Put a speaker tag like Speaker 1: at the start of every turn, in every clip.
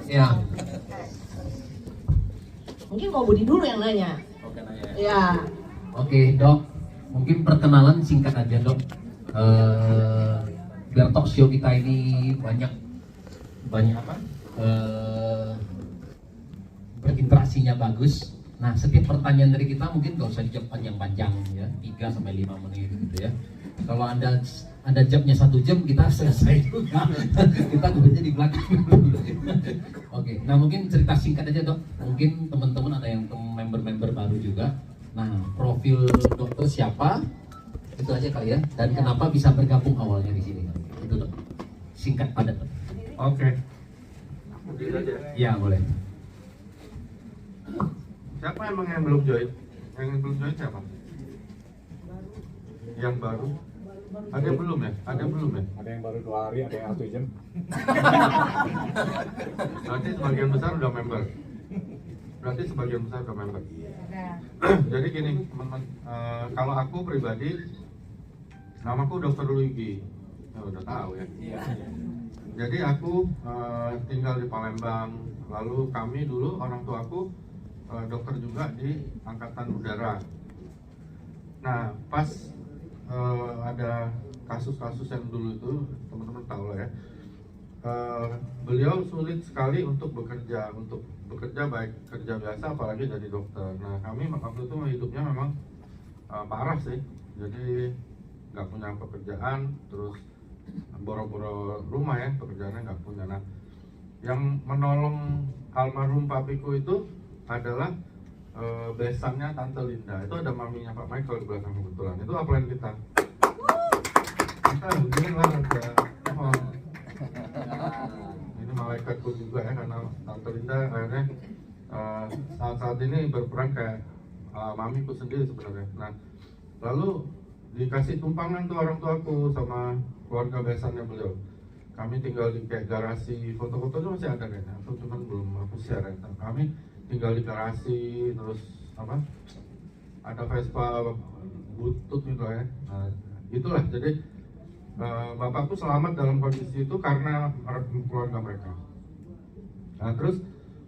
Speaker 1: Ya.
Speaker 2: Mungkin mau Budi dulu yang nanya.
Speaker 1: Oke, nanya.
Speaker 2: Ya.
Speaker 1: Oke, Dok. Mungkin perkenalan singkat aja, Dok. Biar talk show kita ini banyak apa? Berinteraksinya bagus. Nah, setiap pertanyaan dari kita mungkin gak usah dijawab panjang-panjang ya, 3 sampai 5 menit gitu ya. Kalau Anda jawabnya 1 jam, kita selesai juga. Kita duduknya di belakang. Oke, nah mungkin cerita singkat aja, Dok. Mungkin teman-teman ada yang member-member baru juga. Nah, profil dokter siapa? Itu aja kali ya. Dan kenapa bisa bergabung awalnya di sini? Itu, Dok. Singkat padat, Dok.
Speaker 3: Oke.
Speaker 1: Ya, boleh.
Speaker 3: Siapa emang yang belum join? Yang belum join siapa? Yang baru? Ada yang belum ya? Ada yang belum ya?
Speaker 4: Ada yang baru 2 hari, ada yang 1 jam.
Speaker 3: Berarti sebagian besar udah member. Jadi gini, teman-teman, kalau aku pribadi, namaku Dr. Luigi. Ya, udah tahu ya. Jadi aku tinggal di Palembang. Lalu kami dulu orang tuaku dokter juga di Angkatan Udara. Nah, pas ada kasus-kasus yang dulu itu, teman-teman tahu lah ya. Beliau sulit sekali untuk bekerja baik kerja biasa apalagi jadi dokter. Nah, kami waktu itu hidupnya memang parah sih. Jadi nggak punya pekerjaan, terus boro-boro rumah ya, pekerjaannya nggak punya. Nah, yang menolong almarhum papiku itu adalah besannya Tante Linda. Itu ada maminya Pak Michael di belakang kebetulan. Itu upline kita. Kita begini lah ada. Ini malaikatku juga ya, karena Tante Linda akhirnya saat ini berperan kayak mamiku sendiri sebenarnya. Nah, lalu dikasih tumpangan tuh orang tuaku sama keluarga besannya beliau. Kami tinggal di kayak garasi, foto-fotonya masih ada kayaknya, atau cuman belum aku share ya. Kami tinggal di garasi, terus apa? Ada Vespa butut gitu ya. Nah, itulah. Jadi bapakku selamat dalam kondisi itu karena keluarga mereka. Nah, terus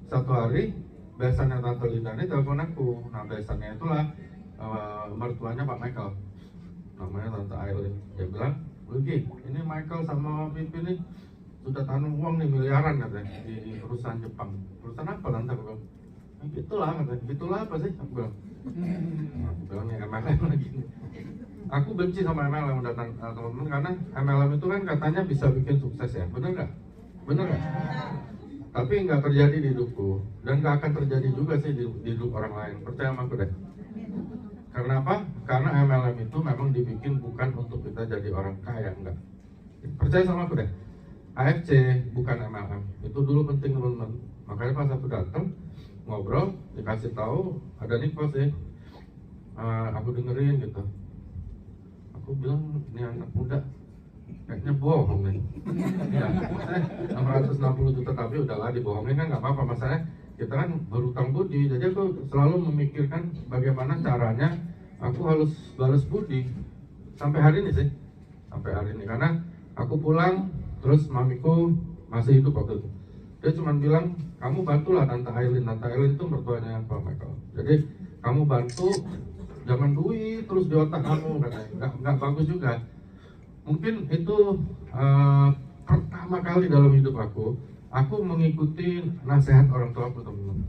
Speaker 3: satu hari besannya Tante Linda ini telepon aku. Nah, besannya itulah mertuanya Pak Michael, namanya Tante Aileen. Dia bilang, Luigi, ini Michael sama Pipi nih sudah tanam uang nih miliaran katanya di perusahaan Jepang. Perusahaan apa Tante? Aku bilang, gitulah katanya. Gitulah apa sih? Aku bilang, aku bilang ya MLM lagi. Aku benci sama MLM datang teman-teman, karena MLM itu kan katanya bisa bikin sukses ya, bener nggak? Bener nggak? Tapi nggak terjadi di hidupku, dan nggak akan terjadi juga sih di hidup orang lain. Percaya sama aku deh. Karena apa? Karena MLM itu memang dibikin bukan untuk kita jadi orang kaya, enggak. Percaya sama aku deh. AFC bukan MLM. Itu dulu penting teman-teman. Makanya pas aku datang ngobrol, dikasih tahu ada Nikos sih. Aku dengerin gitu. Aku bilang ini anak muda kayaknya bohong nih. Ya, maksudnya 660 juta tapi udahlah dibohongin kan nggak apa-apa. Masalahnya kita kan berutang budi, jadi aku selalu memikirkan bagaimana caranya aku harus balas budi sampai hari ini sih, sampai hari ini. Karena aku pulang terus mamiku masih hidup waktu itu. Dia cuma bilang, kamu bantulah Tante Aileen. Tante Aileen itu mertuanya Pak Michael. Jadi kamu bantu, jangan duit terus di otak kamu, katanya. Nggak bagus juga. Mungkin itu pertama kali dalam hidup aku mengikuti nasihat orang tua aku, teman-teman.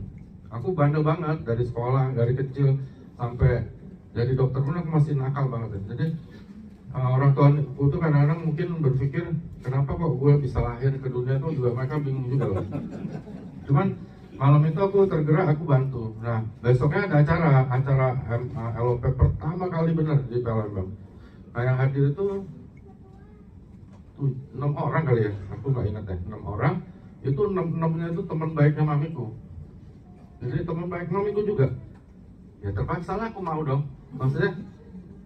Speaker 3: Aku bandel banget dari sekolah, dari kecil sampai jadi dokter pun aku masih nakal banget ya. Jadi orang tua aku tuh kadang-kadang mungkin berpikir kenapa kok gue bisa lahir ke dunia tuh, juga mereka bingung juga loh. Cuman malam itu aku tergerak, aku bantu. Nah, besoknya ada acara LOP pertama kali benar di Palembang. Nah, yang hadir itu 6 orang kali ya, aku nggak ingat ya, 6 orang. Itu 6-nya itu teman baiknya mamiku. Jadi teman baik mamiku juga. Ya terpaksa lah aku mau dong. Maksudnya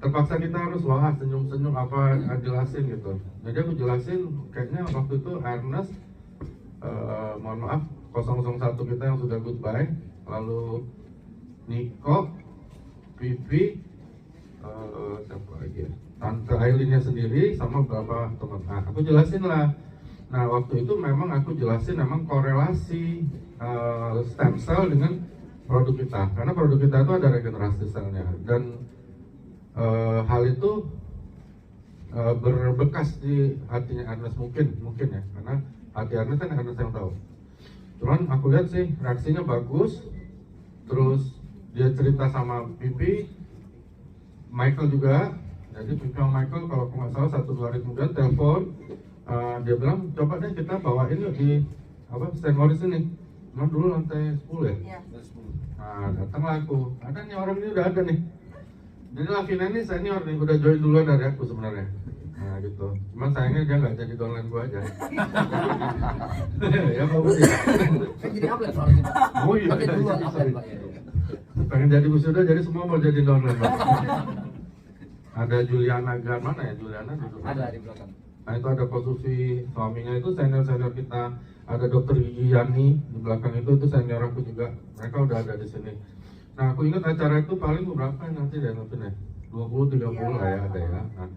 Speaker 3: terpaksa kita harus senyum-senyum apa jelasin gitu. Jadi aku jelasin, kayaknya waktu itu Ernest, mohon maaf, 001 kita yang sudah goodbye, lalu Niko, Vivi, siapa lagi ya, Tante Aileennya sendiri sama beberapa teman. Nah, aku jelasin lah. Nah waktu itu memang aku jelasin memang korelasi stem cell dengan produk kita, karena produk kita itu ada regenerasi selnya, dan hal itu berbekas di hatinya Ernest mungkin ya, karena hati Ernest kan Ernest yang tahu. Cuman aku lihat sih reaksinya bagus, terus dia cerita sama Pipi, Michael juga. Jadi Pipi sama Michael kalau aku nggak salah 1-2 hari kemudian telepon, dia bilang coba deh kita bawa ini di St. Moritz ini. Memang dulu lantai 10 ya?
Speaker 2: Iya.
Speaker 3: Nah datanglah aku, ada nih orang ini udah ada nih. Jadi Lavina ini senior nih, udah join duluan dari aku sebenarnya. Nah gitu, cuman sayangnya dia nggak jadi downline gua aja. Ya Pak Budi.
Speaker 1: Kan jadi upline soalnya.
Speaker 3: Oh iya,
Speaker 1: Pakai duluan
Speaker 3: sorry.
Speaker 1: upline Pak ya.
Speaker 3: Pengen jadi wisuda, jadi semua mau jadi downline Pak. Ada Juliana Gar, mana ya Juliana?
Speaker 1: Ada di belakang.
Speaker 3: Nah itu ada Pak Sufi, suaminya itu senior kita. Ada Dokter Gigi Yani di belakang itu senior aku juga. Mereka udah ada di sini. Nah aku ingat acara itu paling berapa nanti deh nonton ya? 20-30 lah ya ada ya. Nah,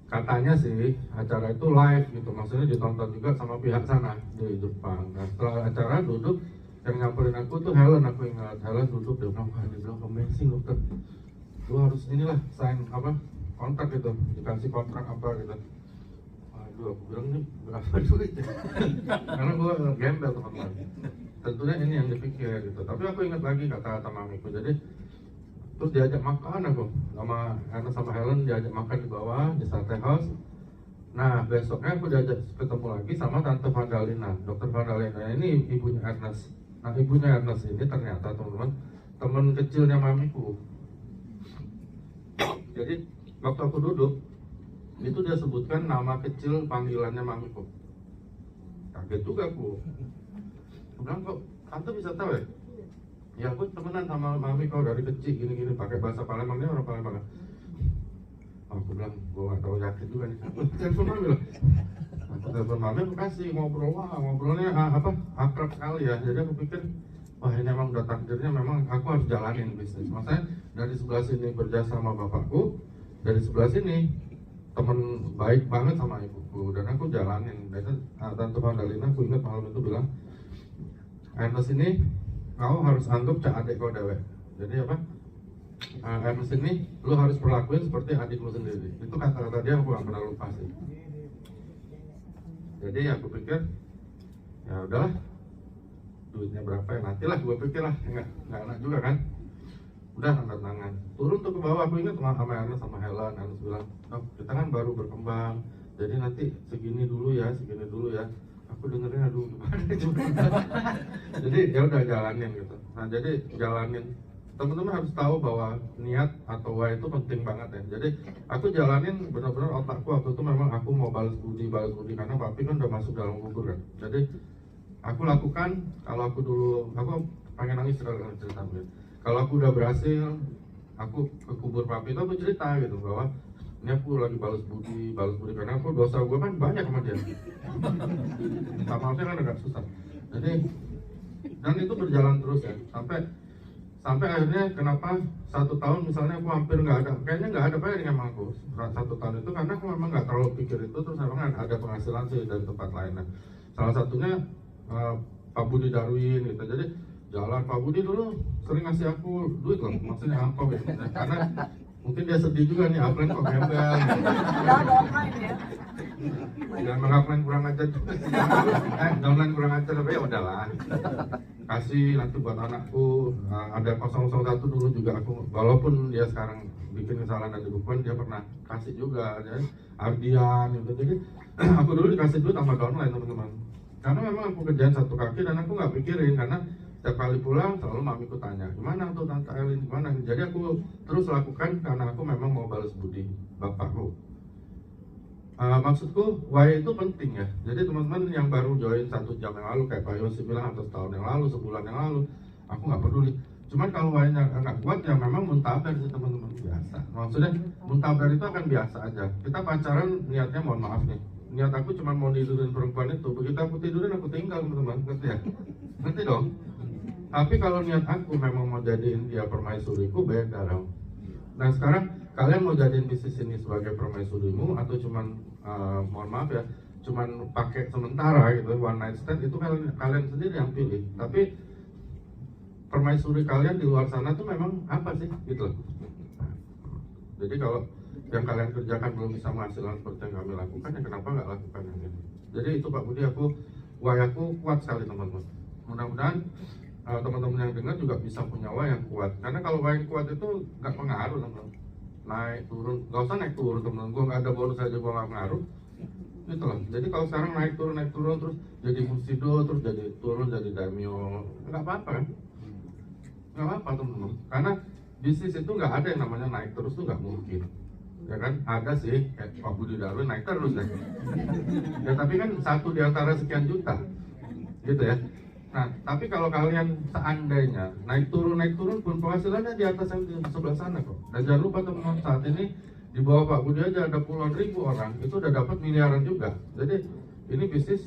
Speaker 3: katanya sih acara itu live gitu, maksudnya ditonton juga sama pihak sana di Jepang. Nah setelah acara duduk, yang nyamperin aku tuh Helen, aku ingat Helen duduk, dia bilang, wah dia bilang amazing dokter, lu harus inilah sign kontrak gitu, dikasih kontrak apa gitu. Aduh aku bilang ini berapa duit ya? Karena gue gembel teman-teman. Tentunya ini yang dipikir gitu, tapi aku ingat lagi kata-kata mamiku. Jadi terus diajak makan aku sama Helen, diajak makan di bawah di Sate House. Nah besoknya aku diajak ketemu lagi sama Tante Vandalina, Dokter Vandalina ini ibunya Ernest. Nah ibunya Ernest ini ternyata teman-teman teman kecilnya mamiku. Jadi waktu aku duduk itu dia sebutkan nama kecil panggilannya mamiku. Kaget juga aku. Aku bilang kok Tante bisa tahu ya? Ya aku temenan sama mami kau dari kecil gini-gini pakai bahasa Palembang, dia orang Palembang. Aku bilang gue gak tahu yakin juga nih. Telepon mami loh. Aku telepon mami, aku kasih ngobrolnya akrab sekali ya. Jadi aku pikir wah ini memang udah takdirnya, memang aku harus jalanin bisnis. Maksudnya dari sebelah sini berjasa sama bapakku, dari sebelah sini temen baik banget sama ibuku, dan aku jalanin. Dan Tante Vandalina aku ingat malam itu bilang, Ernest ini kau harus anggap cak adik kau dewek. Jadi Ernest ini lu harus perlakuin seperti adik lu sendiri. Itu kata-kata dia, aku gak pernah lupa sih. Jadi aku pikir ya udahlah, duitnya berapa ya nantilah, gue pikir lah, nggak enak juga kan. Udah tanda tangan, turun tuh ke bawah. Aku ingat sama Ernest sama Helen. Ernest bilang, oh, kita kan baru berkembang, jadi nanti segini dulu ya. Aku dengerin aduh gimana juga. Jadi ya udah jalanin gitu. Nah jadi jalanin, teman-teman harus tahu bahwa niat atau why itu penting banget ya. Jadi aku jalanin benar-benar otakku waktu itu memang aku mau balas budi karena papi kan udah masuk dalam kubur kan. Jadi aku lakukan, kalau aku dulu aku pengen nangis cerita gitu. Kalau aku udah berhasil, aku ke kubur papi itu aku cerita gitu bahwa ini aku lagi balas budi karena aku dosa gue kan banyak sama dia. Minta maafnya kan agak susah. Jadi dan itu berjalan terus ya sampai akhirnya kenapa 1 tahun misalnya aku hampir nggak ada payah sama aku 1 tahun itu, karena aku memang nggak terlalu pikir itu. Terus memang ada penghasilan sih dari tempat lain. Nah, salah satunya Pak Budi Darwin gitu. Jadi jalan Pak Budi dulu sering ngasih aku duit loh, maksudnya apa gitu. Karena mungkin dia sedih juga nih, upline kok gembel gitu. Jangan mengupline kurang ajar juga sih. Downline kurang ajar, tapi ya udahlah. Kasih nanti buat anakku. Ada 001 dulu juga aku, walaupun dia sekarang bikin kesalahan ada bukuan, dia pernah kasih juga ya. Ardian gitu. Jadi aku dulu dikasih duit sama downline teman-teman. Karena memang aku kerjaan satu kaki dan aku nggak pikirin, karena setiap kali pulang selalu mamiku tanya gimana tuh Tante Elin, gimana. Jadi aku terus lakukan karena aku memang mau balas budi bapakku. Maksudku why itu penting ya. Jadi teman-teman yang baru join 1 jam yang lalu kayak Pak Yosi bilang, atau setahun yang lalu, sebulan yang lalu, aku nggak peduli. Cuman kalau why-nya nggak kuat ya memang muntaber sih teman-teman, biasa. Maksudnya muntaber itu akan biasa aja. Kita pacaran niatnya mohon maaf nih, niat aku cuma mau tidurin perempuan itu, begitu aku tidurin aku tinggal teman-teman, ngerti ya? Ngerti dong? Tapi kalau niat aku memang mau jadiin dia permaisuriku, beda dong. Nah sekarang kalian mau jadiin bisnis ini sebagai permaisurimu atau cuman mohon maaf ya, cuman pakai sementara gitu, one night stand, itu kalian sendiri yang pilih. Tapi permaisuri kalian di luar sana tuh memang apa sih gitu loh. Jadi kalau yang kalian kerjakan belum bisa menghasilkan seperti yang kami lakukan, ya kenapa nggak lakukan yang ini? Jadi itu Pak Budi, aku kuat sekali teman-teman. Mudah-mudahan teman-teman yang dengar juga bisa punya yang kuat. Karena kalau yang kuat itu nggak pengaruh teman-teman. Naik turun, nggak usah naik turun teman-teman. Gue nggak ada bonus aja gue nggak pengaruh. Gitu loh. Jadi kalau sekarang naik turun terus jadi musido, terus jadi turun jadi daimyo, nggak apa-apa kan? Nggak apa-apa teman-teman. Karena bisnis itu nggak ada yang namanya naik terus tuh nggak mungkin. Ya kan, ada sih kayak Pak Budi Darwin naik terus kan. Ya tapi kan satu di antara sekian juta, gitu ya. Nah, tapi kalau kalian seandainya naik turun pun penghasilannya di atas yang di sebelah sana kok. Dan jangan lupa teman-teman, saat ini di bawah Pak Budi aja ada puluhan ribu orang, itu udah dapat miliaran juga. Jadi ini bisnis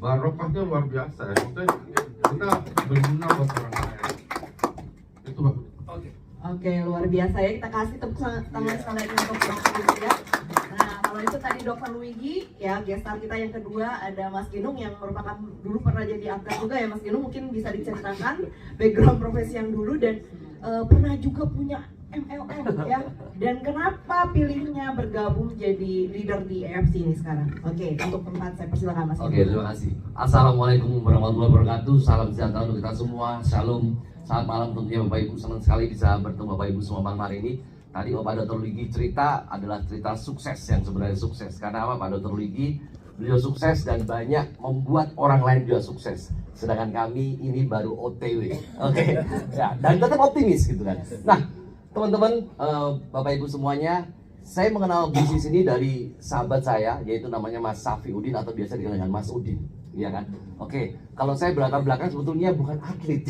Speaker 3: barokahnya luar biasa ya. Maksudnya kita berguna buat orang lain. Itu Pak Budi.
Speaker 2: Oke, luar biasa ya. Kita kasih tepuk tangan sekali lagi untuk Dr. Luigi ya. Nah, kalau itu tadi Dr. Luigi ya, gestar kita yang kedua ada Mas Ginung yang merupakan dulu pernah jadi atlet juga ya. Mas Ginung mungkin bisa diceritakan background profesi yang dulu dan pernah juga punya MLM ya. Dan kenapa pilihnya bergabung jadi leader di EFC ini sekarang? Oke, untuk tempat saya persilakan Mas Ginung.
Speaker 5: Oke, terima kasih. Assalamualaikum warahmatullahi wabarakatuh. Salam sejahtera untuk kita semua. Shalom. Selamat malam tentunya Bapak Ibu, senang sekali bisa bertemu Bapak Ibu semua malam hari ini. Tadi Bapak Dr. Luigi cerita adalah cerita sukses yang sebenarnya sukses. Karena apa Pak Dr. Luigi? Beliau sukses dan banyak membuat orang lain juga sukses. Sedangkan kami ini baru OTW. Oke. Ya, dan tetap optimis gitu kan. Nah, teman-teman, Bapak Ibu semuanya, saya mengenal bisnis ini dari sahabat saya, yaitu namanya Mas Safi Udin atau biasa dikenal dengan Mas Udin. Iya kan? Oke, kalau saya berlatar belakang sebetulnya bukan atlet.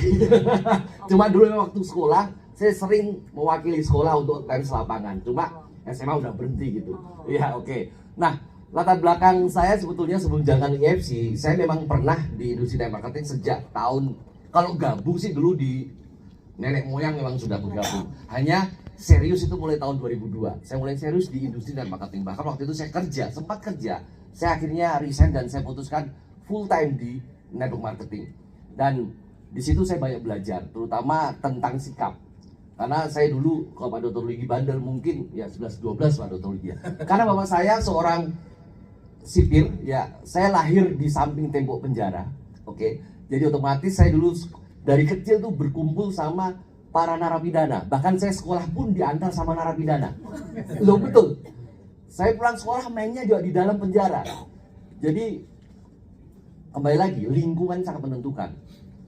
Speaker 5: Cuma dulu waktu sekolah, saya sering mewakili sekolah untuk tenis lapangan. Cuma SMA udah berhenti gitu. Iya, oke. Nah, latar belakang saya sebetulnya sebelum jalan EFC, saya memang pernah di industri network marketing sejak tahun, kalau gabung sih dulu di nenek moyang memang sudah bergabung. Hanya serius itu mulai tahun 2002. Saya mulai serius di industri network marketing. Bahkan waktu itu saya sempat kerja. Saya akhirnya resign dan saya putuskan full time di network marketing. Dan di situ saya banyak belajar, terutama tentang sikap. Karena saya dulu, kalau Pak Dr. Luigi bandel mungkin ya 11-12 Pak Dr. Luigi ya. Karena bapak saya seorang sipir, ya saya lahir di samping tembok penjara. Oke. Jadi otomatis saya dulu dari kecil tuh berkumpul sama para narapidana. Bahkan saya sekolah pun diantar sama narapidana. Loh betul. Saya pulang sekolah mainnya juga di dalam penjara. Jadi kembali lagi, lingkungan sangat menentukan.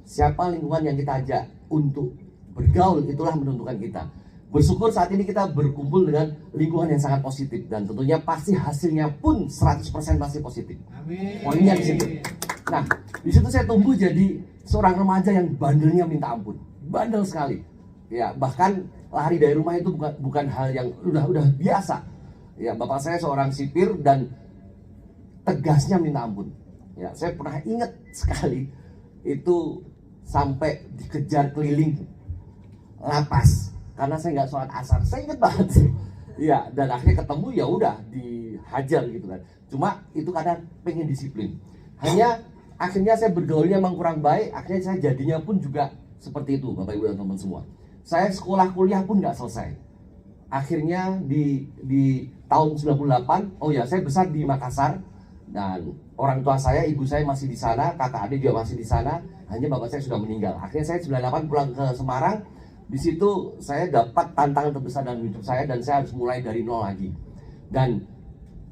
Speaker 5: Siapa lingkungan yang kita ajak untuk bergaul, itulah menentukan kita. Bersyukur saat ini kita berkumpul dengan lingkungan yang sangat positif. Dan tentunya pasti hasilnya pun 100% pasti positif. Poinnya di situ. Nah, di situ saya tumbuh jadi seorang remaja yang bandelnya minta ampun. Bandel sekali. Ya, bahkan lari dari rumah itu bukan hal yang udah biasa. Ya, bapak saya seorang sipir dan tegasnya minta ampun. Ya, saya pernah ingat sekali itu sampai dikejar keliling lapas karena saya nggak sholat asar. Saya ingat banget. Ya, dan akhirnya ketemu ya udah dihajar gitu kan. Cuma itu kadang pengen disiplin. Hanya akhirnya saya bergaulnya memang kurang baik. Akhirnya saya jadinya pun juga seperti itu, Bapak Ibu dan teman semua. Saya sekolah kuliah pun nggak selesai. Akhirnya di tahun 98, oh ya saya besar di Makassar. Dan orang tua saya, ibu saya masih di sana, kakak adik juga masih di sana. Hanya bapak saya sudah meninggal. Akhirnya saya 98 pulang ke Semarang. Di situ saya dapat tantangan terbesar dalam hidup saya dan saya harus mulai dari nol lagi. Dan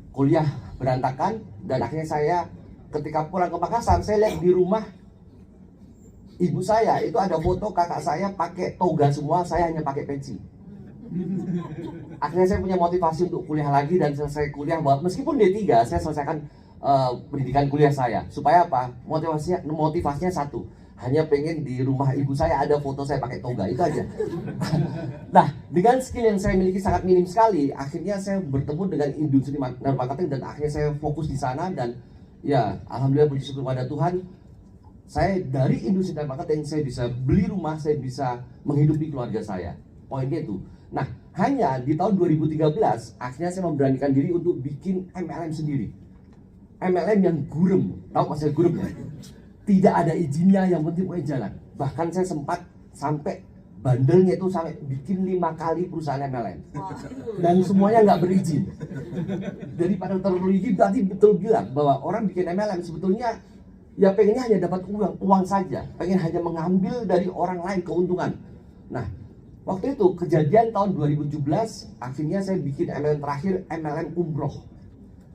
Speaker 5: kuliah berantakan dan akhirnya saya ketika pulang ke Makassar, saya lihat di rumah ibu saya itu ada foto kakak saya pakai toga semua, saya hanya pakai peci. Akhirnya saya punya motivasi untuk kuliah lagi dan selesai kuliah. Meskipun D3, saya selesaikan pendidikan kuliah saya. Supaya apa? Motivasinya satu. Hanya pengen di rumah ibu saya ada foto saya pakai toga, itu aja. Nah, dengan skill yang saya miliki sangat minim sekali, akhirnya saya bertemu dengan industri marketing dan akhirnya saya fokus di sana dan ya, alhamdulillah puji syukur pada Tuhan, saya dari industri marketing saya bisa beli rumah, saya bisa menghidupi keluarga saya. Poinnya itu. Nah, hanya di tahun 2013 akhirnya saya memberanikan diri untuk bikin MLM sendiri. MLM yang gurem, tahu maksudnya gurem ya? Tidak ada izinnya, yang penting pokoknya jalan. Bahkan saya sempat sampai bandelnya itu sampai bikin 5 kali perusahaan MLM dan semuanya nggak berizin. Jadi pada terlebih tadi betul bilang bahwa orang bikin MLM sebetulnya ya pengennya hanya dapat uang saja, pengen hanya mengambil dari orang lain keuntungan. Nah, waktu itu kejadian tahun 2017, akhirnya saya bikin MLM terakhir, MLM umroh.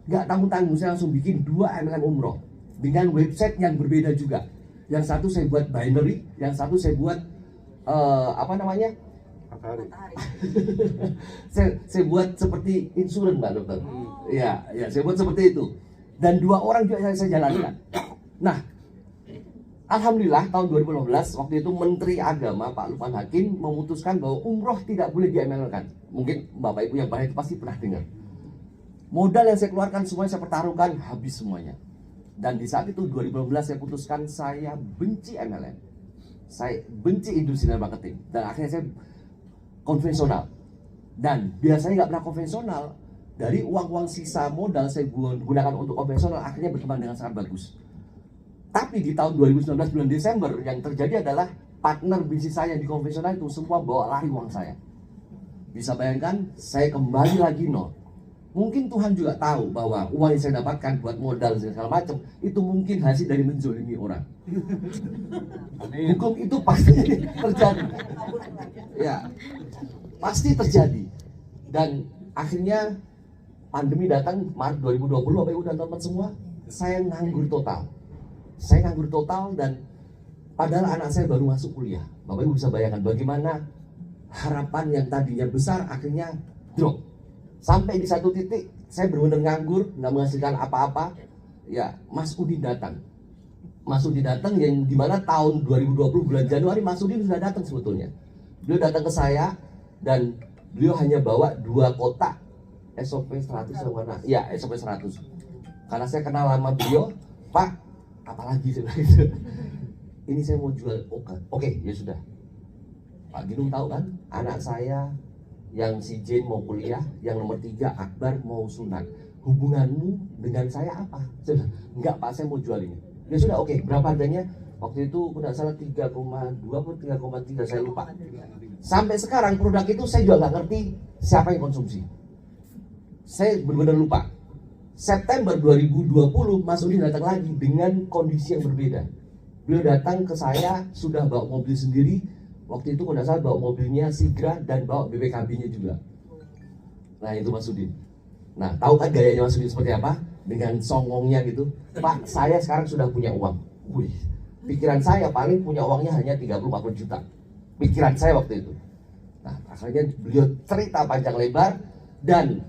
Speaker 5: Nggak tanggung-tanggung, saya langsung bikin 2 MLM umroh dengan website yang berbeda juga. Yang satu saya buat binary, yang satu saya buat
Speaker 3: Matahari.
Speaker 5: saya buat seperti insurans, Mbak Dokter. Ya, saya buat seperti itu. Dan 2 orang juga saya jalankan. Nah, alhamdulillah tahun 2015 waktu itu Menteri Agama Pak Lukman Hakim memutuskan bahwa umroh tidak boleh di-MLM-kan. Mungkin Bapak Ibu yang banyak itu pasti pernah dengar. Modal yang saya keluarkan semuanya saya pertaruhkan, habis semuanya. Dan di saat itu 2015 saya putuskan saya benci MLM. Saya benci industri marketing. Dan akhirnya saya konvensional. Dan biasanya nggak pernah konvensional. Dari uang-uang sisa modal saya gunakan untuk konvensional, akhirnya berkembang dengan sangat bagus. Tapi di tahun 2019 bulan Desember yang terjadi adalah partner bisnis saya di konvensional itu semua bawa lari uang saya. Bisa bayangkan, saya kembali lagi nol. Mungkin Tuhan juga tahu bahwa uang yang saya dapatkan buat modal dan segala macam itu mungkin hasil dari menzolimi orang. Hukum itu pasti terjadi. Ya, pasti terjadi. Dan akhirnya pandemi datang Maret 2020, Bapak Ibu dan teman-teman semua, saya nganggur total. Saya nganggur total dan padahal anak saya baru masuk kuliah. Bapak Ibu bisa bayangkan bagaimana harapan yang tadinya besar akhirnya drop. Sampai di satu titik saya benar-benar nganggur, nggak menghasilkan apa-apa. Ya, Mas Udin datang. Mas Udin datang yang dimana tahun 2020 bulan Januari Mas Udin sudah datang sebetulnya. Beliau datang ke saya dan beliau hanya bawa 2 kotak SOP 100 yang mana? Ya, SOP 100. Karena saya kenal lama beliau, Pak, apalagi saya bilang gitu. Ini saya mau jual. Oke, ya sudah. Pak Ginung tahu kan, anak saya yang si Jane mau kuliah, yang nomor 3 Akbar mau sunat. Hubunganmu dengan saya apa? Saya bilang, enggak Pak, saya mau jual ini. Ya sudah, oke. Berapa harganya? Waktu itu tidak salah 3,2 atau 3,3, saya lupa. Sampai sekarang produk itu saya juga nggak ngerti siapa yang konsumsi. Saya benar-benar lupa. September 2020 Mas Udin datang lagi dengan kondisi yang berbeda. Beliau datang ke saya sudah bawa mobil sendiri. Waktu itu kalau tidak salah bawa mobilnya Sigra dan bawa BPKB-nya juga. Nah itu Mas Udin. Nah tahu kan gayanya Mas Udin seperti apa? Dengan songongnya gitu. Pak, saya sekarang sudah punya uang. Wih, pikiran saya paling punya uangnya hanya 30-40 juta. Pikiran saya waktu itu. Nah akhirnya beliau cerita panjang lebar dan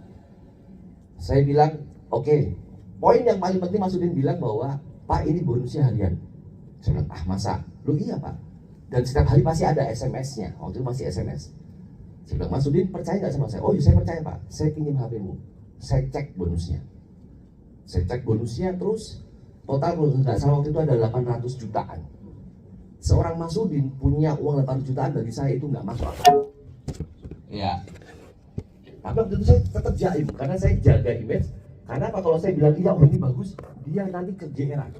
Speaker 5: saya bilang, oke. Poin yang paling penting Mas Udin bilang bahwa Pak ini bonusnya harian. Saya bilang, masa? Loh iya Pak. Dan setiap hari pasti ada SMS-nya. Waktu itu masih SMS. Saya bilang, Mas Udin percaya nggak sama saya? Oh iya saya percaya Pak. Saya pinjam HP-mu. Saya cek bonusnya. Saya cek bonusnya terus total kalau nggak salah waktu itu ada 800 jutaan. Seorang Mas Udin punya uang 800 jutaan bagi saya itu nggak masuk akal. Ya. Tapi waktu itu saya tetap jaim karena saya jaga image. Karena apa kalau saya bilang iya oh ini bagus, dia nanti kegeeran.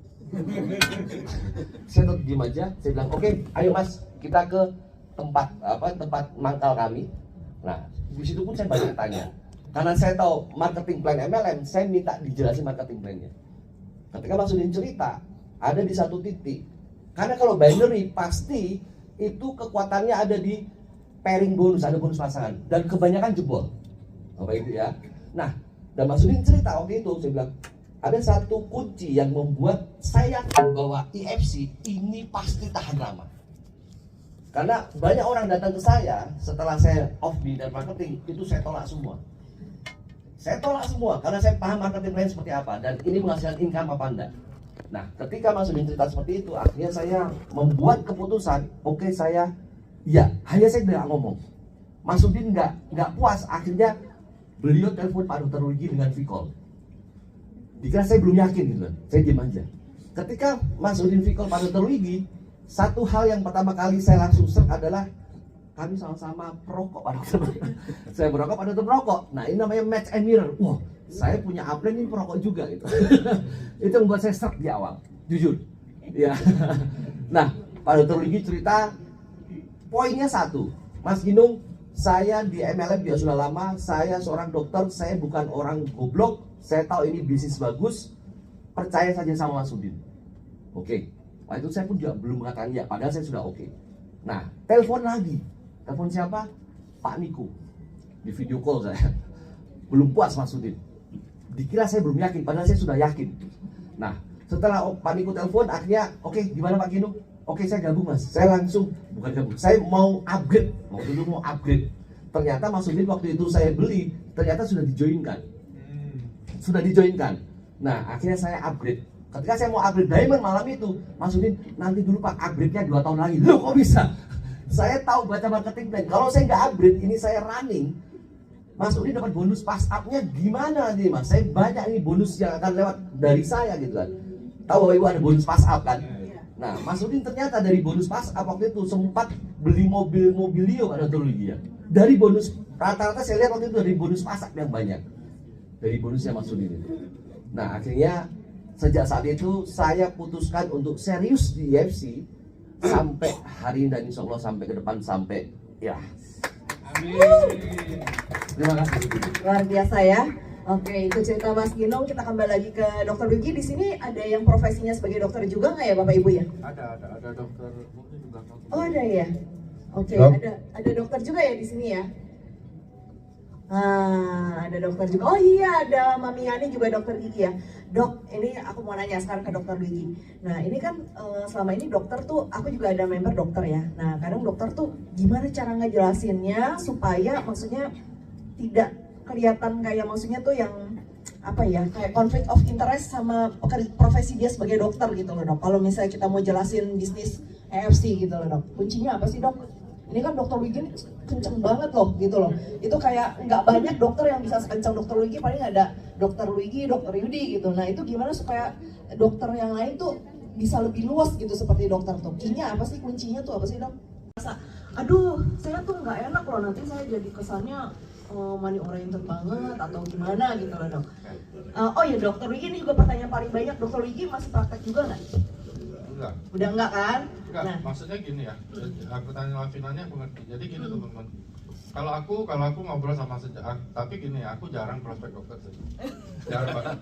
Speaker 5: Saya tetap diem aja. Saya bilang oke, ayo Mas kita ke tempat mangkal kami. Nah di situ pun saya banyak tanya. Karena saya tahu marketing plan MLM, saya minta dijelasin marketing plannya. Ketika Mas Udin cerita, ada di satu titik. Karena kalau binary pasti itu kekuatannya ada di pairing bonus, ada bonus pasangan dan kebanyakan jebol. Bapak Ibu ya. Nah, dan Mas Udin cerita waktu itu saya bilang ada satu kunci yang membuat saya yakin bahwa IFC ini pasti tahan lama. Karena banyak orang datang ke saya setelah saya off di dan marketing itu saya tolak semua. Saya tolak semua karena saya paham marketing plan seperti apa dan ini menghasilkan income apa enggak. Nah, ketika Mas Udin cerita seperti itu, akhirnya saya membuat keputusan, oke saya, ya, hanya saya tidak ngomong. Mas Udin nggak puas, akhirnya beliau telepon Pak Dr. Luigi dengan V-call. Dikira saya belum yakin gitu, saya diam aja. Ketika Mas Udin V-call Pak Dr. Luigi, satu hal yang pertama kali saya langsung search adalah kami sama-sama perokok Pak Dokter. Saya berokok, Pak Dokter merokok. Nah ini namanya match and mirror. Wah, saya punya upline ini perokok juga gitu. Itu yang membuat saya serak di awal, jujur. Ya. Nah, Pak Dr. Luigi cerita poinnya satu, Mas Ginung, saya di MLM juga sudah lama, saya seorang dokter, saya bukan orang goblok, saya tahu ini bisnis bagus, percaya saja sama Mas Udin. Oke, waktu itu saya pun juga belum mengatakan ya, padahal saya sudah oke. Nah, telepon lagi, telepon siapa? Pak Niko, di video call saya. Belum puas Mas Udin, dikira saya belum yakin, padahal saya sudah yakin. Nah, setelah Pak Niko telepon, akhirnya oke, gimana Pak Ginung? Oke, saya gabung Mas, saya langsung, bukan gabung, saya mau upgrade, waktu itu mau upgrade. Ternyata Mas Udin waktu itu saya beli, ternyata sudah dijoinkan. Sudah dijoinkan. Nah, akhirnya saya upgrade. Ketika saya mau upgrade diamond malam itu, Mas Udin, nanti dulu Pak, upgrade-nya 2 tahun lagi. Loh, kok bisa? Saya tahu baca marketing plan. Kalau saya nggak upgrade, ini saya running, Mas Udin dapat bonus pas up-nya gimana nih Mas? Saya banyak ini bonus yang akan lewat dari saya gitu kan. Tahu Bapak Ibu ada bonus pas up kan? Nah, Mas Udin ternyata dari bonus pas up waktu itu sempat beli mobilio pada dulu ya. Dari bonus, rata-rata saya lihat waktu itu dari bonus pas up yang banyak. Dari bonusnya Mas Udin itu. Nah, akhirnya sejak saat itu saya putuskan untuk serius di IFC sampai hari ini dan insya Allah sampai ke depan sampai ya. Amin. Terima kasih.
Speaker 2: Luar biasa ya. Oke, itu cerita Mas Ginung. Kita kembali lagi ke Dokter Luigi. Di sini ada yang profesinya sebagai dokter juga nggak ya Bapak Ibu ya?
Speaker 3: Ada dokter mungkin di belakang.
Speaker 2: Oh ada ya. Oke,
Speaker 3: Dok.
Speaker 2: ada dokter juga ya di sini ya. Ada dokter juga. Oh iya, ada Mami Yani juga dokter gigi ya. Dok, ini aku mau nanya sekarang ke dokter Luigi. Nah, ini kan selama ini dokter tuh, aku juga ada member dokter ya. Nah, kadang dokter tuh gimana cara ngejelasinnya supaya maksudnya tidak kelihatan kayak maksudnya tuh yang apa ya, kayak conflict of interest sama profesi dia sebagai dokter gitu loh dok. Kalau misalnya kita mau jelasin bisnis EFC gitu loh dok, kuncinya apa sih dok? Ini kan dokter Luigi kenceng banget loh gitu loh. Itu kayak nggak banyak dokter yang bisa sekencang dokter Luigi, paling ada dokter Luigi, dokter Yudi gitu. Nah itu gimana supaya dokter yang lain tuh bisa lebih luas gitu seperti dokter tuh? Kuncinya apa sih, kuncinya tuh apa sih dok? Aduh, saya tuh nggak enak loh, nanti saya jadi kesannya money oriented banget atau gimana gitu loh dok. Oh ya dokter Luigi, ini juga pertanyaan paling banyak, dokter Luigi masih praktek juga nggak?
Speaker 3: Enggak.
Speaker 2: Udah enggak kan?
Speaker 3: Enggak,
Speaker 2: Nah,
Speaker 3: maksudnya gini ya. Pertanyaan Lavinanya aku ngerti. Jadi gini teman-teman. Kalau aku ngobrol sama tapi gini, aku jarang prospek dokter sih. Jarang banget.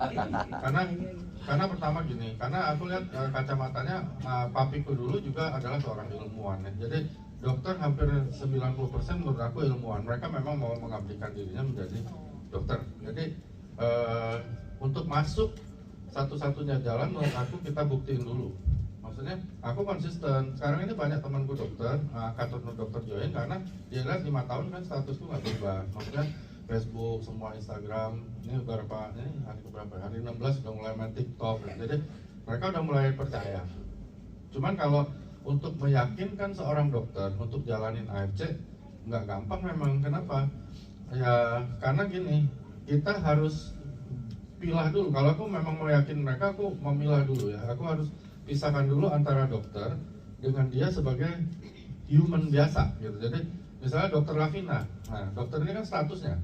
Speaker 3: Karena pertama gini, karena aku lihat kacamatanya papiku dulu juga adalah seorang ilmuwan ya. Jadi dokter hampir 90% menurut aku ilmuwan. Mereka memang mau mengabdikan dirinya menjadi dokter. Jadi untuk masuk satu-satunya jalan menurut aku kita buktiin dulu. Maksudnya aku konsisten. Sekarang ini banyak temanku dokter, kantor dokter join karena dia lihat 5 tahun kan statusku nggak berubah. Maksudnya Facebook, semua Instagram, ini berapa? Ini hari keberapa? Hari 16 sudah mulai main TikTok. Jadi mereka udah mulai percaya. Cuman kalau untuk meyakinkan seorang dokter untuk jalanin AFC nggak gampang memang. Kenapa? Ya karena gini, kita harus pilah dulu. Kalau aku memang mau yakin mereka, aku memilah dulu ya. Aku harus pisahkan dulu antara dokter dengan dia sebagai human biasa gitu. Jadi misalnya dokter Lavina, nah dokter ini kan statusnya,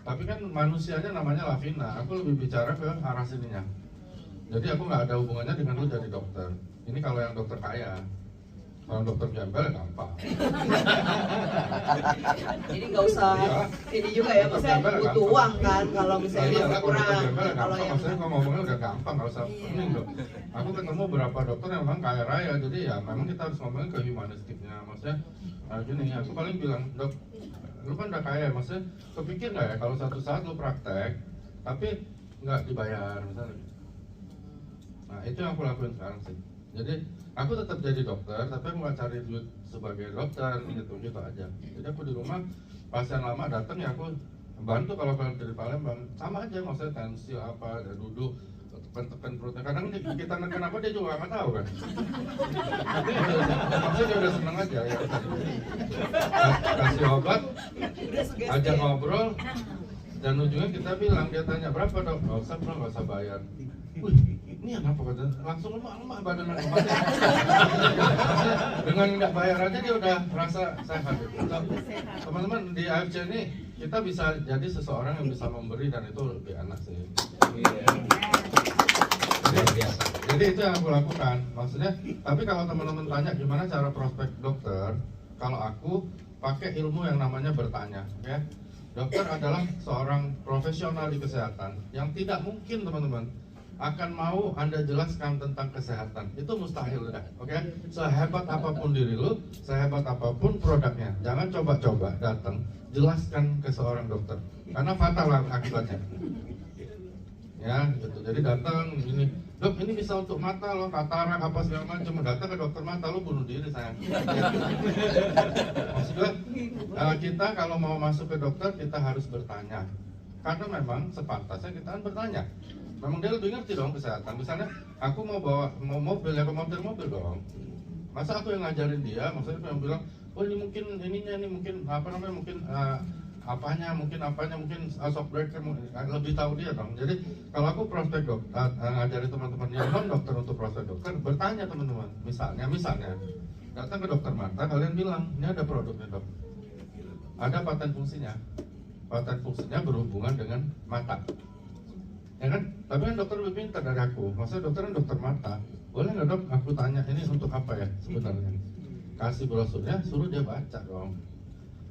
Speaker 3: tapi kan manusianya namanya Lavina. Aku lebih bicara ke arah sininya. Jadi aku nggak ada hubungannya dengan lu jadi dokter. Ini kalau yang dokter kaya. Kalau dokter gembel ya gampang.
Speaker 2: jadi nggak usah
Speaker 3: Iya.
Speaker 2: ini juga ya, maksudnya
Speaker 3: Dokter gembel ya
Speaker 2: butuh
Speaker 3: gampang.
Speaker 2: uang kan kalau
Speaker 3: Iya
Speaker 2: misalnya
Speaker 3: lah,
Speaker 2: masih
Speaker 3: kalau dokter
Speaker 2: kurang.
Speaker 3: gembel ya
Speaker 2: Kalau
Speaker 3: gampang.
Speaker 2: yang
Speaker 3: Maksudnya kalau ngomongnya udah gampang, nggak usah pening dong. Aku ketemu beberapa dokter yang memang kaya raya, jadi ya memang kita harus ngomongin ke humanistiknya. Maksudnya gini, aku paling bilang, dok, lu kan udah kaya, maksudnya kepikir nggak ya kalau satu saat lu praktek, tapi nggak dibayar misalnya. Nah itu yang aku lakuin sekarang sih. Jadi aku tetap jadi dokter, tapi aku nggak cari duit sebagai dokter gitu aja. Jadi aku di rumah pasien lama datang ya aku bantu. Kalau kalian dari Palembang sama aja, maksudnya tensi apa, ada duduk tekan perutnya. Kadang kita neken apa dia juga nggak tahu kan. Maksudnya dia udah seneng aja ya. Kasih obat, ajak ngobrol, dan ujungnya kita bilang, dia tanya berapa dok? Nggak usah bayar. Wih, ini apa kata? Langsung lemak badan lemak. Dengan nggak bayar aja dia udah merasa sehat. Teman-teman di AFC ini kita bisa jadi seseorang yang bisa memberi dan itu lebih enak sih.
Speaker 1: Luar biasa.
Speaker 3: Jadi itu yang aku lakukan. Maksudnya, tapi kalau teman-teman tanya gimana cara prospek dokter, kalau aku pakai ilmu yang namanya bertanya, ya. Dokter adalah seorang profesional di kesehatan yang tidak mungkin teman-teman akan mau Anda jelaskan tentang kesehatan. Itu mustahil ya, oke? Sehebat apapun diri lu, sehebat apapun produknya, jangan coba-coba datang jelaskan ke seorang dokter, karena fatal akibatnya. Ya, gitu. Jadi datang ini, dok ini bisa untuk mata loh, katarak apa segala macam. Datang ke dokter mata lo bunuh diri sayang. Maksudnya kita kalau mau masuk ke dokter kita harus bertanya, karena memang sepantasnya kita kan bertanya. Memang dia lebih ngerti dong kesehatan. Misalnya aku mau bawa mobil ya ke mobil dong. Masa aku yang ngajarin dia, maksudnya aku yang bilang, oh ini mungkin ininya, ini mungkin apa namanya, mungkin apanya, mungkin shock breaker, lebih tahu dia dong. Jadi kalau aku prospek ngajarin teman-teman yang non dokter untuk prospek dokter, bertanya teman-teman. Misalnya datang ke dokter mata, kalian bilang ini ada produknya dok, ada paten fungsinya berhubungan dengan mata, ya kan? Tapi kan dokter lebih pintar dari aku, maksudnya dokter kan dokter mata. Boleh nggak dok aku tanya ini untuk apa ya sebenarnya? Kasih brosurnya, suruh dia baca dong.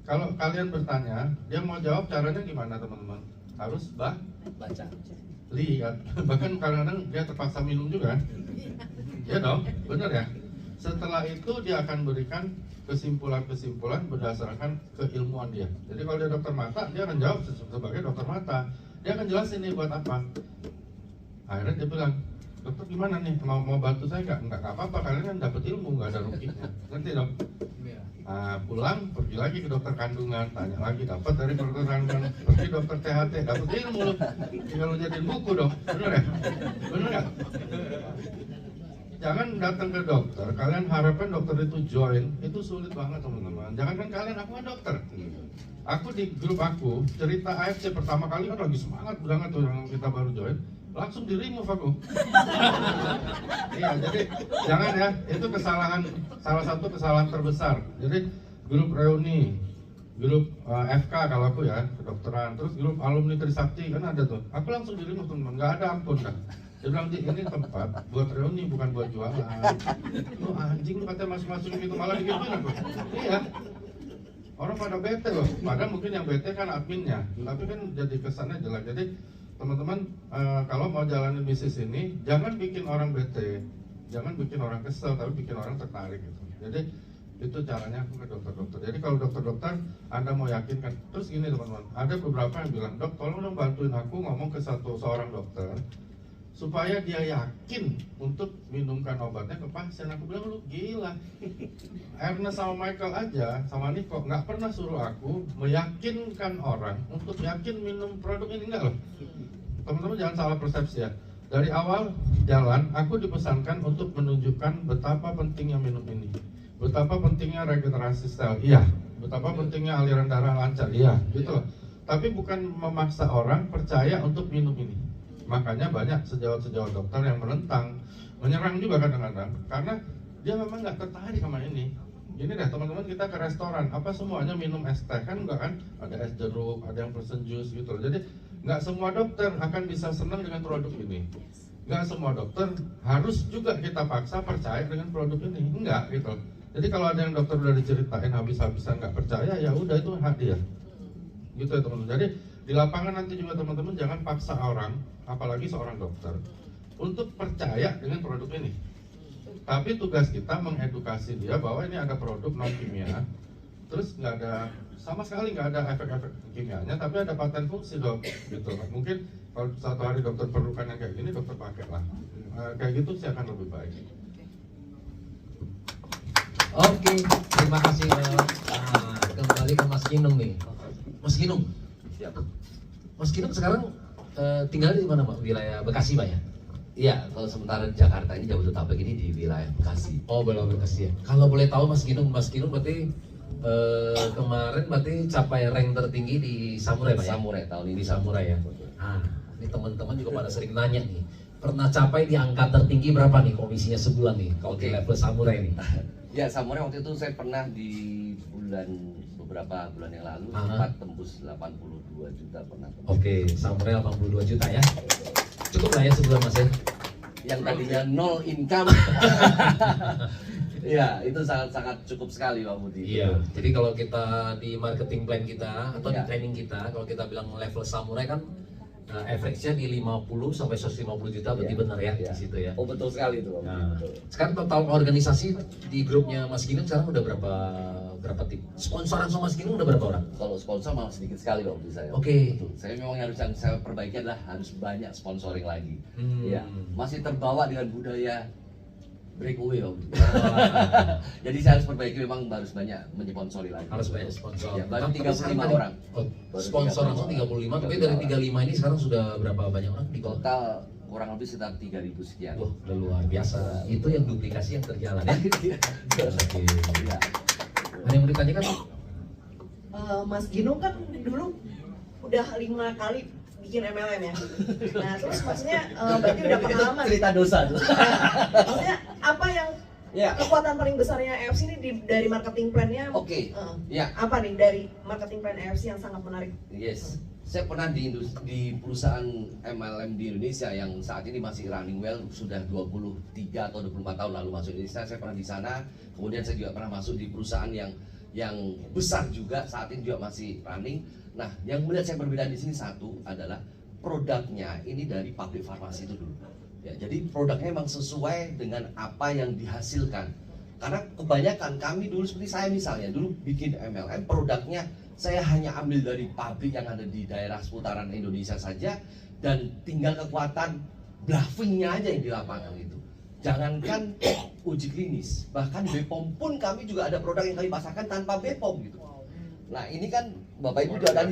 Speaker 3: Kalau kalian bertanya, dia mau jawab caranya gimana teman-teman? Harus baca, lihat. Bahkan kadang-kadang dia terpaksa minum juga. Ya dong, benar ya. Setelah itu dia akan berikan kesimpulan-kesimpulan berdasarkan keilmuan dia. Jadi kalau dia dokter mata, dia akan jawab sebagai dokter mata. Dia akan jelasin ini buat apa. Akhirnya dia bilang, dokter gimana nih, mau bantu saya nggak? Nggak apa-apa, kalian kan dapat ilmu, nggak ada ruginya. Ngerti dong? Nah, pulang pergi lagi ke dokter kandungan, tanya lagi, dapat dari dokter kandungan, pergi dokter THT, dapat ilmu loh. Tinggal lu jadiin buku dong, bener ya? Bener nggak? Jangan datang ke dokter, kalian harapkan dokter itu join, itu sulit banget teman-teman. Jangan kan kalian, aku kan dokter. Aku di grup aku, cerita AFC pertama kali kan lagi semangat banget tuh yang kita baru join. Langsung di remove aku. Iya, jadi jangan ya, itu kesalahan, salah satu kesalahan terbesar. Jadi grup reuni, grup FK kalau aku ya, kedokteran, terus grup alumni Trisakti kan ada tuh. Aku langsung di remove teman-teman, nggak ada ampun kan. Dia bilang, ini tempat buat reuni bukan buat jualan. Lu anjing lu katanya masuk-masukin gitu, malah digituin aku. Iya. Orang pada bete loh, padahal mungkin yang bete kan adminnya, tapi kan jadi kesannya jelek. Jadi teman-teman kalau mau jalanin bisnis ini jangan bikin orang bete, jangan bikin orang kesel, tapi bikin orang tertarik gitu. Jadi itu caranya aku ke dokter-dokter. Jadi kalau dokter-dokter Anda mau yakinkan, terus gini teman-teman, ada beberapa yang bilang, dok tolong dong bantuin aku ngomong ke seorang dokter supaya dia yakin untuk minumkan obatnya ke pasien. Aku bilang, lu gila. Ernest sama Michael aja, sama Niko, nggak pernah suruh aku meyakinkan orang untuk yakin minum produk ini, enggak loh. Teman-teman jangan salah persepsi ya. Dari awal jalan, aku dipesankan untuk menunjukkan betapa pentingnya minum ini, betapa pentingnya regenerasi sel, iya, betapa pentingnya aliran darah lancar, iya, gitu loh. Tapi bukan memaksa orang percaya untuk minum ini. Makanya banyak sejawat-sejawat dokter yang menentang, menyerang juga kadang-kadang, karena dia memang nggak tertarik sama ini. Ini deh teman-teman, kita ke restoran, apa semuanya minum es teh kan? Enggak kan? Ada es jeruk, ada yang frozen juice gitu loh. Jadi nggak semua dokter akan bisa senang dengan produk ini. Nggak semua dokter harus juga kita paksa percaya dengan produk ini, enggak gitu. Jadi kalau ada yang dokter udah diceritain habis-habisan nggak percaya, ya udah itu hak dia. Gitu ya teman-teman. Jadi di lapangan nanti juga teman-teman jangan paksa orang, apalagi seorang dokter, untuk percaya dengan produk ini. Tapi tugas kita mengedukasi dia bahwa ini ada produk non kimia, terus nggak ada sama sekali nggak ada efek-efek kimianya, tapi ada paten fungsi dok, gitu. Mungkin kalau satu hari dokter perlukan yang kayak gini, dokter pakai lah. Kayak gitu sih akan lebih baik.
Speaker 1: Oke, terima kasih. Kembali ke Mas Kinung nih. Mas Kinung, Mas Kinung sekarang tinggal di mana Pak? Wilayah Bekasi Pak ya?
Speaker 5: Iya, kalau sementara di Jakarta ini Jabodetabek ini di wilayah Bekasi.
Speaker 1: Oh, Bekasi ya. Kalau boleh tahu Mas Kinung berarti kemarin berarti capai rank tertinggi di Samurai Pak ya?
Speaker 5: Samurai tahun ini
Speaker 1: Samurai ya. Nah, ini teman-teman juga pada sering nanya nih. Pernah capai di angka tertinggi berapa nih komisinya sebulan nih kalau di level Samurai nih?
Speaker 5: Ya, Samurai waktu itu saya pernah di bulan beberapa bulan yang lalu
Speaker 1: Aha.
Speaker 5: sempat tembus 82 juta pernah tembus.
Speaker 1: Oke, sampai 82 juta ya. Cukup lah ya sebulan Mas ya.
Speaker 5: Yang tadinya nol income. Ya, itu sangat cukup sekali Pak Budi.
Speaker 1: Iya. Jadi kalau kita di marketing plan kita atau di
Speaker 5: Iya.
Speaker 1: training kita, kalau kita bilang level samurai kan average-nya di 50 sampai 150 juta berarti
Speaker 5: Iya.
Speaker 1: benar ya
Speaker 5: Iya.
Speaker 1: di situ ya.
Speaker 5: Oh betul sekali itu Pak Budi.
Speaker 1: Nah,
Speaker 5: Betul.
Speaker 1: sekarang total organisasi di grupnya Mas Ginung sekarang udah berapa tim? Sponsoran sama Mas Ginung udah berapa orang?
Speaker 5: Kalau sponsor malah sedikit sekali Pak Budi saya.
Speaker 1: Oke.
Speaker 5: Betul. Saya memang yang saya perbaiki adalah harus banyak sponsoring lagi.
Speaker 1: Hmm.
Speaker 5: Ya, masih terbawa dengan budaya breakaway Pak Budi. Jadi saya harus perbaiki, memang harus banyak menyponsori lagi.
Speaker 1: Harus banyak sponsor.
Speaker 5: Ya, baru
Speaker 1: Tapi
Speaker 5: 35
Speaker 1: sekarang
Speaker 5: orang.
Speaker 1: Oh,
Speaker 5: Baru
Speaker 1: sponsor langsung 35, tapi dari 35 ini sekarang sudah berapa banyak orang di total?
Speaker 5: Total kurang lebih sekitar 3.000 sekian.
Speaker 1: Wah, udah luar biasa. Itu yang duplikasi yang terjalan ya. Oke.
Speaker 5: Ya.
Speaker 1: Ada yang mau ditanyakan?
Speaker 2: Mas Ginung kan dulu udah 5 kali bikin MLM ya. Nah terus maksudnya berarti udah pengalaman.
Speaker 5: Cerita dosa tuh.
Speaker 2: Maksudnya apa yang
Speaker 5: Ya.
Speaker 2: kekuatan paling besarnya AFC ini dari marketing plan-nya?
Speaker 5: Oke. Ya.
Speaker 2: Apa nih dari marketing plan AFC yang sangat menarik?
Speaker 5: Yes, saya pernah di perusahaan MLM di Indonesia yang saat ini masih running well, sudah 23 atau 24 tahun lalu masuk Indonesia. Saya pernah di sana, kemudian saya juga pernah masuk di perusahaan yang besar juga, saat ini juga masih running. Nah, yang melihat saya berbeda di sini satu adalah produknya ini dari pabrik farmasi itu dulu. Ya, jadi produknya memang sesuai dengan apa yang dihasilkan. Karena kebanyakan kami dulu seperti saya misalnya dulu bikin MLM, produknya saya hanya ambil dari pabrik yang ada di daerah seputaran Indonesia saja, dan tinggal kekuatan bluffingnya aja yang di lapangan itu. Jangankan uji klinis, bahkan BPOM pun kami juga ada produk yang kami pasarkan tanpa BPOM gitu. Nah ini kan Bapak Ibu juga tadi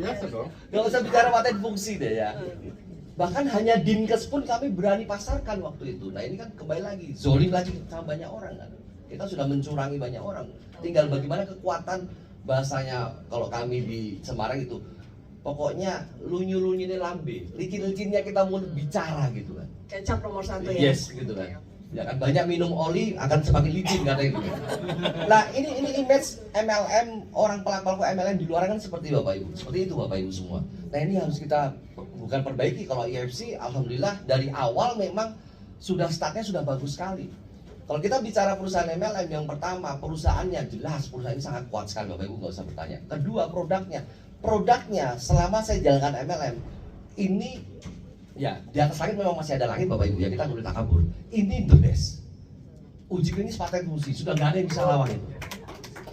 Speaker 3: Biasa dong.
Speaker 5: nggak usah bicara paten fungsi deh ya. Bahkan hanya Dinkes pun kami berani pasarkan waktu itu. Nah ini kan kembali lagi, zolim lagi sama banyak orang kan. Kita sudah mencurangi banyak orang. Tinggal bagaimana kekuatan bahasanya kalau kami di Semarang itu. Pokoknya lunyu-lunyu ini lambe, licin-licinnya kita mau bicara gitu kan.
Speaker 2: Kecap nomor 1 ya.
Speaker 5: Yes gitu kan. Ya kan banyak minum oli akan semakin licin katanya gitu. Nah ini image MLM, orang pelaku MLM di luar kan seperti Bapak Ibu, seperti itu Bapak Ibu semua. Nah ini harus kita bukan perbaiki. Kalau IFC alhamdulillah dari awal memang sudah startnya sudah bagus sekali. Kalau kita bicara perusahaan MLM, yang pertama perusahaannya jelas, perusahaan ini sangat kuat sekali Bapak Ibu, nggak usah bertanya. Kedua produknya selama saya jalankan MLM ini ya di atas langit memang masih ada langit Bapak Ibu ya, kita nggak boleh takabur. Ini the best. Uji klinis paten fungsi sudah nggak ada yang bisa lawan itu.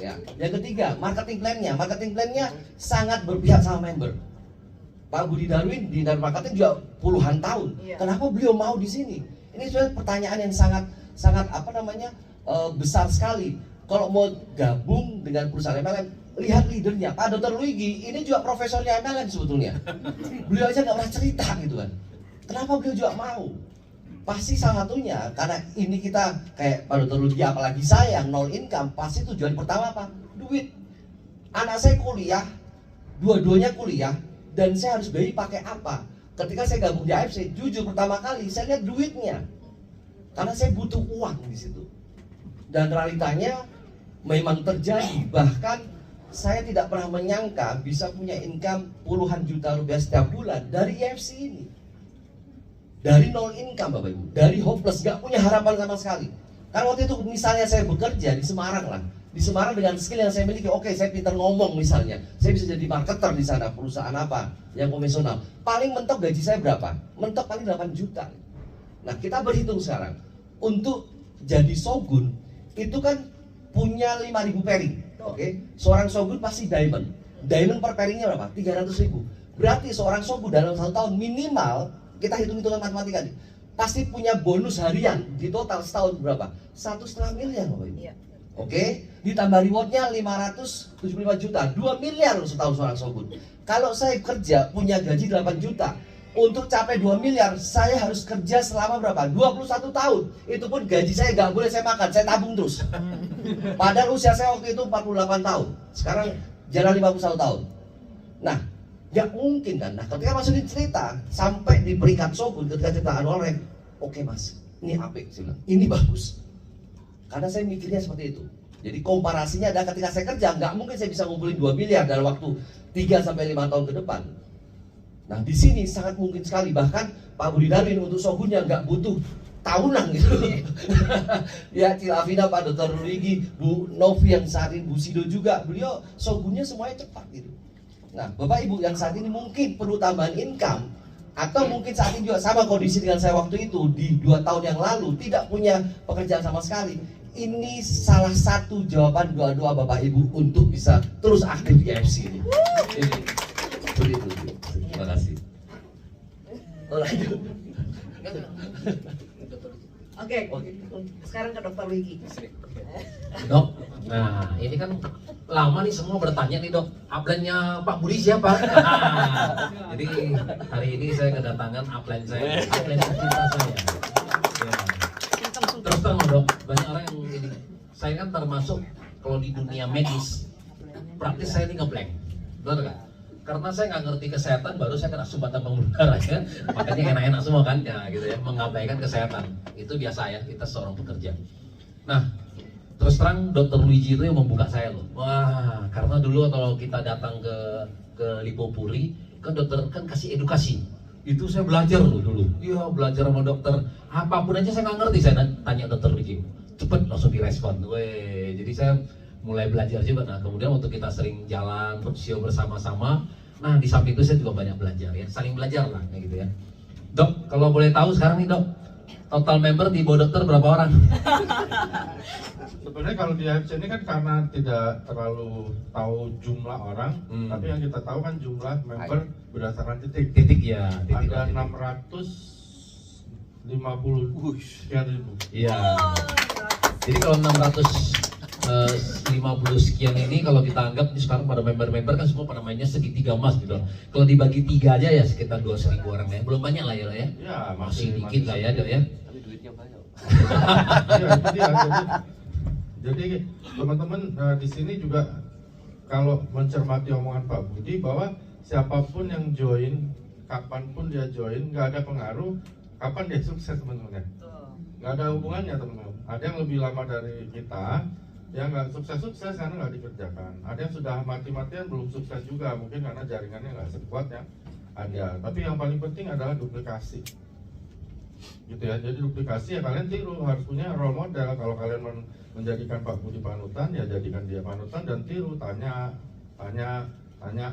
Speaker 5: Ya. Yang ketiga marketing plan-nya sangat berpihak sama member. Pak Budi Darwin di Darwin Marketing juga puluhan tahun.
Speaker 2: Iya.
Speaker 5: Kenapa beliau mau di sini? Ini sebenarnya pertanyaan yang sangat besar sekali. Kalau mau gabung dengan perusahaan MLM, lihat leadernya, Pak Dr. Luigi, ini juga profesornya MLM sebetulnya. Beliau aja nggak pernah cerita gitu kan. Kenapa beliau juga mau? Pasti salah satunya karena ini kita kayak Pak Dr. Luigi, apalagi saya yang nol income, pasti tujuan pertama apa? Duit. Anak saya kuliah, dua-duanya kuliah, dan saya harus bayi pakai apa? Ketika saya gabung di AFC, jujur pertama kali saya lihat duitnya, karena saya butuh uang di situ. Dan realitanya memang terjadi. Bahkan saya tidak pernah menyangka bisa punya income puluhan juta rupiah setiap bulan dari IFC ini. Dari nol income Bapak Ibu, dari hopeless, gak punya harapan sama sekali. Karena waktu itu misalnya saya bekerja di Semarang lah, di Semarang dengan skill yang saya miliki, oke saya pintar ngomong misalnya, saya bisa jadi marketer di sana, perusahaan apa yang konvensional. Paling mentok gaji saya berapa? Mentok paling 8 juta. Nah kita berhitung sekarang, untuk jadi shogun itu kan punya 5.000 pairing, oke? Seorang shogun pasti diamond per pairingnya berapa? 300.000. Berarti seorang shogun dalam 1 tahun minimal, kita hitung-hitungan matematika nih, pasti punya bonus harian di total setahun berapa? 1,5 miliar Bapak Ibu.
Speaker 2: Iya.
Speaker 5: Oke, ditambah rewardnya 575 juta, 2 miliar loh setahun seorang shogun. Kalau saya kerja punya gaji 8 juta, untuk capai 2 miliar saya harus kerja selama berapa? 21 tahun. Itu pun gaji saya nggak boleh saya makan, saya tabung terus. Padahal usia saya waktu itu 48 tahun, sekarang jalan 51 tahun. Nah, nggak mungkin kan? Nah, ketika masukin cerita sampai di peringkat shogun, ketika cerita annual rank, oke mas, ini apik, saya bilang, ini bagus. Karena saya mikirnya seperti itu. Jadi komparasinya adalah ketika saya kerja, nggak mungkin saya bisa ngumpulin 2 miliar dalam waktu 3-5 tahun ke depan. Nah di sini sangat mungkin sekali, bahkan Pak Budi Darwin untuk Shogunnya nggak butuh tahunan gitu. Ya Cilafina, Pak Dr. Luigi, Bu Novi yang saat ini, Bu Sido juga, beliau Shogunnya semuanya cepat gitu. Nah Bapak Ibu yang saat ini mungkin perlu tambahan income, atau mungkin saat ini juga sama kondisi dengan saya waktu itu di 2 tahun yang lalu, tidak punya pekerjaan sama sekali. Ini salah satu jawaban doa-doa Bapak Ibu untuk bisa terus aktif di FC ini. Begitu. Terima kasih. Oh, lanjut.
Speaker 2: Oke, sekarang ke Dokter Luigi.
Speaker 1: Dok, nah ini kan lama nih semua bertanya nih dok, upline-nya Pak Budi siapa? Jadi hari ini saya kedatangan upline saya, upline tercinta saya. Ya. Terus terang dok, banyak orang yang ini, saya kan termasuk kalau di dunia medis, praktis saya ini ngeblank, betul kan? Karena saya nggak ngerti kesehatan, baru saya kena sumbatan pembuluh darah ya, makanya enak-enak semua kan, ya gitu ya, mengabaikan kesehatan, itu biasa ya, kita seorang pekerja. Nah, terus terang Dokter Luigi itu yang membuka saya loh. Wah, karena dulu kalau kita datang ke Lipopuri, kan dokter kan kasih edukasi. Itu saya belajar loh dulu. Iya, belajar sama dokter. Apapun aja saya nggak ngerti, saya tanya Dokter Luigi. Cepet langsung direspon. Weh, jadi saya mulai belajar juga. Nah, kemudian untuk kita sering jalan roadshow bersama-sama. Nah, di samping itu saya juga banyak belajar ya, saling belajar lah kayak gitu ya. Dok, kalau boleh tahu sekarang nih dok, total member di bawah dokter berapa orang?
Speaker 3: Sebenarnya kalau di AFC ini kan karena tidak terlalu tahu jumlah orang, tapi yang kita tahu kan jumlah member berdasarkan titik.
Speaker 1: Titik ya, titik.
Speaker 3: Ada 650 sekian ribu.
Speaker 1: Iya. Jadi kalau 650 sekian ini kalau kita anggap ini sekarang pada member-member kan semua pada mainnya segitiga emas gitu. Kalau dibagi 3 aja ya sekitar 2.000 orang ya. Belum banyak lah ya.
Speaker 3: Ya,
Speaker 1: Masih dikit lah ya dok ya.
Speaker 5: Tapi duitnya banyak.
Speaker 3: Ya, itu dia. Jadi teman-teman di sini juga kalau mencermati omongan Pak Budi bahwa siapapun yang join, kapanpun dia join, nggak ada pengaruh kapan dia sukses teman-teman. Nggak ada hubungannya teman-teman. Ada yang lebih lama dari kita, yang nggak sukses-sukses karena nggak dikerjakan. Ada yang sudah mati-matian belum sukses juga, mungkin karena jaringannya nggak sekuat ya. Ada. Tapi yang paling penting adalah duplikasi. Gitu ya. Jadi duplikasi ya kalian tiru, harus punya role model. Kalau kalian menjadikan Pak Budi panutan, ya jadikan dia panutan dan tiru, tanya.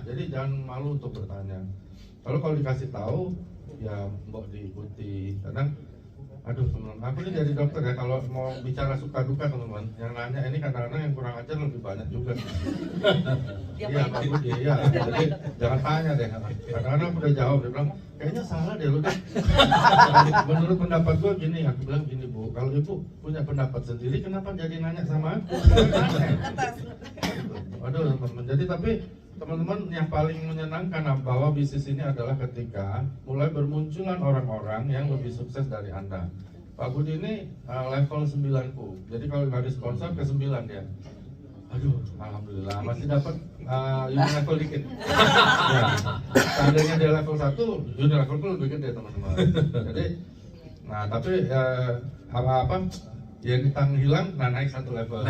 Speaker 3: Jadi jangan malu untuk bertanya. Kalau dikasih tahu, ya mbok diikuti. Kadang, aduh teman-teman, aku ini jadi dokter ya, kalau mau bicara suka duka teman-teman, yang nanya ini kadang-kadang yang kurang ajar lebih banyak juga. Iya Pak Budi, iya. Jadi jangan tanya deh. Kadang-kadang aku udah jawab, dia bilang, kayaknya salah deh lu deh. Menurut pendapat gue gini, aku bilang gini Bu, kalau ibu punya pendapat sendiri, kenapa jadi nanya sama aku? Aduh teman-teman, jadi tapi teman-teman yang paling menyenangkan bahwa bisnis ini adalah ketika mulai bermunculan orang-orang yang lebih sukses dari Anda. Pak Budi ini level 9ku, jadi kalau nggak di sponsor ke 9 dia. Aduh, alhamdulillah masih dapat unit level dikit. Ya, seandainya dia level 1, unit level itu lebih gede teman-teman. Jadi, nah tapi apa-apa yang ditang hilang, nah naik 1 level.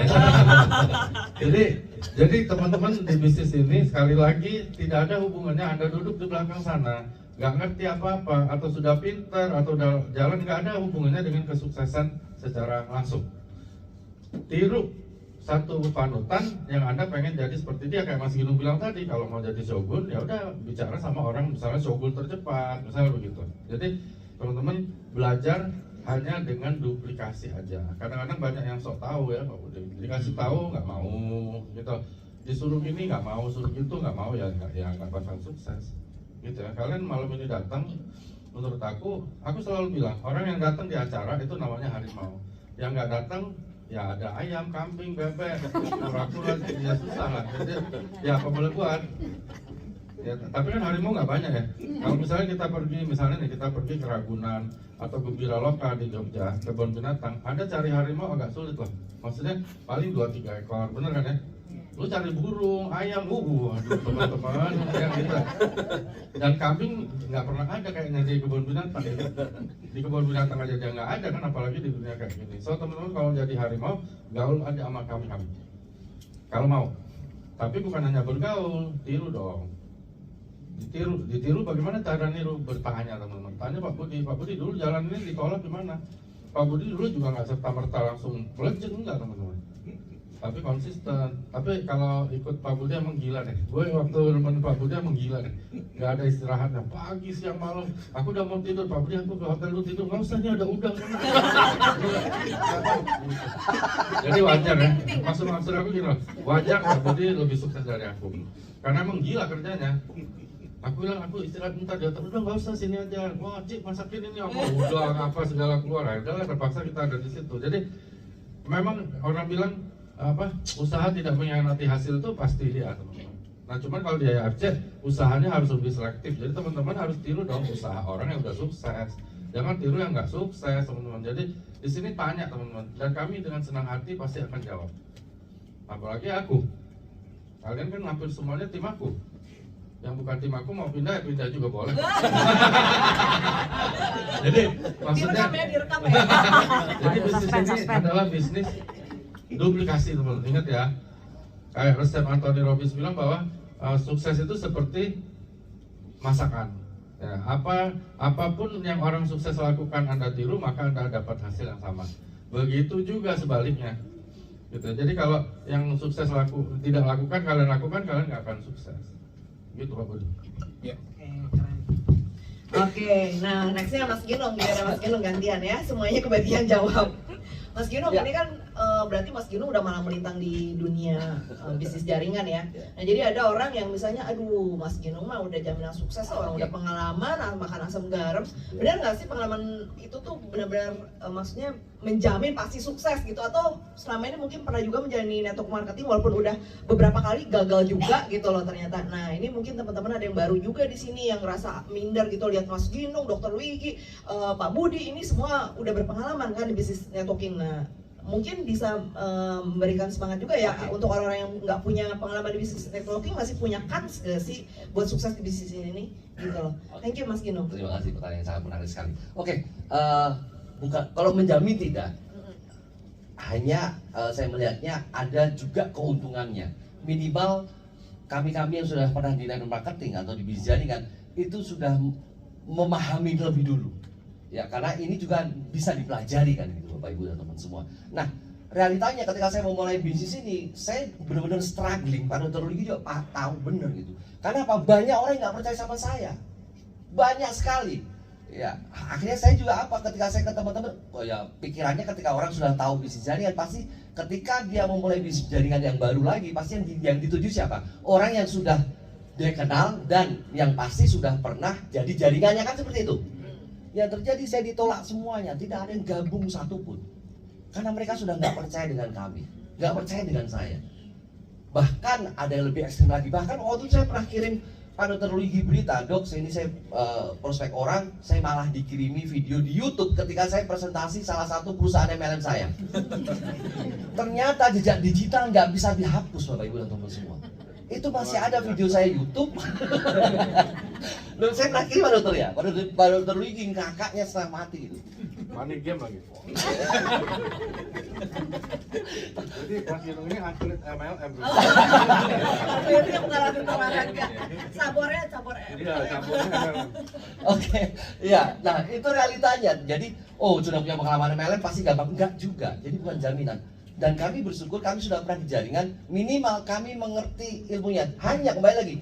Speaker 3: Jadi teman-teman di bisnis ini sekali lagi tidak ada hubungannya Anda duduk di belakang sana, nggak ngerti apa-apa, atau sudah pintar, atau udah jalan, nggak ada hubungannya dengan kesuksesan secara langsung. Tiru satu panutan yang Anda pengen jadi seperti dia, kayak Mas Ginung bilang tadi, kalau mau jadi shogun ya udah bicara sama orang misalnya shogun tercepat, misalnya begitu. Jadi teman-teman belajar hanya dengan duplikasi aja. Kadang-kadang banyak yang sok tahu ya Pak Budi, dikasih tahu nggak mau gitu, disuruh ini nggak mau, suruh gitu nggak mau, ya nggak bakal sukses gitu ya. Kalian malam ini datang, menurut aku selalu bilang orang yang datang di acara itu namanya harimau, yang nggak datang ya ada ayam, kambing, bebek, kura-kura, ya susah lah. Jadi ya apa boleh buat. Ya, tapi kan harimau nggak banyak ya. Kalau misalnya kita pergi ke Ragunan atau Gembira Loka di Jogja, kebun binatang, Anda cari harimau agak sulit loh. Maksudnya paling 2-3 ekor, bener kan ya? Lu cari burung, ayam, aduh teman-teman, yang gitu. Dan kambing nggak pernah ada kayaknya di kebun binatang. Di kebun binatang aja dia nggak ada kan, apalagi di dunia kayak gini. So teman-teman kalau jadi harimau, gaul aja sama kami. kalau mau. Tapi bukan hanya bergaul, tiru dong. Ditiru bagaimana cara niru? Bertanya teman-teman. Tanya Pak Budi dulu jalan ini ditolak gimana? Pak Budi dulu juga nggak serta-merta langsung legend, enggak teman-teman. Tapi konsisten. Tapi kalau ikut Pak Budi emang gila deh. Gue waktu teman Pak Budi emang gila deh. Gak ada istirahatnya. Pagi, siang, malam. Aku udah mau tidur. Pak Budi, aku ke hotel lu tidur. Nggak usah, nih ada udang. Jadi wajar ya. Maksud aku gini loh. Wajar Pak Budi lebih sukses dari aku. Karena emang gila kerjanya. Aku bilang, aku istirahat bentar. Dia udah nggak usah, sini aja. Wah, Cik, masakin ini apa? Udang apa segala keluar. Ya udahlah, terpaksa kita ada di situ. Jadi memang orang bilang usaha tidak mengkhianati hasil itu pasti dia, teman-teman. Nah cuman kalau di IFC usahanya harus lebih selektif. Jadi teman-teman harus tiru dong usaha orang yang udah sukses. Jangan tiru yang nggak sukses, teman-teman. Jadi di sini tanya teman-teman, dan kami dengan senang hati pasti akan jawab. Apalagi aku, kalian kan hampir semuanya tim aku. Yang bukan tim aku mau pindah ya pindah juga boleh. Jadi maksudnya,
Speaker 2: direkam ya.
Speaker 3: jadi bisnis ini adalah bisnis duplikasi, teman-teman. Ingat ya, kayak resep Anthony Robbins bilang bahwa sukses itu seperti masakan. Ya, apapun yang orang sukses lakukan Anda tiru, maka Anda dapat hasil yang sama. Begitu juga sebaliknya. Gitu. Jadi kalau yang sukses tidak lakukan, kalian lakukan, kalian nggak akan sukses. Gitu Pak Budi.
Speaker 2: Oke, keren. Oke, nah nextnya Mas Ginong, giliran Mas Ginong gantian ya, semuanya kebagian jawab. Mas Ginong ini kan berarti Mas Ginong udah malah melintang di dunia bisnis jaringan ya. Nah jadi ada orang yang misalnya, aduh Mas Ginong mah udah jaminan sukses, orang udah pengalaman makan asam garam. Benar nggak sih pengalaman itu tuh benar-benar maksudnya menjamin pasti sukses gitu? Atau selama ini mungkin pernah juga menjalani network marketing walaupun udah beberapa kali gagal juga gitu loh ternyata. Nah ini mungkin teman-teman ada yang baru juga di sini yang ngerasa minder gitu lihat Mas Ginong, Dr. Luigi, Pak Budi ini semua udah berpengalaman kan di bisnis networking. Nah mungkin bisa memberikan semangat juga ya untuk orang-orang yang nggak punya pengalaman di bisnis networking, masih punya kans gak sih buat sukses di bisnis ini gitu loh. Thank you Mas Ginong.
Speaker 5: Terima kasih, pertanyaan yang sangat menarik sekali. Oke, bukan kalau menjamin tidak, hanya saya melihatnya ada juga keuntungannya. Minimal kami-kami yang sudah pernah di network marketing atau di bisnis jaringan itu sudah memahami lebih dulu. Ya, karena ini juga bisa dipelajari kan gitu Bapak Ibu dan teman semua. Nah, realitanya ketika saya memulai bisnis ini, saya benar-benar struggling. Pak Dr. Luigi juga tahu benar gitu. Karena apa? Banyak orang yang nggak percaya sama saya. Banyak sekali. Ya, akhirnya saya juga ketika saya ke teman-teman, oh ya pikirannya ketika orang sudah tahu bisnis jaringan, pasti ketika dia memulai bisnis jaringan yang baru lagi, pasti yang dituju siapa? Orang yang sudah dia kenal dan yang pasti sudah pernah jadi jaringannya, kan seperti itu. Yang terjadi saya ditolak semuanya, tidak ada yang gabung satupun. Karena mereka sudah nggak percaya dengan kami, nggak percaya dengan saya. Bahkan ada yang lebih ekstrim lagi. Bahkan waktu itu saya pernah kirim Pak Dr. Luigi berita, Dok, ini saya prospek orang, saya malah dikirimi video di YouTube ketika saya presentasi salah satu perusahaan MLM saya. Ternyata jejak digital nggak bisa dihapus Bapak Ibu dan teman semua. Itu masih ada video saya YouTube. Loh, saya pernah kirim Pak Dokter ya, Pak Dokter Luigi kakaknya setengah mati gitu.
Speaker 3: Money game lagi. Jadi Mas Ginong ini atlet MLM.
Speaker 2: Itu yang mengalami olahraga. Sabornya.
Speaker 3: Iya, campurnya.
Speaker 5: Oke, ya, nah itu realitanya. Jadi, sudah punya pengalaman MLM pasti gampang, enggak juga. Jadi bukan jaminan. Dan kami bersyukur kami sudah pernah di jaringan, minimal kami mengerti ilmunya. Hanya kembali lagi,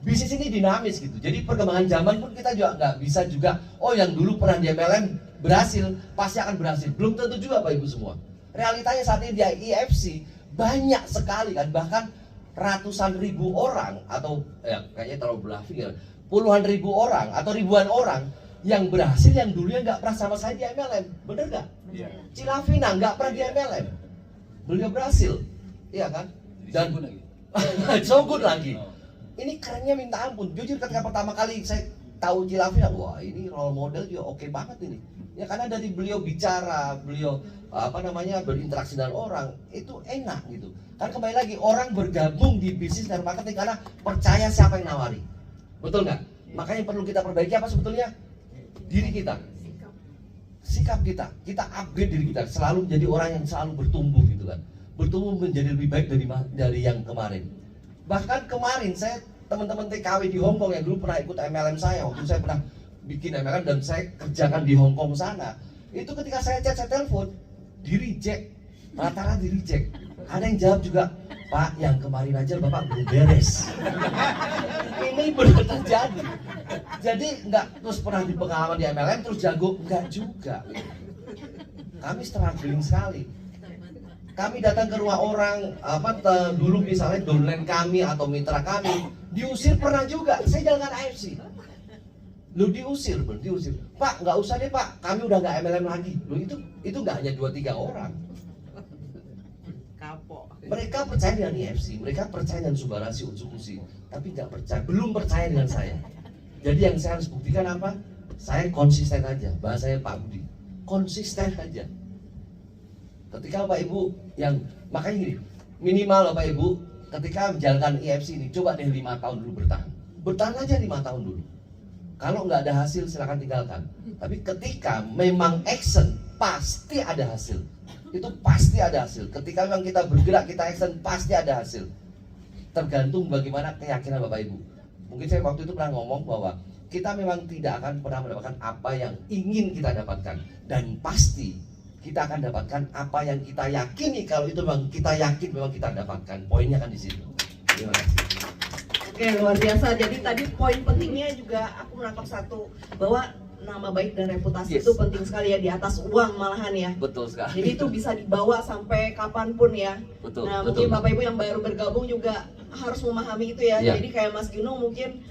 Speaker 5: bisnis ini dinamis gitu. Jadi perkembangan zaman pun kita juga nggak bisa juga, yang dulu pernah di MLM berhasil, pasti akan berhasil. Belum tentu juga Bapak Ibu semua. Realitanya saat ini di IFC banyak sekali kan, bahkan ratusan ribu orang atau kayaknya terlalu bluffing ya, puluhan ribu orang atau ribuan orang yang berhasil yang dulunya nggak pernah sama saya di MLM, bener nggak?
Speaker 3: Iya.
Speaker 5: Cilavina nggak pernah di MLM, beliau berhasil, iya kan? Dan so good lagi. Ini kerennya minta ampun. Jujur ketika pertama kali saya tahu Cilavina, wah ini role model juga oke banget ini. Ya karena dari beliau bicara, beliau berinteraksi dengan orang itu enak gitu. Kan kembali lagi orang bergabung di bisnis dan marketing karena percaya siapa yang nawari. Betul nggak? Makanya perlu kita perbaiki apa sebetulnya? Diri kita. Sikap kita. Kita upgrade diri kita. Selalu menjadi orang yang selalu bertumbuh gitu kan. bertumbuh menjadi lebih baik dari yang kemarin. Bahkan kemarin saya teman-teman TKW di Hong Kong yang dulu pernah ikut MLM saya, waktu saya pernah bikin MLM dan saya kerjakan di Hong Kong sana, itu ketika saya chat, saya telepon, di reject, rata-rata di reject. Ada yang jawab juga, Pak, yang kemarin aja Bapak belum beres. Ini benar terjadi. Jadi nggak terus pernah di pengalaman di MLM terus jago, nggak juga. Kami struggling sekali. Kami datang ke rumah orang, dulu misalnya downline kami atau mitra kami, diusir pernah juga. Saya jalankan AFC. Lu diusir. Pak, nggak usah deh Pak, kami udah nggak MLM lagi. Lu itu nggak hanya 2-3 orang. Mereka percaya dengan IFC, mereka percaya dengan Subharasi Utsukushi, tapi belum percaya dengan saya. Jadi yang saya harus buktikan apa? Saya konsisten aja, bahasanya Pak Budi, konsisten aja. Ketika Bapak Ibu makanya gini, minimal Bapak Ibu ketika menjalankan IFC ini, coba deh 5 tahun dulu bertahan aja 5 tahun dulu. Kalau nggak ada hasil silakan tinggalkan. Tapi ketika memang action, pasti ada hasil. Itu pasti ada hasil. Ketika memang kita bergerak, kita action, pasti ada hasil. Tergantung bagaimana keyakinan Bapak Ibu. Mungkin saya waktu itu pernah ngomong bahwa kita memang tidak akan pernah mendapatkan apa yang ingin kita dapatkan, dan pasti kita akan dapatkan apa yang kita yakini. Kalau itu memang kita yakin memang kita dapatkan. Poinnya kan di situ. Terima kasih.
Speaker 2: Oke, luar biasa. Jadi tadi poin pentingnya juga aku menangkap satu, bahwa nama baik dan reputasi itu penting sekali ya, di atas uang malahan ya.
Speaker 5: Betul sekali.
Speaker 2: Jadi itu bisa dibawa sampai kapanpun ya.
Speaker 5: Betul.
Speaker 2: Nah,
Speaker 5: betul.
Speaker 2: mungkin Bapak Ibu yang baru bergabung juga harus memahami itu ya.
Speaker 5: Ya.
Speaker 2: Jadi kayak Mas Ginung mungkin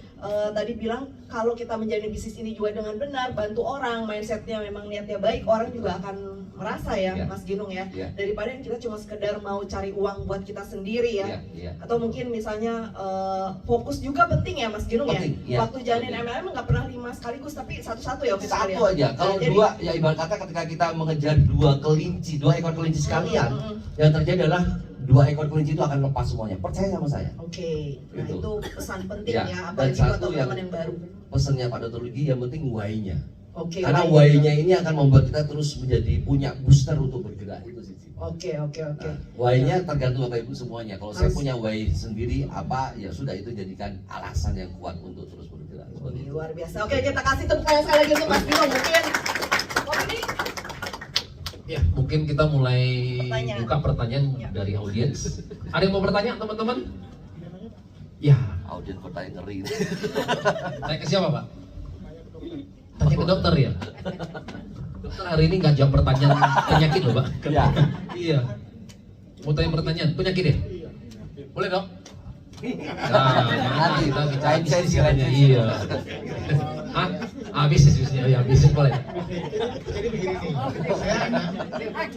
Speaker 2: tadi bilang kalau kita menjalani bisnis ini juga dengan benar, bantu orang, mindsetnya memang niatnya baik, orang juga akan merasa ya, Mas Ginung ya. Daripada yang kita cuma sekedar mau cari uang buat kita sendiri ya. Atau mungkin misalnya fokus juga penting ya Mas Ginung
Speaker 5: Penting,
Speaker 2: ya. Waktu jalanin MLM nggak pernah 5 sekaligus, tapi satu-satu ya.
Speaker 5: Satu aja. Kalau
Speaker 2: jadi,
Speaker 5: 2 ya ibarat kata ketika kita mengejar 2 ekor kelinci sekalian, yang terjadi adalah 2 ekor kelinci itu akan lepas semuanya. Percaya sama saya.
Speaker 2: Oke. Nah,
Speaker 5: Gitu.
Speaker 2: itu pesan penting
Speaker 5: Ya,
Speaker 2: ya,
Speaker 5: dan
Speaker 2: apalagi buat
Speaker 5: satu
Speaker 2: teman-teman yang baru.
Speaker 5: Pesannya Pak Dr. Luigi yang penting why-nya.
Speaker 2: Oke.
Speaker 5: Karena why-nya ini akan membuat kita terus menjadi punya booster untuk bergerak, itu sih.
Speaker 2: Oke.
Speaker 5: Nah, why-nya tergantung Bapak Ibu semuanya. Kalau saya punya why sendiri apa, ya sudah itu jadikan alasan yang kuat untuk terus bergerak. Seperti itu.
Speaker 2: Luar biasa. Oke, kita kasih tepuk tangan sekali lagi untuk Mas Bimo. Mungkin ini
Speaker 1: Ya, mungkin kita mulai
Speaker 2: Pertanyaan.
Speaker 1: buka pertanyaan
Speaker 2: Ya.
Speaker 1: dari audiens. Ada yang mau bertanya, teman-teman? Ya,
Speaker 5: Audien pertanyaan ngeri.
Speaker 1: tanya ke siapa, Pak? Tanya ke dokter ya? Dokter hari ini nggak jawab pertanyaan penyakit loh, Pak.
Speaker 5: Ya.
Speaker 1: Iya. Mau tanya pertanyaan penyakit ya? Boleh, Dok? Nah,
Speaker 5: Nanti,
Speaker 1: kita
Speaker 5: cair
Speaker 1: bisnis
Speaker 5: silanya.
Speaker 1: aja. Iya. Hah? Bisnisnya. Ya, bisnis boleh.
Speaker 6: Jadi begini nih, saya anak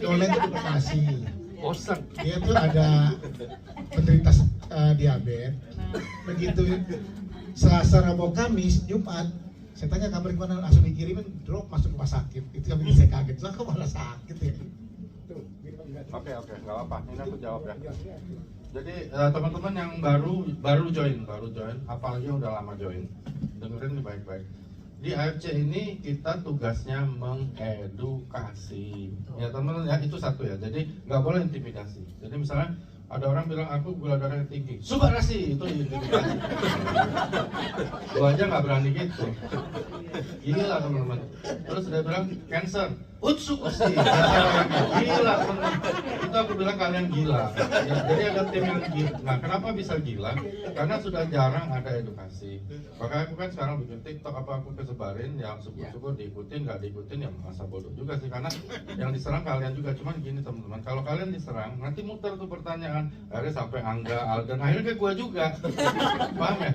Speaker 6: downline itu di Bekasi. Dia tuh ada penderita diabetes. Begitu Selasa, Rabu, Kamis, Jumat, saya tanya kabar gimana, langsung dikirimin drop masuk rumah sakit. Itu yang bikin saya kaget. Lah kok malah sakit ya?
Speaker 3: Oke, nggak apa-apa. Ini aku jawab ya. Jadi teman-teman yang baru join, apalagi yang udah lama join, dengerin nih baik-baik. Di AFC ini kita tugasnya mengedukasi. Ya teman-teman ya, itu satu ya. Jadi nggak boleh intimidasi. Jadi misalnya ada orang bilang aku gula darahnya tinggi, Subharasi, itu intimidasi. Gua aja nggak berani gitu. Gila teman-teman. Terus dia bilang cancer, Utsukushi. Gila teman-teman. Itu aku bilang kalian gila. Ya, jadi ada tim yang gila. Nah, kenapa bisa gila? Karena sudah jarang ada edukasi. Makanya aku kan sekarang bikin TikTok, apa aku kesebarin, yang syukur-syukur diikutin, nggak diikutin ya masa bodoh juga sih. Karena yang diserang kalian juga. Cuman gini teman-teman, kalau kalian diserang, nanti muter tuh pertanyaan. Akhirnya sampai Angga, Alden, akhirnya ke gua juga. Paham ya?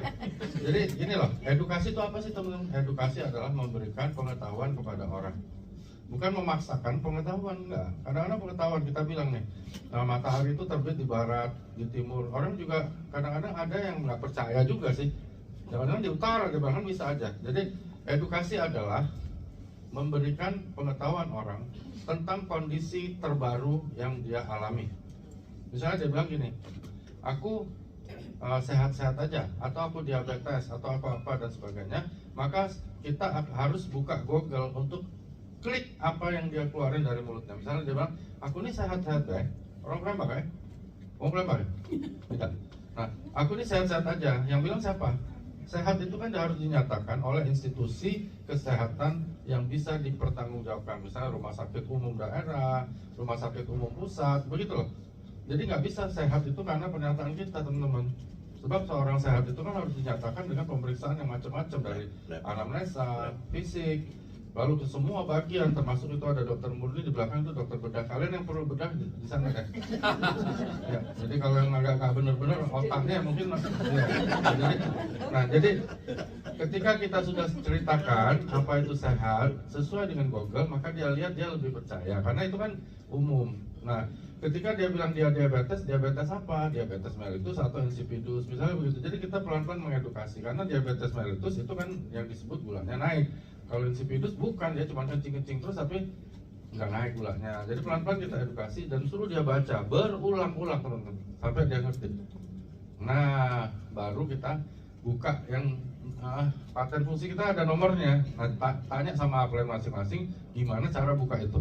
Speaker 3: Jadi gini loh, edukasi itu apa sih teman-teman? Edukasi adalah memberikan pengetahuan kepada orang. Bukan memaksakan pengetahuan, enggak. Kadang-kadang pengetahuan kita bilang nih, matahari itu terbit di barat, di timur. Orang juga kadang-kadang ada yang nggak percaya juga sih. Kadang-kadang di utara, di bahkan bisa aja. Jadi edukasi adalah memberikan pengetahuan orang tentang kondisi terbaru yang dia alami. Misalnya dia bilang gini, aku sehat-sehat aja, atau aku diabetes, atau apa-apa dan sebagainya. Maka kita harus buka Google untuk klik apa yang dia keluarin dari mulutnya. Misalnya dia bilang, aku ini sehat-sehat deh. Orang pakai Mau melempar? Tidak. Nah, aku ini sehat-sehat aja. Yang bilang siapa? Sehat itu kan harus dinyatakan oleh institusi kesehatan yang bisa dipertanggungjawabkan. Misalnya rumah sakit umum daerah, rumah sakit umum pusat, begitu loh. Jadi nggak bisa sehat itu karena pernyataan kita, teman-teman. Sebab seorang sehat itu kan harus dinyatakan dengan pemeriksaan yang macam-macam, dari anamnesa, fisik, lalu ke semua bagian, termasuk itu ada dokter murni di belakang, itu dokter bedah. Kalian yang perlu bedah di sana kan? Ya, jadi kalau yang agak nggak benar-benar otaknya mungkin ya. Jadi ketika kita sudah ceritakan apa itu sehat sesuai dengan Google, maka dia lihat, dia lebih percaya karena itu kan umum. Nah, ketika dia bilang dia diabetes apa? Diabetes mellitus atau insipidus, misalnya begitu. Jadi kita pelan-pelan mengedukasi, karena diabetes mellitus itu kan yang disebut gulanya naik. Kalau insipidus bukan, dia cuma kencing-kencing terus tapi nggak naik gulanya. Jadi pelan-pelan kita edukasi dan suruh dia baca berulang-ulang, teman-teman, sampai dia ngerti. Nah, baru kita buka yang paten fungsi, kita ada nomornya. Nah, tanya sama upline masing-masing gimana cara buka itu.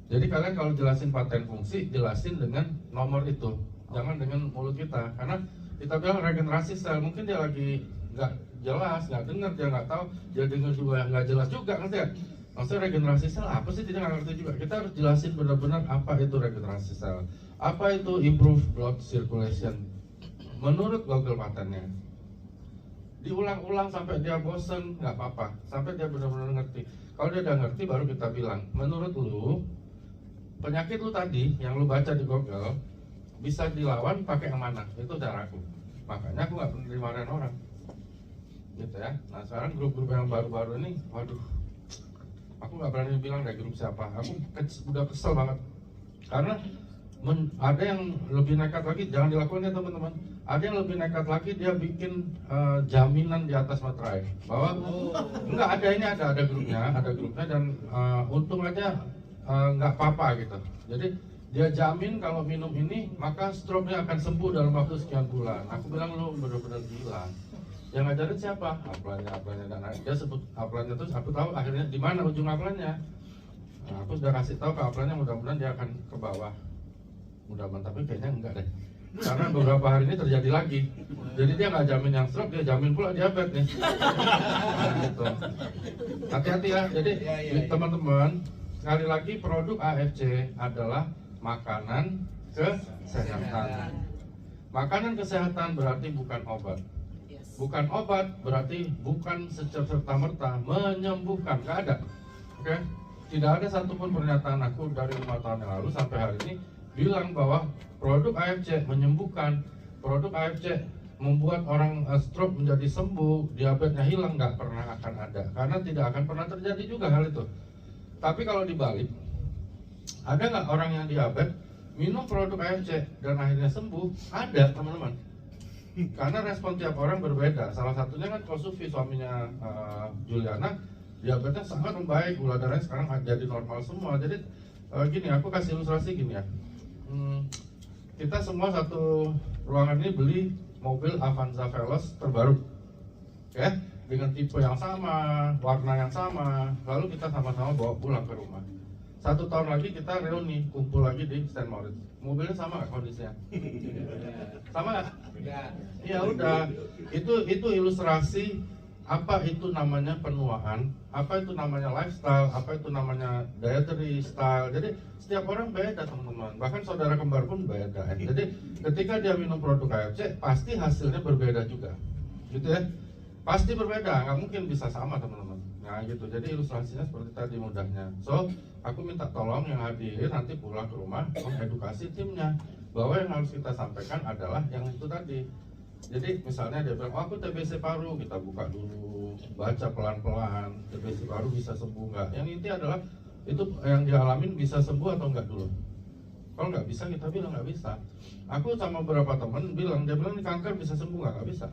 Speaker 3: Jadi kalian kalau jelasin paten fungsi, jelasin dengan nomor itu, jangan dengan mulut kita. Karena kita bilang regenerasi sel, mungkin dia lagi nggak jelas, nggak dengar, dia nggak tahu, dia dengar juga nggak jelas juga, ngerti ya? Maksudnya regenerasi sel apa sih, dia nggak ngerti juga. Kita harus jelasin benar-benar apa itu regenerasi sel, apa itu improve blood circulation menurut Google patennya. Diulang-ulang sampai dia bosen, nggak apa-apa, sampai dia benar-benar ngerti. Kalau dia udah ngerti, baru kita bilang, menurut lu penyakit lu tadi yang lu baca di Google bisa dilawan pakai yang mana? Itu caraku. Makanya aku nggak pernah dimarahin orang, gitu ya. Nah sekarang grup-grup yang baru-baru ini, waduh, aku nggak berani bilang deh grup siapa. Aku udah kesel banget karena ada yang lebih nekat lagi, jangan dilakukan ya teman-teman. Ada yang lebih nekat lagi, dia bikin jaminan di atas materai bahwa enggak ada, ini ada grupnya dan untung aja nggak apa-apa gitu. Jadi dia jamin kalau minum ini maka stroke-nya akan sembuh dalam waktu sekian bulan. Aku bilang lu bener-bener gila. Yang ngajarin siapa? Upline-nya dan dia sebut upline-nya, terus aku tahu akhirnya di mana ujung upline-nya. Nah, aku sudah kasih tahu ke upline-nya, mudah-mudahan dia akan ke bawah. Mudah-mudahan, tapi kayaknya enggak deh. Karena beberapa hari ini terjadi lagi. Jadi dia nggak jamin yang stroke, dia jamin pula diabetes nih. Nah, gitu. Hati-hati ya. Jadi teman-teman, sekali lagi produk AFC adalah makanan kesehatan. Makanan kesehatan berarti bukan obat. Bukan obat berarti bukan serta-merta menyembuhkan. Nggak ada. Oke? Tidak ada satupun pernyataan aku dari 5 tahun yang lalu sampai hari ini bilang bahwa produk AFC menyembuhkan, produk AFC membuat orang stroke menjadi sembuh, diabetesnya hilang. Nggak pernah akan ada, karena tidak akan pernah terjadi juga hal itu. Tapi kalau dibalik, ada nggak orang yang diabetes minum produk AFC dan akhirnya sembuh? Ada, teman-teman. Karena respon tiap orang berbeda. Salah satunya kan Kosufi, suaminya Juliana, diabetesnya sangat membaik, gula darahnya sekarang jadi normal semua. Jadi gini, aku kasih ilustrasi gini ya. Kita semua satu ruangan ini beli mobil Avanza Veloz terbaru, ya, dengan tipe yang sama, warna yang sama, lalu kita sama-sama bawa pulang ke rumah. 1 tahun lagi kita reuni, kumpul lagi di St. Moritz. Mobilnya sama nggak kondisinya? Sama nggak? Ya udah, itu ilustrasi apa itu namanya penuaan, apa itu namanya lifestyle, apa itu namanya dietary style. Jadi setiap orang beda, teman-teman. Bahkan saudara kembar pun beda. Jadi ketika dia minum produk AFC, pasti hasilnya berbeda juga, gitu ya. Pasti berbeda, nggak mungkin bisa sama, teman-teman. Nah gitu, jadi ilustrasinya seperti tadi mudahnya. So, aku minta tolong yang hadir nanti pulang ke rumah mengedukasi timnya bahwa yang harus kita sampaikan adalah yang itu tadi. Jadi misalnya dia bilang, oh aku TBC paru, kita buka dulu, baca pelan-pelan, TBC paru bisa sembuh nggak? Yang inti adalah itu yang dialamin bisa sembuh atau enggak dulu. Kalau nggak bisa, kita bilang nggak bisa. Aku sama beberapa teman bilang, dia bilang ini kanker bisa sembuh nggak? Nggak bisa.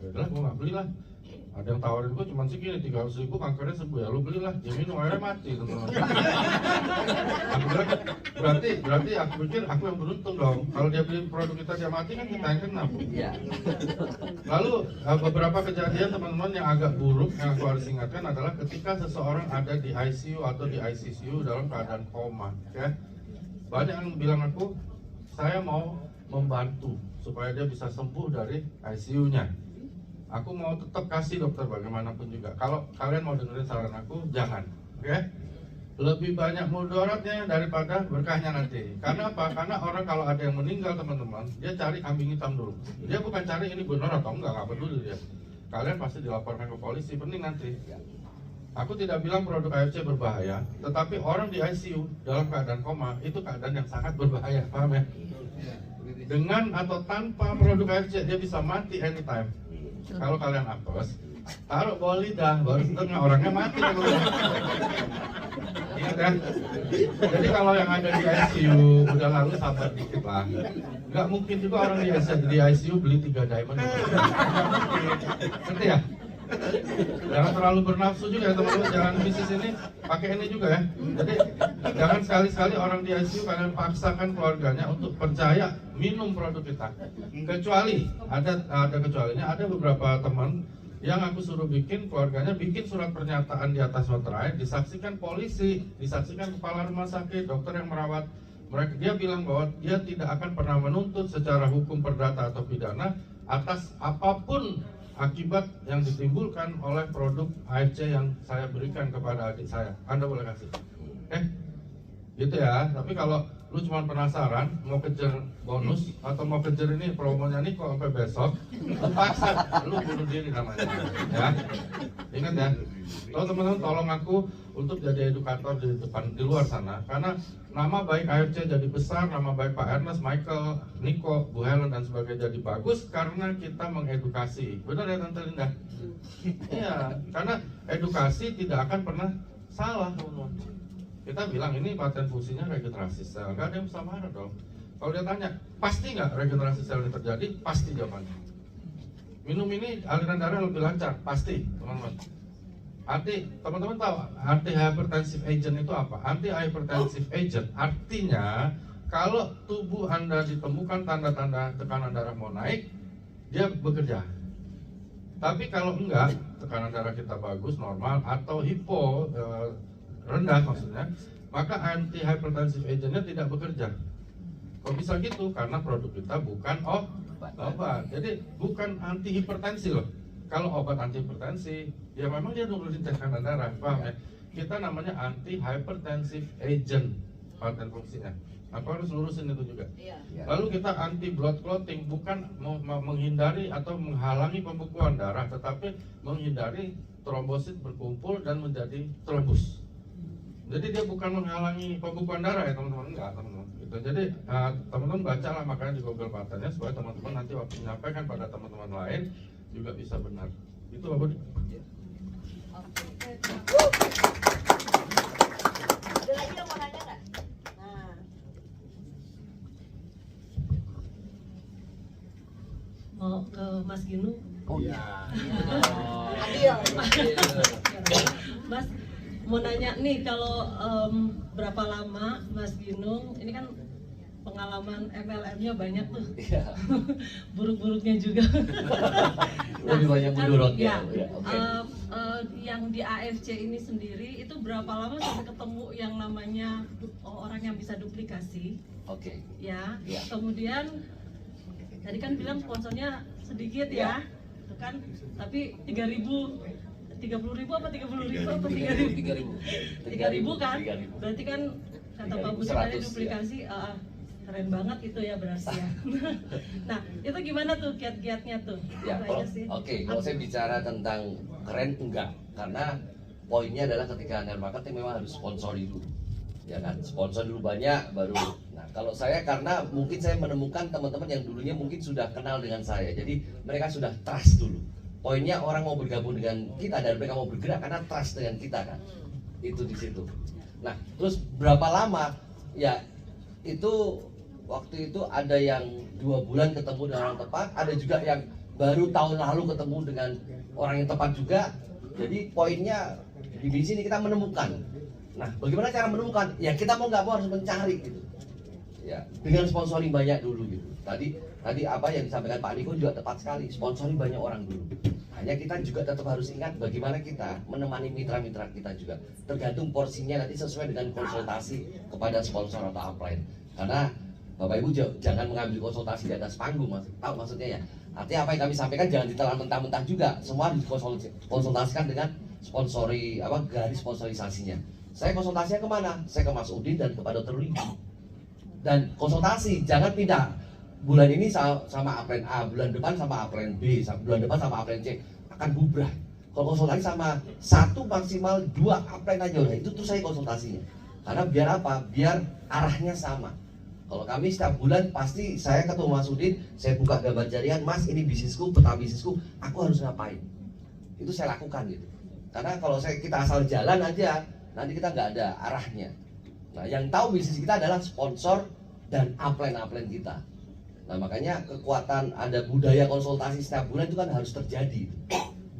Speaker 3: Ya udahlah, gue nggak belilah. Ada yang tawarin gue cuma segini, 300.000 kankernya sembuh, ya lu belilah, dia minum airnya mati, teman-teman. Aku bilang, berarti aku pikir aku yang beruntung dong. Kalau dia beli produk kita dia mati, kan kita yang kena. Lalu beberapa kejadian teman-teman yang agak buruk yang aku harus ingatkan adalah ketika seseorang ada di ICU atau di ICCU dalam keadaan koma, ya. Banyak yang bilang aku, saya mau membantu supaya dia bisa sembuh dari ICU-nya. Aku mau tetap kasih dokter bagaimanapun juga. Kalau kalian mau dengerin saran aku, jangan, oke? Lebih banyak mudaratnya daripada berkahnya nanti. Karena apa? Karena orang kalau ada yang meninggal teman-teman, dia cari kambing hitam dulu. Dia bukan cari ini benar atau enggak peduli dia. Kalian pasti dilaporkan ke polisi, penting nanti. Aku tidak bilang produk AFC berbahaya, tetapi orang di ICU dalam keadaan koma itu keadaan yang sangat berbahaya, paham ya? Dengan atau tanpa produk AFC dia bisa mati anytime. Kalau kalian apes, taruh bawah lidah, baru setengah orangnya mati. Ingat ya? Jadi kalau yang ada di ICU udah lalu sabar dikit lah. Nggak mungkin juga orang di ICU beli 3 diamond. Ngerti ya? Jangan terlalu bernafsu juga ya teman-teman, jangan bisnis ini pakai ini juga ya. Jadi jangan sekali-sekali orang di ICU kalian paksakan keluarganya untuk percaya minum produk kita. Kecuali ada kecualinya, ada beberapa teman yang aku suruh bikin, keluarganya bikin surat pernyataan di atas materai, disaksikan polisi, disaksikan kepala rumah sakit, dokter yang merawat. Mereka dia bilang bahwa dia tidak akan pernah menuntut secara hukum perdata atau pidana atas apapun akibat yang ditimbulkan oleh produk AFC yang saya berikan kepada adik saya. Anda boleh kasih, gitu ya. Tapi kalau lu cuma penasaran mau kejar bonus atau mau kejar ini promonya nih kok sampai besok, paksa lu bunuh diri namanya, ya. Ingat ya. Kalau teman-teman tolong aku untuk jadi edukator di luar sana, karena nama baik AFC jadi besar, nama baik Pak Ernest, Michael, Niko, Bu Helen dan sebagainya jadi bagus karena kita mengedukasi. Benar ya Tante Linda? Iya, karena edukasi tidak akan pernah salah, teman-teman. Kita bilang ini paten fungsinya regenerasi sel, nggak ada yang bisa marah dong. Kalau dia tanya, pasti nggak regenerasi sel ini terjadi? Pasti jawabannya. Minum ini aliran darah lebih lancar, pasti, teman-teman. Teman-teman tahu anti-hypertensive agent itu apa? Anti-hypertensive agent artinya kalau tubuh Anda ditemukan tanda-tanda tekanan darah mau naik, dia bekerja. Tapi kalau enggak, tekanan darah kita bagus, normal, atau hipo, rendah maksudnya, maka anti-hypertensive agentnya tidak bekerja. Kok bisa gitu? Karena produk kita bukan obat. Jadi bukan anti-hipertensi loh. Kalau obat anti-hipertensi, ya memang dia nurunin tekanan darah, paham ya? Kita namanya anti-hypertensive agent, paten fungsinya. Aku harus lurusin itu juga. Lalu kita anti blood clotting, bukan menghindari atau menghalangi pembekuan darah, tetapi menghindari trombosit berkumpul dan menjadi trombus. Jadi dia bukan menghalangi pembekuan darah ya teman-teman, enggak teman-teman. Gitu. Jadi teman-teman bacalah makanya di Google patennya supaya teman-teman nanti waktu menyampaikan pada teman-teman lain juga bisa benar. Itu Pak Budi.
Speaker 2: Ada lagi yang mau nanya nggak? Nah,
Speaker 7: mau ke Mas Ginung.
Speaker 2: adil.
Speaker 7: Mas mau nanya nih, kalau berapa lama Mas Ginung, ini kan pengalaman MLM-nya banyak tuh, buruk-buruknya juga.
Speaker 5: Lebih banyak mudorotnya.
Speaker 7: Ya, yang di AFC ini sendiri itu berapa lama sampai ketemu yang namanya orang yang bisa duplikasi?
Speaker 5: Oke.
Speaker 7: Ya,
Speaker 5: Ya.
Speaker 7: kemudian tadi kan bilang sponsornya sedikit ya, itu kan, tapi 30.000 apa 30.000 apa 3.000? 3.000 kan?
Speaker 5: 3.000.
Speaker 7: Berarti kan kata Pak Budi
Speaker 5: 3.100,
Speaker 7: tadi duplikasi, keren banget itu ya berarti ya. Nah, itu gimana tuh kiat-kiatnya tuh?
Speaker 5: Ya,
Speaker 7: Apa aja sih?
Speaker 5: kalau saya bicara tentang keren enggak, karena poinnya adalah ketika anda marketing memang harus sponsori dulu, ya kan? Sponsor dulu banyak, baru. Nah, kalau saya karena mungkin saya menemukan teman-teman yang dulunya mungkin sudah kenal dengan saya, jadi mereka sudah trust dulu. Poinnya orang mau bergabung dengan kita dan mereka mau bergerak karena trust dengan kita kan, itu di situ. Nah, terus berapa lama? Ya, itu waktu itu ada yang 2 bulan ketemu dengan orang tepat, ada juga yang baru tahun lalu ketemu dengan orang yang tepat juga. Jadi poinnya di sini kita menemukan. Nah, bagaimana cara menemukan? Ya kita mau nggak mau harus mencari gitu. Ya, dengan sponsoring banyak dulu gitu. Tadi apa yang disampaikan Pak Niko juga tepat sekali. Sponsoring banyak orang dulu. Hanya kita juga tetap harus ingat bagaimana kita menemani mitra-mitra kita juga. Tergantung porsinya nanti sesuai dengan konsultasi kepada sponsor atau upline. Karena Bapak Ibu jangan mengambil konsultasi di atas panggung, tahu maksudnya ya. Artinya apa yang kami sampaikan jangan ditelan mentah-mentah juga. Semua harus dikonsultasikan dengan garis sponsorisasinya. Saya konsultasinya kemana? Saya ke Mas Udin dan kepada Dr. Luigi. Dan konsultasi jangan pindah. Bulan ini sama Aplen A, bulan depan sama Aplen B, bulan depan sama Aplen C, akan bubrah. Kalau konsultasi sama 1 maksimal 2 Aplen aja udah itu tuh saya konsultasinya. Karena biar apa? Biar arahnya sama. Kalau kami setiap bulan pasti saya ketemu Mas Udin, saya buka gambar jaringan, Mas ini bisnisku, peta bisnisku, aku harus ngapain? Itu saya lakukan gitu. Karena kalau kita asal jalan aja, nanti kita nggak ada arahnya. Nah yang tahu bisnis kita adalah sponsor dan upline kita. Nah makanya kekuatan ada budaya konsultasi setiap bulan itu kan harus terjadi.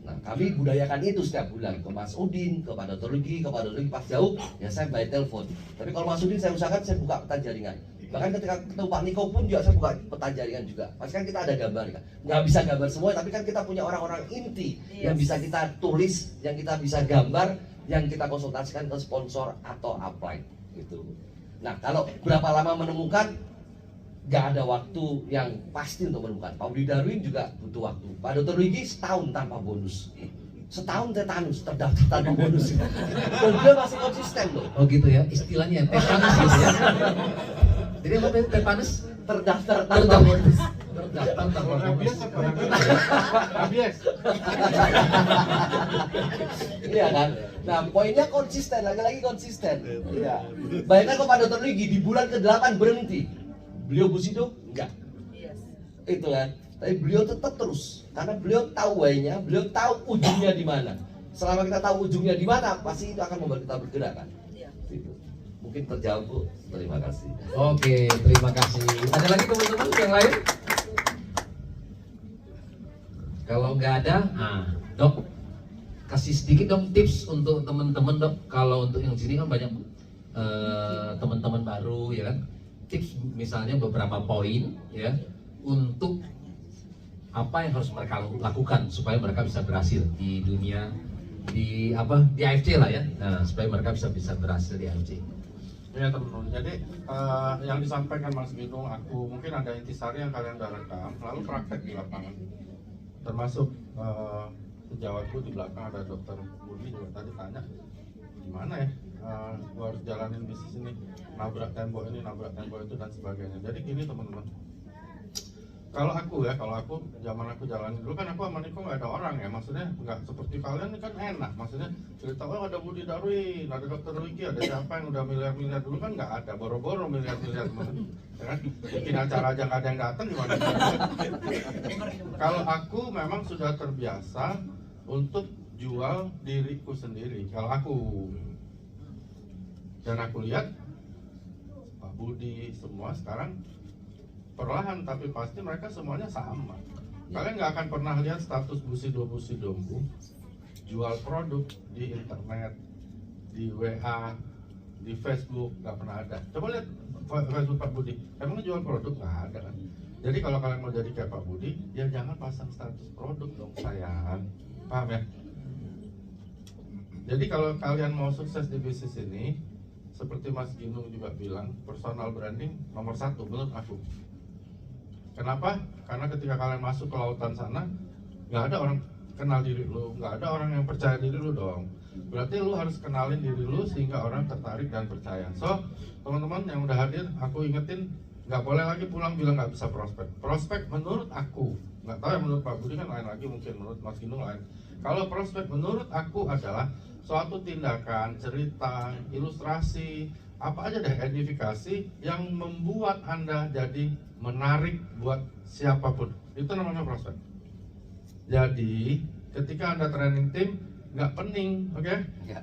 Speaker 5: Nah kami budayakan itu setiap bulan ke Mas Udin, kepada Dr. Luigi, kepada Dr. Luigi pas jauh, ya saya by telepon. Tapi kalau Mas Udin saya usahakan saya buka peta jaringan. Bahkan ketika ketemu Pak Niko pun juga saya buka peta jaringan juga. Pasti kan kita ada gambar kan. Nggak bisa gambar semua, tapi kan kita punya orang-orang inti yang bisa kita tulis, yang kita bisa gambar, yang kita konsultasikan ke sponsor atau upline gitu. Nah kalau berapa lama menemukan, nggak ada waktu yang pasti untuk menemukan. Pak Budi Darwin juga butuh waktu. Pak Dr. Luigi setahun tanpa bonus. Setahun tetanus terdaftar tanpa bonus. Dan dia masih konsisten loh.
Speaker 1: Oh gitu ya, istilahnya tetanus gitu ya. Jadi apa itu tetanus?
Speaker 5: Terdaftar tanpa bonus.
Speaker 1: Terdaftar tanpa bonus.
Speaker 3: Rabies apa? Rabies.
Speaker 5: Iya kan? Nah poinnya konsisten, lagi-lagi konsisten. Iya. Bayangkan kalau Pak Dr. Luigi di bulan ke-8 berhenti. Beliau Busido? Enggak. Itu kan. Tapi beliau tetap terus. Karena beliau tahu why-nya, beliau tahu ujungnya di mana. Selama kita tahu ujungnya di mana, pasti itu akan membuat kita bergerak kan. Gitu. Mungkin terjawab Bu. Terima kasih.
Speaker 1: Oke, terima kasih. Ada lagi teman-teman yang lain? Kalau nggak ada, Dok, kasih sedikit dong tips untuk teman-teman Dok. Kalau untuk yang sini kan banyak teman-teman baru ya kan. Tips misalnya beberapa poin ya untuk apa yang harus mereka lakukan supaya mereka bisa berhasil di dunia di AFC lah ya. Nah, supaya mereka bisa berhasil di AFC.
Speaker 3: Ya teman-teman, jadi yang disampaikan Mas Ginung, aku mungkin ada intisari yang kalian udah rekam, lalu praktek di lapangan. Termasuk sejawatku di belakang ada Dokter Budi juga tadi tanya, gimana ya, gua harus jalanin bisnis ini, nabrak tembok itu dan sebagainya. Jadi gini teman-teman, kalau aku zaman aku jalanin dulu kan aku sama Niko nggak ada orang ya, maksudnya nggak seperti kalian ini kan enak, maksudnya cerita ada Budi Darwin, ada Dr. Luigi, ada siapa yang udah miliar-miliar, dulu kan nggak ada, boro-boro miliar-miliar teman, ya kan? Bikin acara aja nggak ada yang datang gimana? Kalau aku memang sudah terbiasa untuk jual diriku sendiri, kalau aku, dan aku lihat Pak Budi semua sekarang perlahan tapi pasti mereka semuanya sama. Kalian nggak akan pernah lihat status Busido jual produk di internet, di WA, di Facebook, nggak pernah ada. Coba lihat Facebook Pak Budi, emang jual produk nggak ada kan? Jadi kalau kalian mau jadi kayak Pak Budi, ya jangan pasang status produk dong sayang, paham ya? Jadi kalau kalian mau sukses di bisnis ini, seperti Mas Ginung juga bilang, personal branding nomor 1 menurut aku. Kenapa? Karena ketika kalian masuk ke lautan sana, nggak ada orang kenal diri lu, nggak ada orang yang percaya diri lu dong. Berarti lu harus kenalin diri lu sehingga orang tertarik dan percaya. So, teman-teman yang udah hadir, aku ingetin, nggak boleh lagi pulang bilang nggak bisa prospek. Prospek menurut aku, nggak tahu ya menurut Pak Budi kan lain lagi, mungkin menurut Mas Ginung lain. Kalau prospek menurut aku adalah suatu tindakan, cerita, ilustrasi, apa aja deh, edifikasi yang membuat Anda jadi menarik buat siapapun. Itu namanya prospek. Jadi ketika Anda training tim, nggak pening, oke?
Speaker 5: Ya.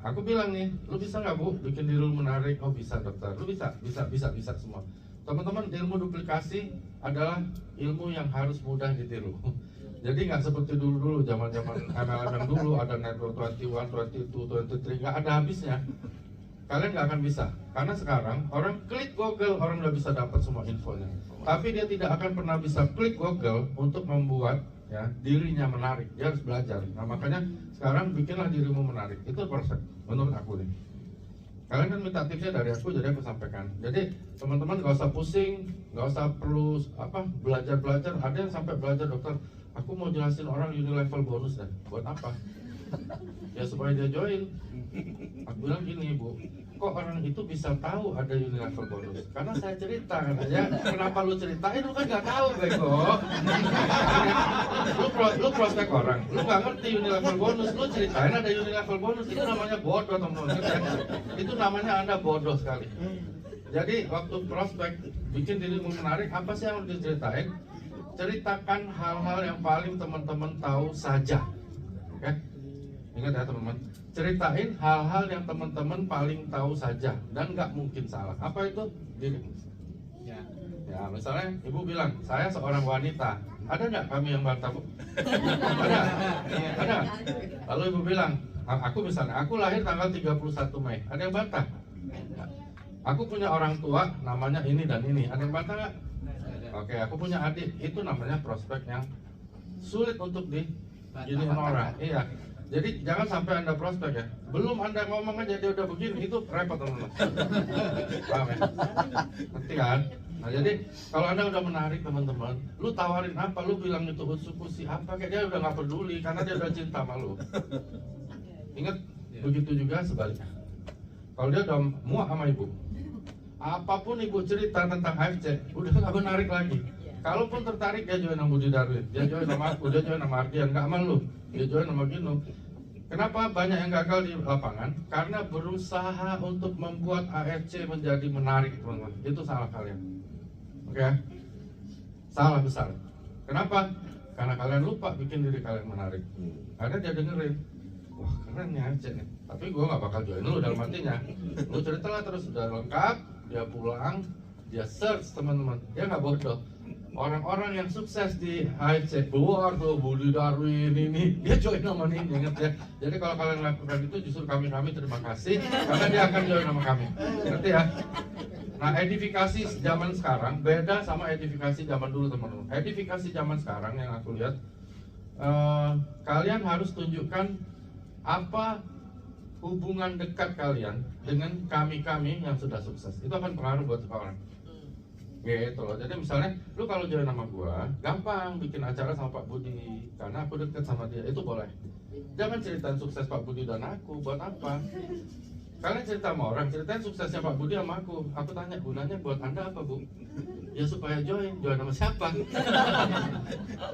Speaker 3: Aku bilang nih, lu bisa nggak Bu bikin diri lu menarik? Oh bisa dokter, lu bisa semua. Teman-teman, ilmu duplikasi adalah ilmu yang harus mudah ditiru. Jadi nggak seperti dulu zaman-zaman MLM yang dulu ada network 21, 22, 23, nggak ada habisnya. Kalian nggak akan bisa, karena sekarang orang klik Google, orang udah bisa dapat semua infonya. Tapi dia tidak akan pernah bisa klik Google untuk membuat ya dirinya menarik. Dia harus belajar. Nah makanya sekarang bikinlah dirimu menarik. Itu proses menurut aku nih. Kalian kan minta tipsnya dari aku, jadi aku sampaikan. Jadi teman-teman nggak usah pusing, nggak usah perlu belajar. Ada yang sampai belajar, dokter, aku mau jelasin orang unilevel bonus dan buat apa? Ya supaya dia join. Aku bilang gini, Bu, kok orang itu bisa tahu ada unilevel bonus? Karena saya cerita katanya. Kenapa lu ceritain? Lu kan nggak tahu, bego. Lu prospek orang, lu nggak ngerti unilevel bonus, lu ceritain ada unilevel bonus, itu namanya bodoh, teman-teman. Itu namanya Anda bodoh sekali. Jadi waktu prospek bikin dirimu menarik, apa sih yang harus diceritain? Ceritakan hal-hal yang paling teman-teman tahu saja. Oke? Ingat ya teman-teman, ceritain hal-hal yang teman-teman paling tahu saja dan nggak mungkin salah. Apa itu? Dirimu. Ya, misalnya ibu bilang, saya seorang wanita. Ada nggak kami yang bantah, Bu? Ada. Lalu ibu bilang, aku misalnya, aku lahir tanggal 31 Mei. Ada yang bantah? Aku punya orang tua, namanya ini dan ini. Ada yang bantah nggak? Oke, aku punya adik. Itu namanya prospek yang sulit untuk diginiin orang. Iya. Jadi jangan sampai Anda prospek ya. Belum Anda ngomong aja dia udah begini, itu repot teman-teman. Paham ya? Ngerti kan? Nah jadi kalau Anda udah menarik teman-teman, lu tawarin apa, lu bilang itu usukusi apa, kayak dia udah nggak peduli karena dia udah cinta sama lu. Ingat, begitu juga sebaliknya. Kalau dia udah muak sama ibu, apapun ibu cerita tentang AFC, udah nggak menarik lagi. Kalaupun tertarik, dia join sama Budi Darwin, dia join sama aku, dia join sama Ardian, nggak sama lu, dia join sama Gino. Kenapa banyak yang gagal di lapangan? Karena berusaha untuk membuat AFC menjadi menarik, teman-teman. Itu salah kalian. Oke? Salah besar. Kenapa? Karena kalian lupa bikin diri kalian menarik. Karena dia dengerin, wah keren nih AFC nih. Tapi gue nggak bakal join lu dalam artinya. Lu ceritalah terus, udah lengkap, dia pulang, dia search teman-teman. Dia nggak bodoh. Orang-orang yang sukses di AFC keluar tuh, Budi Darwin ini, dia join sama ini, ingat ya. Jadi kalau kalian lakukan itu, justru kami terima kasih karena dia akan join sama kami. Ngerti ya? Nah, edifikasi zaman sekarang beda sama edifikasi zaman dulu, teman-teman. Edifikasi zaman sekarang yang aku lihat, kalian harus tunjukkan apa hubungan dekat kalian dengan kami yang sudah sukses. Itu akan pengaruh buat orang. Gitu loh. Jadi misalnya lu kalau join sama gua, gampang bikin acara sama Pak Budi karena aku deket sama dia, itu boleh. Jangan ceritain sukses Pak Budi dan aku, buat apa? Kalian cerita sama orang, ceritain suksesnya Pak Budi sama aku. Aku tanya, gunanya buat Anda apa, Bu? Ya supaya join sama siapa?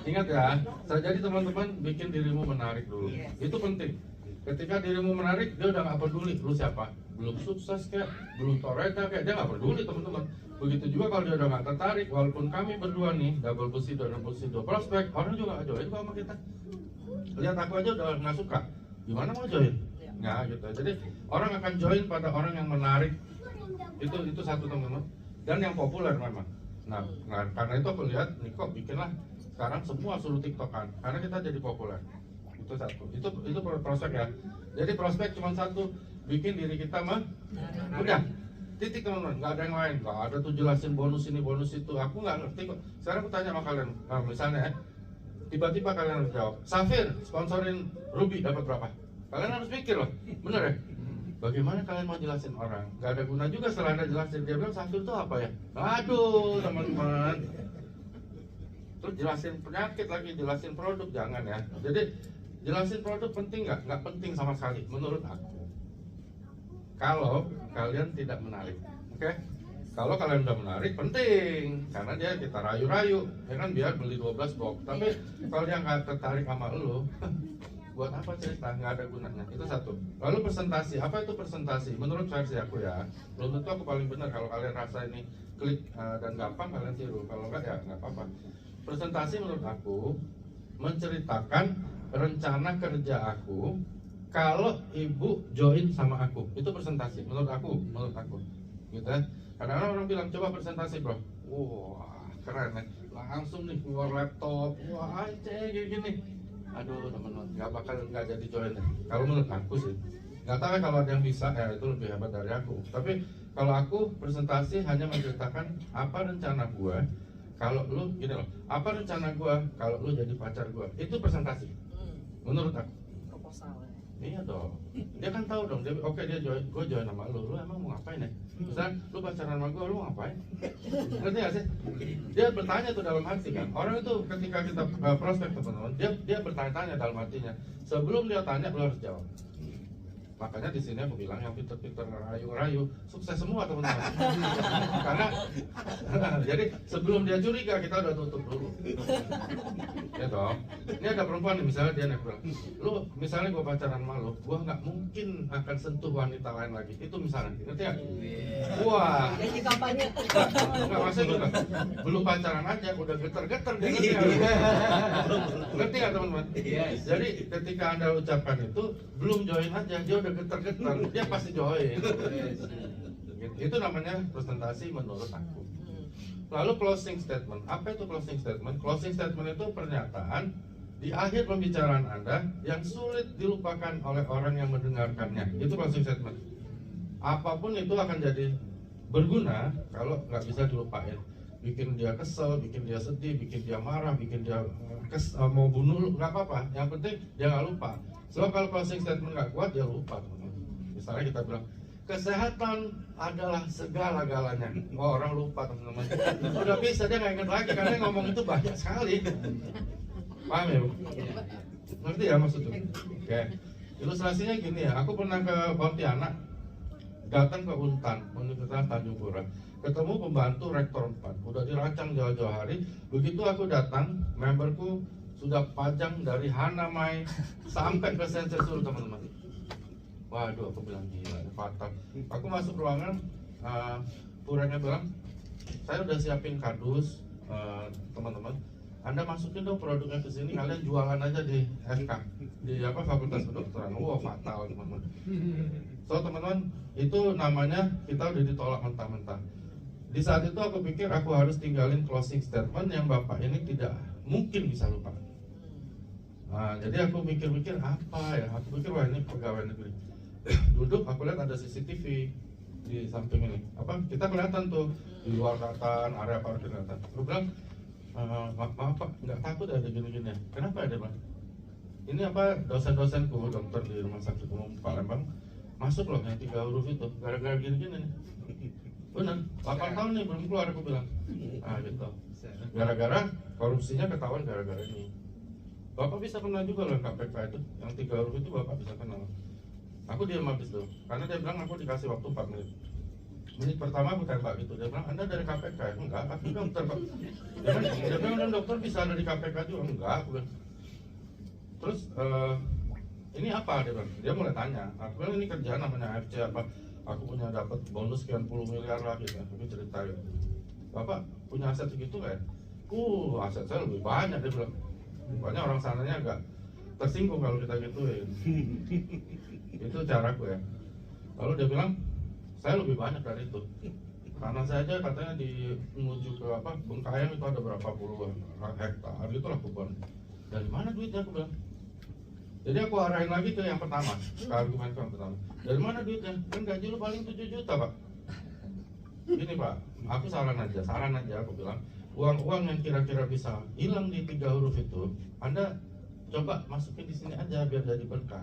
Speaker 3: Ingat ya, jadi teman-teman bikin dirimu menarik dulu. Itu penting. Ketika dirimu menarik, dia udah nggak peduli lu siapa, belum sukses kayak, belum toreta kayak, dia nggak peduli teman-teman. Begitu juga kalau dia udah nggak tertarik, walaupun kami berdua nih double posido prospek, orang juga nggak join kok sama kita. Lihat aku aja udah nggak suka, gimana mau join? Nggak gitu. Jadi orang akan join pada orang yang menarik. Itu satu teman-teman. Dan yang populer memang. Nah karena itu aku lihat Niko bikinlah sekarang semua suruh tiktokan karena kita jadi populer. Itu satu. Itu prospek ya. Jadi prospek cuma satu, bikin diri kita udah. Titik teman-teman, nggak ada yang lain, nggak ada tuh jelasin bonus ini bonus itu, aku nggak ngerti kok. Sekarang aku tanya sama kalian, nah, misalnya ya, tiba-tiba kalian harus jawab, Safir sponsorin Ruby dapat berapa? Kalian harus mikir loh, bener ya? Bagaimana kalian mau jelasin orang? Nggak ada guna juga setelah Anda jelasin, dia bilang Safir itu apa ya? Aduh teman-teman, terus jelasin penyakit lagi, jelasin produk, jangan ya. Jadi jelasin produk penting nggak? Nggak penting sama sekali menurut aku. Kalau kalian tidak menarik, oke? Kalau kalian udah menarik, penting karena dia kita rayu-rayu, ya kan, biar beli 12 box. Tapi kalau dia nggak tertarik sama lo, buat apa cerita? Nggak ada gunanya. Itu satu. Lalu presentasi, apa itu presentasi? Menurut versi aku ya, belum tentu aku paling benar. Kalau kalian rasa ini klik dan gampang, kalian tiru. Kalau nggak ya nggak apa-apa. Presentasi menurut aku menceritakan rencana kerja aku. Kalau ibu join sama aku, itu presentasi menurut aku, gitu ya. Kadang-kadang orang bilang coba presentasi bro, wah keren ya, langsung nih keluar laptop, wah kayak gini. Aduh teman-teman, nggak jadi join ya. Kalau menurut aku sih, nggak tahu ya kalau ada yang bisa, ya itu lebih hebat dari aku. Tapi kalau aku presentasi hanya menceritakan apa rencana gua. Kalau lu gini loh, apa rencana gua kalau lu jadi pacar gua, itu presentasi. Menurut aku.
Speaker 7: Proposal.
Speaker 3: Iya dong. Dia kan tahu dong. Oke, dia gue join sama lu emang mau ngapain ya? Misalnya lu pacaran sama gue, lu mau ngapain? Ngerti gak sih? Dia bertanya tuh dalam hati kan. Orang itu ketika kita prospek teman-teman, dia bertanya-tanya dalam hatinya. Sebelum dia tanya, lu harus jawab. Makanya di sini aku bilang yang pinter-pinter ngerayu-ngerayu sukses semua teman-teman. Karena jadi sebelum dia curiga kita udah tutup dulu. Ya dong. Ini ada perempuan nih, misalnya dia naik bilang, lu misalnya gue pacaran sama lu, gue nggak mungkin akan sentuh wanita lain lagi. Itu misalnya, ngerti ya? Wah.
Speaker 2: Jadi kampanye.
Speaker 3: Nggak maksudnya gitu. Belum pacaran aja udah geter-geter dia ngerti nggak? Ngerti nggak teman-teman? Jadi ketika anda ucapkan itu belum join aja dia udah geter-geter, dia pasti join. Itu namanya presentasi menurut aku. Lalu closing statement. Apa itu closing statement? Closing statement itu pernyataan di akhir pembicaraan Anda yang sulit dilupakan oleh orang yang mendengarkannya. Itu closing statement. Apapun itu akan jadi berguna kalau nggak bisa dilupain. Bikin dia kesel, bikin dia sedih, bikin dia marah, bikin dia mau bunuh lu, nggak apa-apa. Yang penting dia nggak lupa. Sebab kalau closing statement nggak kuat, dia lupa. Misalnya kita bilang, kesehatan adalah segala-galanya. Oh, orang lupa teman-teman. Udah bisa, dia nggak ingat lagi karena yang ngomong itu banyak sekali. Paham ya, Bu? Ngerti ya maksudnya? Oke. Ilustrasinya gini ya, aku pernah ke Pontianak, datang ke Untan, Universitas Tanjung Pura, ketemu pembantu rektor 4, udah dirancang jauh-jauh hari. Begitu aku datang, memberku sudah pajang dari Hanamai sampai ke Sensesul teman-teman. Waduh, aku bilang gila, fatal. Aku masuk ruangan, puranya bilang, saya udah siapin kardus, teman-teman. Anda masukin dong produknya ke sini, kalian jualan aja di FK, di Fakultas Kedokteran. Wow, fatal teman-teman. So teman-teman, itu namanya kita udah ditolak mentah-mentah. Di saat itu aku pikir aku harus tinggalin closing statement yang bapak ini tidak mungkin bisa lupa. Nah, jadi aku mikir-mikir apa ya? Aku pikir wah ini pegawai negeri. Duduk, aku lihat ada CCTV di samping ini. Apa? Kita kelihatan tuh di luar kelihatan, area parkir kelihatan. Aku bilang, maaf Pak, nggak takut ada gini-gini ya? Kenapa ada Pak? Ini apa dosen-dosenku dokter di Rumah Sakit Umum Palembang masuk loh yang 3 huruf itu gara-gara gini-gini nih. Benar, 8 tahun nih belum keluar aku bilang. Ah gitu. Gara-gara korupsinya ketahuan gara-gara ini. Bapak bisa kenal juga loh KPK itu, yang 3 huruf itu Bapak bisa kenal. Aku diam habis tuh, karena dia bilang aku dikasih waktu 4 menit. Menit pertama aku tembak gitu, dia bilang Anda dari KPK ya? Enggak, aku dokter Pak. Dia bilang dokter bisa ada di KPK juga? Enggak, aku bilang. Terus ini apa dia bilang? Dia mulai tanya. Aku bilang ini kerjaan namanya AFC apa? Aku punya dapat bonus sekian puluh miliar lah gitu. Aku cerita gitu. Bapak punya aset segitu nggak ya? Aset saya lebih banyak dia bilang. Banyak orang sananya agak tersinggung kalau kita gituin. Itu caraku ya. Lalu dia bilang saya lebih banyak dari itu. Karena saya aja katanya di menuju ke apa Bengkayang itu ada berapa puluh hektar itulah kebun. Dari mana duitnya aku bilang? Jadi aku arahin lagi ke yang pertama, ke argumenku yang pertama. Dari mana duitnya? Kan gaji lu paling 7 juta Pak. Gini Pak, aku saran aja aku bilang uang-uang yang kira-kira bisa hilang di 3 huruf itu, Anda coba masukin di sini aja biar jadi berkah.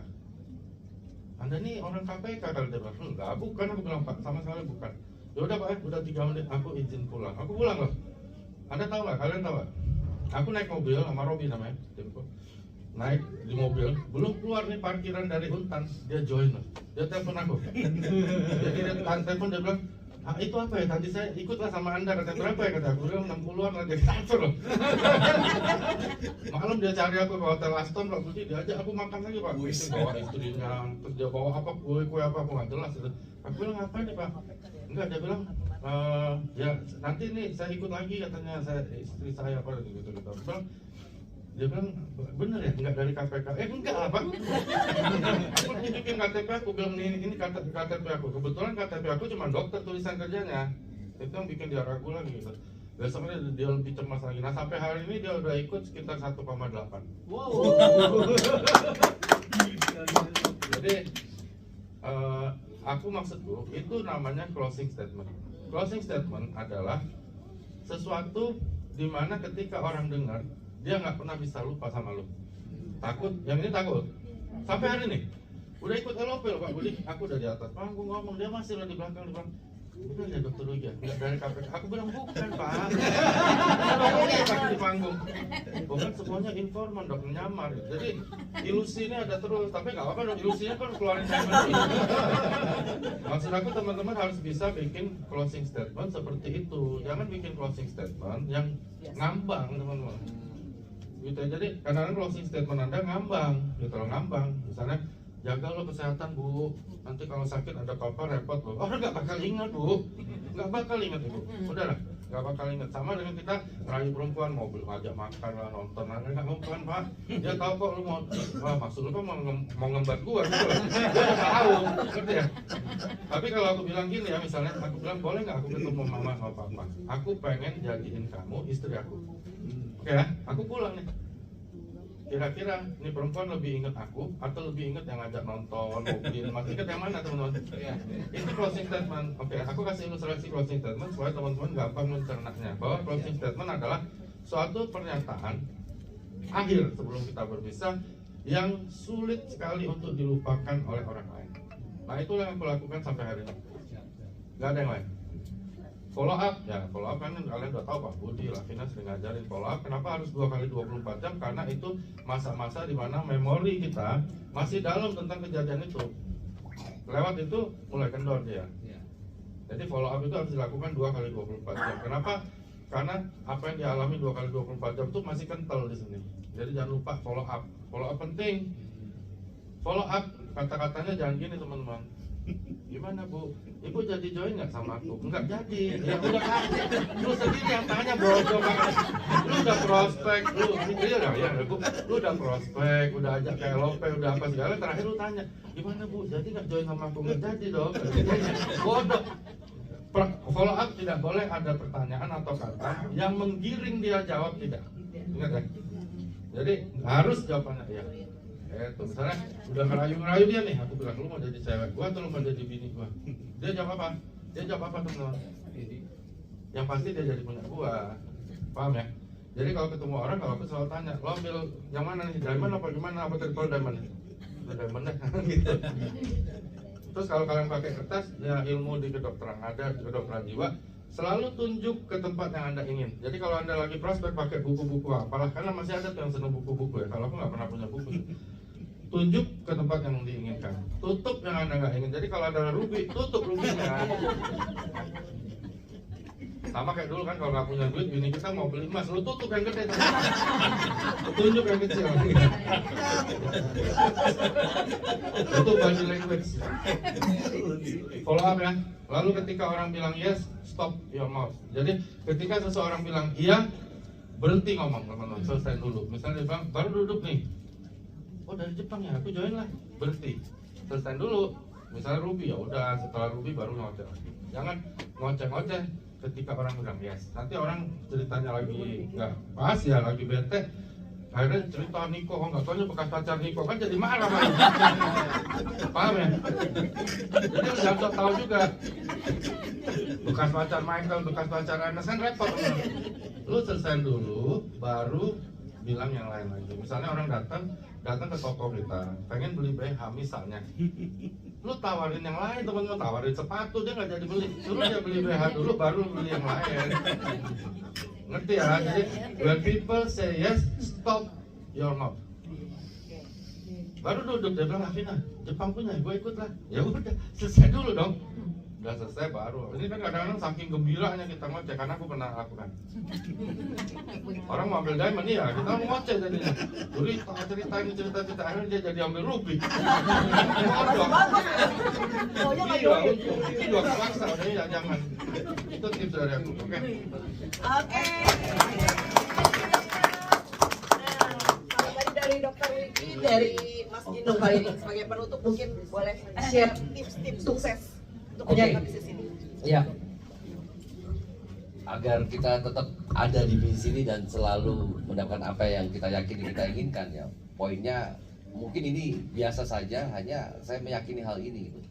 Speaker 3: Anda nih orang KPK kalau dia bilang, enggak, bukan, aku bilang Pak, sama sekali bukan. Ya udah Pak, udah 3 menit, aku izin pulang. Aku pulang loh. Anda tahu nggak? Kalian tahu nggak? Aku naik mobil sama Robi namanya, timku. Naik di mobil, belum keluar nih parkiran dari Untan, dia join loh. Dia telepon aku. Jadi dia telepon dia bilang, itu apa ya? Tadi saya ikutlah sama Anda, kata berapa ya? Kata aku bilang 60-an lah, dia transfer loh. Malam dia cari aku ke Hotel Aston, Pak Budi, diajak aku makan lagi Pak. Itu bawa istrinya, terus dia bawa apa, kue apa, aku nggak jelas itu. Aku bilang ngapain nih Pak? Enggak, dia bilang, ya nanti nih saya ikut lagi katanya, istri saya apa gitu. Aku bilang, dia bilang, bener ya? Enggak dari KPK? Enggak lah Pak. Aku tunjukin KTP aku, bilang ini KTP aku. Kebetulan KTP aku cuma dokter tulisan kerjanya. Itu yang bikin dia ragu lagi gitu. Besoknya dia lebih cemas lagi. Nah sampai hari ini dia udah ikut sekitar 1,8. Wow. Jadi aku maksudku itu namanya closing statement. Closing statement adalah sesuatu di mana ketika orang dengar dia nggak pernah bisa lupa sama lu. Takut, yang ini takut. Sampai hari ini Udah ikut LOP loh Pak Budi, aku udah di atas panggung ngomong, dia masih di belakang. Bukan ya dokter Luigi, nggak dari KPK. Aku bilang bukan Pak. Ngomongnya pakai di panggung. Bukan semuanya informan dok, nyamar. Jadi ilusinya ada terus, tapi nggak apa-apa dong. Ilusinya kan keluarin saya. Maksud aku teman-teman harus bisa bikin closing statement seperti itu. Jangan bikin closing statement yang ngambang teman-teman. Gitu. Jadi kadang-kadang closing statement Anda ngambang, gitu loh, ngambang. Misalnya, jaga lo kesehatan Bu, nanti kalau sakit ada apa-apa repot loh. Orang nggak bakal ingat Bu, nggak bakal ingat Ibu. Udah lah, nggak bakal ingat. Sama dengan kita ngerayu perempuan, mau ajak makan lah, nonton lah, nggak mau kan Pak. Dia tahu kok lu mau, wah maksud lu kan mau ngembat gua gitu loh. Dia udah tahu, ngerti ya. Tapi kalau aku bilang gini ya, misalnya aku bilang boleh nggak aku ketemu mama sama papa? Aku pengen jadiin kamu istri aku. Oke ya, aku pulang nih. Kira-kira ini perempuan lebih inget aku atau lebih inget yang ngajak nonton mobil? Masih inget yang mana teman-teman? Itu closing statement. Oke, aku kasih ilustrasi closing statement supaya teman-teman gampang mencernanya. Bahwa closing statement adalah suatu pernyataan akhir sebelum kita berpisah yang sulit sekali untuk dilupakan oleh orang lain. Nah itulah yang aku lakukan sampai hari ini. Gak ada yang lain. Follow up, ya follow up kan kalian udah tahu Pak Budi, Lavina sering ngajarin follow up. Kenapa harus 2 kali 24 jam? Karena itu masa-masa di mana memori kita masih dalam tentang kejadian itu. Lewat itu mulai kendor dia. Jadi follow up itu harus dilakukan 2 kali 24 jam. Kenapa? Karena apa yang dialami 2 kali 24 jam itu masih kental di sini. Jadi jangan lupa follow up. Follow up penting. Follow up, kata-katanya jangan gini teman-teman. Gimana Bu? Ibu jadi join nggak sama aku? Enggak jadi. Ya udah kan. Lu sendiri yang tanya bodoh banget. Lu udah prospek, lu Bu. Lu udah prospek, udah ajak ke LOP, udah apa segala. Terakhir lu tanya, gimana Bu? Jadi nggak join sama aku? Nggak jadi dong. Bodoh. Follow up tidak boleh ada pertanyaan atau kata yang menggiring dia jawab tidak. Ingat ya. Jadi harus jawabannya ya. Itu misalnya udah ngerayu dia nih, aku bilang lu mau jadi cewek gua atau lu mau jadi bini gua? Dia jawab apa? Dia jawab apa teman-teman? Yang pasti dia jadi punya gua, paham ya? Jadi kalau ketemu orang, kalau aku selalu tanya, lo ambil yang mana nih? Diamond apa gimana? Apa tadi kalau diamond? Diamond gitu. Terus kalau kalian pakai kertas, ya ilmu di kedokteran ada, di kedokteran jiwa, selalu tunjuk ke tempat yang Anda ingin. Jadi kalau Anda lagi prospek pakai buku-buku apalah, karena masih ada tuh yang seneng buku-buku ya. Kalau aku nggak pernah punya buku. Tunjuk ke tempat yang diinginkan. Tutup yang Anda nggak ingin. Jadi kalau ada rubi, tutup rubinya. Sama kayak dulu kan kalau nggak punya duit, bini kita mau beli emas, lu tutup yang gede. Tunjuk yang kecil. Itu body language. Follow up ya. Lalu ketika orang bilang yes, stop your mouth. Jadi ketika seseorang bilang iya, berhenti ngomong teman-teman, selesai dulu. Misalnya dia bilang baru duduk nih. Oh dari Jepang ya, aku join lah. Berhenti. Selesai dulu. Misalnya Ruby ya udah, setelah Ruby baru ngoceh. Jangan ngoceh-ngoceh ketika orang bilang yes. Nanti orang ceritanya lagi nggak pas ya, lagi bete. Akhirnya cerita Niko, oh nggak taunya bekas pacar Niko, kan jadi marah kan? Paham ya? Jadi jangan sok tahu juga. Bekas pacar Michael, bekas pacar Anas kan repot. Lu selesai dulu, baru bilang yang lain lagi. Misalnya orang datang ke toko kita, pengen beli BH misalnya. Lu tawarin yang lain, temen-temen tawarin sepatu, dia nggak jadi beli. Suruh dia beli BH dulu, baru beli yang lain. Ngerti ya? Jadi when people say yes, stop your mouth. Baru duduk, dia bilang, Lavina, Jepang punya, gue ikut lah. Ya udah, selesai dulu dong. Udah selesai baru. Ini kan kadang-kadang saking gembiranya kita ngoceh, karena aku pernah lakukan. Orang mau ambil diamond ya, kita mau ngoceh jadinya. Dulu cerita ini cerita akhirnya dia jadi ambil ruby. Bodoh. Iya, itu dua paksa, udah ya jangan. Itu tips dari aku, oke?
Speaker 2: Oke. Kalau tadi dari Dokter Wiki, dari Mas Ginung kali ini sebagai penutup mungkin boleh share tips-tips sukses untuk menjaga bisnis ini.
Speaker 5: Ya. Agar kita tetap ada di bisnis ini dan selalu mendapatkan apa yang kita yakini kita inginkan ya. Poinnya mungkin ini biasa saja, hanya saya meyakini hal ini gitu.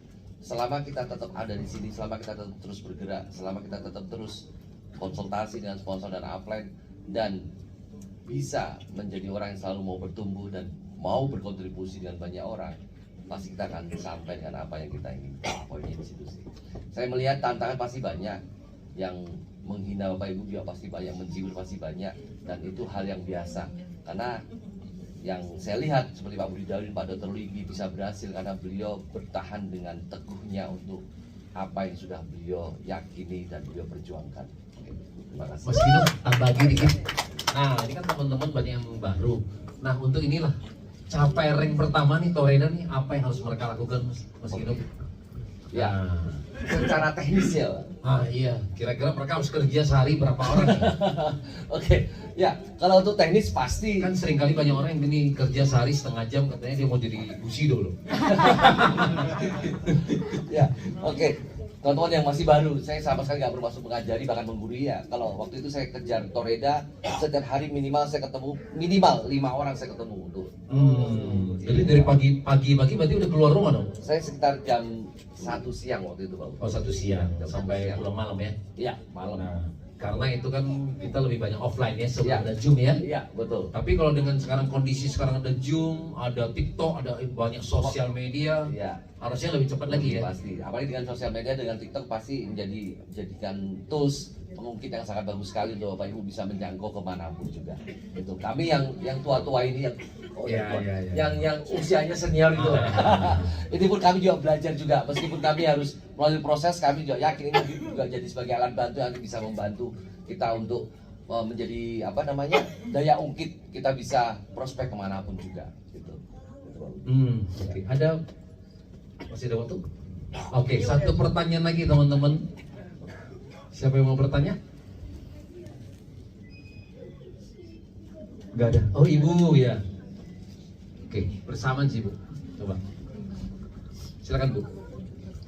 Speaker 5: Selama kita tetap ada di sini, selama kita tetap terus bergerak, selama kita tetap terus konsultasi dengan sponsor dan upline dan bisa menjadi orang yang selalu mau bertumbuh dan mau berkontribusi dengan banyak orang, pasti kita akan sampai dengan apa yang kita ingin. Poinnya di situ sih. Saya melihat tantangan pasti banyak, yang menghina Bapak Ibu juga pasti banyak, mencibir pasti banyak, dan itu hal yang biasa. Karena yang saya lihat seperti Pak Budi Dawin, Pak Dr. Luigi bisa berhasil karena beliau bertahan dengan teguhnya untuk apa yang sudah beliau yakini dan beliau perjuangkan. Oke, terima kasih.
Speaker 1: Mas Gino, tambah lagi dikit. Nah, ini kan teman-teman banyak yang baru. Nah, untuk inilah capai rank pertama nih Toreda nih, apa yang harus mereka lakukan, Mas Gino?
Speaker 5: Ya,
Speaker 1: Nah,
Speaker 5: secara teknis ya, Pak.
Speaker 1: iya, kira-kira mereka harus kerja sehari berapa orang nih?
Speaker 5: Oke, ya kalau untuk teknis pasti
Speaker 1: Kan seringkali banyak orang yang gini kerja sehari setengah jam katanya dia mau jadi Bushido loh.
Speaker 5: ya, oke. Teman-teman yang masih baru, saya sama sekali nggak bermaksud mengajari bahkan menggurui ya. Kalau waktu itu saya kejar Toreda, setiap hari minimal saya ketemu minimal 5 orang saya ketemu untuk.
Speaker 1: Jadi dari pagi berarti udah keluar rumah dong?
Speaker 5: Saya sekitar jam 1 siang waktu itu, Pak.
Speaker 1: Oh, 1 siang
Speaker 5: Jam
Speaker 1: sampai
Speaker 5: 1 siang.
Speaker 1: pulang malam ya?
Speaker 5: Iya, malam.
Speaker 1: Nah, karena itu kan kita lebih banyak offline ya sebelum
Speaker 5: Iya.
Speaker 1: ada Zoom ya.
Speaker 5: Iya, betul.
Speaker 1: Tapi kalau dengan sekarang kondisi sekarang ada Zoom, ada TikTok, ada banyak sosial media,
Speaker 5: Iya.
Speaker 1: harusnya lebih cepat lagi ya.
Speaker 5: Pasti. Apalagi dengan sosial media, dengan TikTok pasti menjadikan tools pengungkit yang sangat bagus sekali untuk Bapak Ibu bisa menjangkau kemanapun juga. Itu kami yang tua-tua ini yang usianya senior itu. Itu pun kami juga belajar juga. Meskipun kami harus melalui proses, kami juga yakin ini juga jadi sebagai alat bantu yang bisa membantu kita untuk menjadi daya ungkit kita bisa prospek kemanapun juga. Gitu.
Speaker 1: Oke. Masih ada waktu? Oke, satu pertanyaan lagi teman-teman. Siapa yang mau bertanya? Gak ada. Oh, Ibu ya. Oke, bersamaan sih Bu. Coba. Silakan Bu.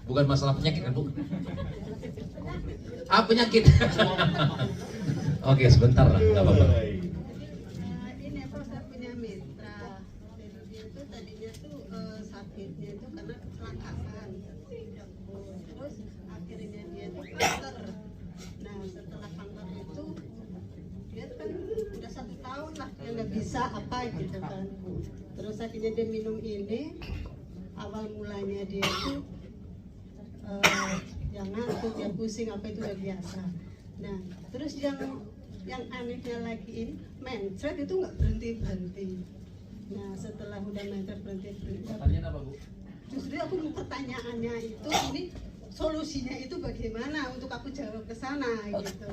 Speaker 1: Bukan masalah penyakit kan Bu? Penyakit. Oke, sebentar lah, nggak apa-apa.
Speaker 8: Ini apa, saya punya mitra. Dia itu tadinya tuh sakitnya itu karena kecelakaan. Terus akhirnya dia tuh kanker. Nah setelah kanker itu dia kan udah 1 tahun lah dia nggak bisa apa gitu kan. Terus akhirnya dia minum ini. Awal mulanya dia tuh yang ngantuk, yang pusing apa itu udah biasa. Nah terus yang anehnya lagi ini mencret itu nggak berhenti. Nah setelah udah mencret berhenti.
Speaker 1: Pertanyaan apa Bu?
Speaker 8: Justru aku mau pertanyaannya itu ini solusinya itu bagaimana untuk aku jawab ke sana gitu.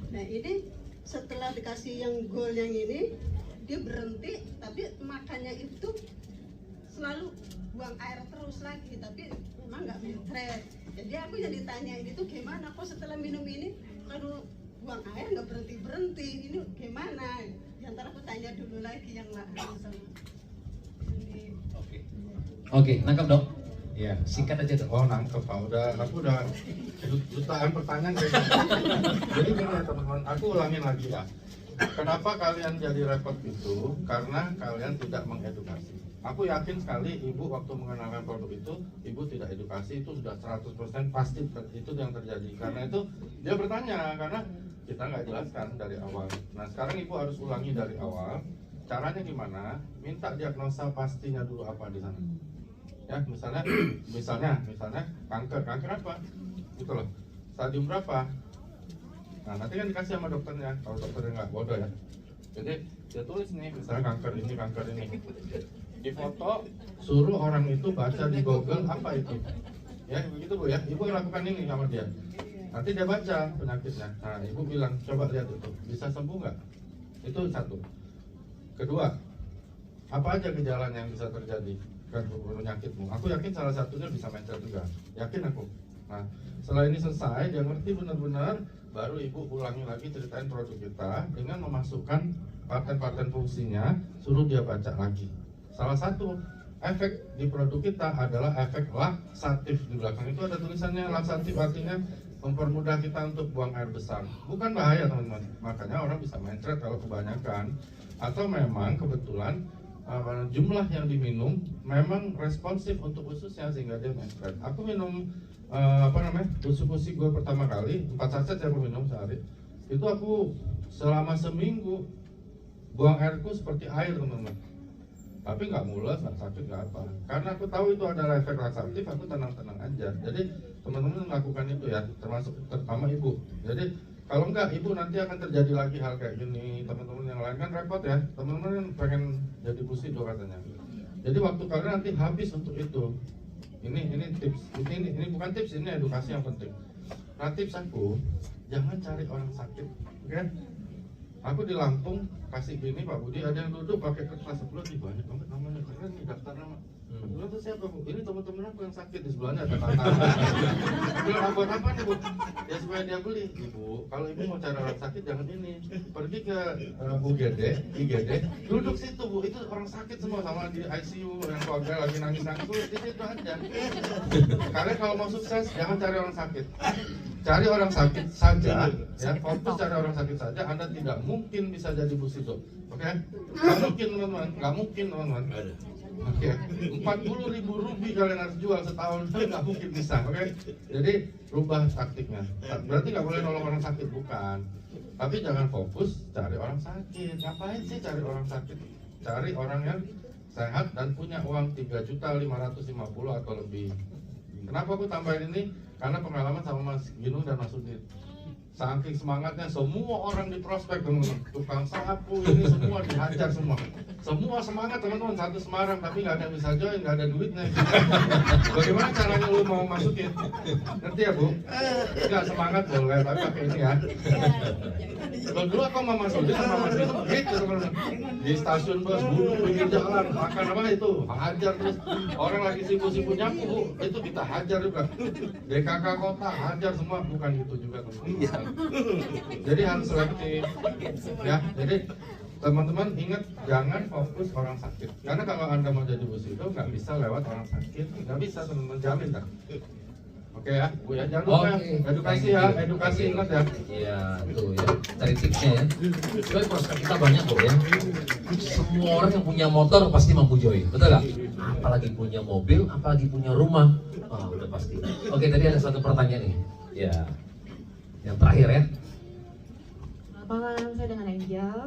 Speaker 8: Nah ini setelah dikasih yang goal yang ini dia berhenti tapi makannya itu selalu buang air terus lagi tapi memang nggak mencret. Jadi aku jadi tanya ini tuh gimana kok setelah minum ini aduh buang air nggak berhenti ini gimana? Yang aku tanya dulu lagi yang lain sama ini.
Speaker 1: Oke, nangkap Dok? Ya, singkat aja Dok.
Speaker 3: Oh, nangkep Pak. Aku udah jutaan pertanyaan kayak gitu. Jadi gini ya teman-teman, aku ulangin lagi ya. Kenapa kalian jadi repot itu? Karena kalian tidak mengedukasi. Aku yakin sekali ibu waktu mengenalkan produk itu, ibu tidak edukasi, itu sudah 100% pasti itu yang terjadi. Karena itu dia bertanya, karena kita nggak jelaskan dari awal. Nah sekarang ibu harus ulangi dari awal. Caranya gimana? Minta diagnosa pastinya dulu apa di sana. Ya misalnya kanker apa? Gitu loh. Stadium berapa? Nah nanti kan dikasih sama dokternya. Kalau dokternya nggak bodoh ya. Jadi dia tulis nih, misalnya kanker ini. Di foto, suruh orang itu baca di Google apa itu. Ya begitu Bu ya. Ibu lakukan ini sama dia. Nanti dia baca penyakitnya. Nah ibu bilang coba lihat itu, bisa sembuh nggak? Itu satu. Kedua, apa aja gejala yang bisa terjadi kan penyakitmu? Aku yakin salah satunya bisa mencret juga. Yakin aku. Nah setelah ini selesai, dia ngerti benar-benar, baru ibu ulangi lagi ceritain produk kita dengan memasukkan paten-paten fungsinya, suruh dia baca lagi. Salah satu efek di produk kita adalah efek laksatif. Di belakang itu ada tulisannya laksatif, artinya mempermudah kita untuk buang air besar. Bukan bahaya teman-teman, makanya orang bisa mencret kalau kebanyakan. Atau memang kebetulan jumlah yang diminum memang responsif untuk ususnya sehingga dia mencret. Aku minum usus gue pertama kali 4 saset saya minum sehari. Itu aku selama seminggu buang airku seperti air teman-teman. tapi nggak mules, nggak sakit, nggak apa. Karena aku tahu itu adalah efek laksatif, aku tenang-tenang aja. Jadi teman-teman melakukan itu ya, termasuk terutama ibu. Jadi kalau enggak, ibu nanti akan terjadi lagi hal kayak gini. Teman-teman yang lain kan repot ya. Teman-teman pengen jadi busido katanya. Jadi waktu kalian nanti habis untuk itu. Ini tips. Ini bukan tips, ini edukasi yang penting. Nah tips aku, jangan cari orang sakit, oke? Aku di Lampung kasih gini Pak Budi, ada yang duduk pakai kertas sebelah, banyak banget namanya, keren nih daftar nama. Bilang tuh siapa Bu? Ini teman-teman aku yang sakit, di sebelahnya ada tantangan. Bilang buat apa nih Bu? Ya supaya dia beli. Ibu, kalau ibu mau cari orang sakit jangan ini. Pergi ke UGD, IGD, duduk situ Bu. Itu orang sakit semua sama di ICU yang keluarga lagi nangis-nangis. Di situ aja. Kalian kalau mau sukses jangan cari orang sakit. Cari orang sakit saja, ya fokus cari orang sakit saja. Anda tidak mungkin bisa jadi busido, oke? Nggak mungkin teman-teman, nggak mungkin teman-teman. Oke, 40.000 rupiah kalian harus jual setahun, nggak mungkin bisa, oke? Jadi rubah taktiknya. Berarti nggak boleh nolong orang sakit, bukan. Tapi jangan fokus cari orang sakit. Ngapain sih cari orang sakit? Cari orang yang sehat dan punya uang 3.550.000 atau lebih. Kenapa aku tambahin ini? Karena pengalaman sama Mas Ginung dan Mas Udin. Saking semangatnya semua orang di prospek teman-teman, tukang sapu ini semua dihajar semua. Semua semangat teman-teman, satu Semarang, tapi nggak ada yang bisa join, nggak ada duitnya. Bagaimana caranya lu mau masukin? Ngerti ya Bu? Nggak semangat boleh, tapi pakai ini ya. Kalau dulu aku sama Mas Udin sama Mas Ginung gitu teman-teman. Di stasiun bus, duduk pinggir jalan, makan apa itu, hajar terus. Orang lagi sibuk-sibuk nyapu Bu, itu kita hajar juga. DKK kota hajar semua, bukan gitu juga teman-teman. Jadi harus selektif ya. Jadi teman-teman ingat, jangan fokus orang sakit. Karena kalau Anda mau jadi busido nggak bisa lewat orang sakit, nggak bisa teman-teman, jamin kan. Oke ya Bu ya, jangan lupa edukasi ya, edukasi ingat ya.
Speaker 1: Iya, tuh ya, cari tipsnya ya. Joy prospek kita banyak kok ya. Semua orang yang punya motor pasti mampu join, betul nggak? Apalagi punya mobil, apalagi punya rumah, udah pasti. Oke, tadi ada satu pertanyaan nih. Ya, yang terakhir ya.
Speaker 9: Malam, saya dengan Angel.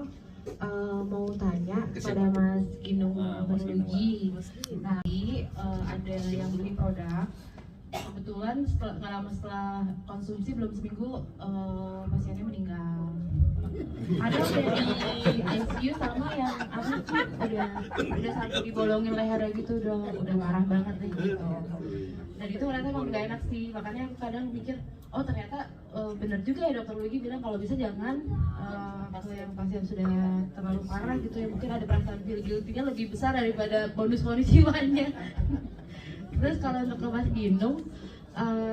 Speaker 9: Mau tanya kepada Mas Ginung Berlugi. Tadi ada yang beli produk. Kebetulan setelah konsumsi belum seminggu pasiennya meninggal. Ada yang di ICU sama yang apa sih udah sampai dibolongin lehernya gitu, udah parah banget nih gitu. Dan itu ternyata emang gak enak sih, makanya aku kadang mikir, oh ternyata bener juga ya dokter Luigi bilang kalau bisa jangan ke yang pasien sudah terlalu parah gitu ya, mungkin ada perasaan feel guilty-nya lebih besar daripada bonus-bonus jiwanya. Terus kalau untuk ke Mas Ginung,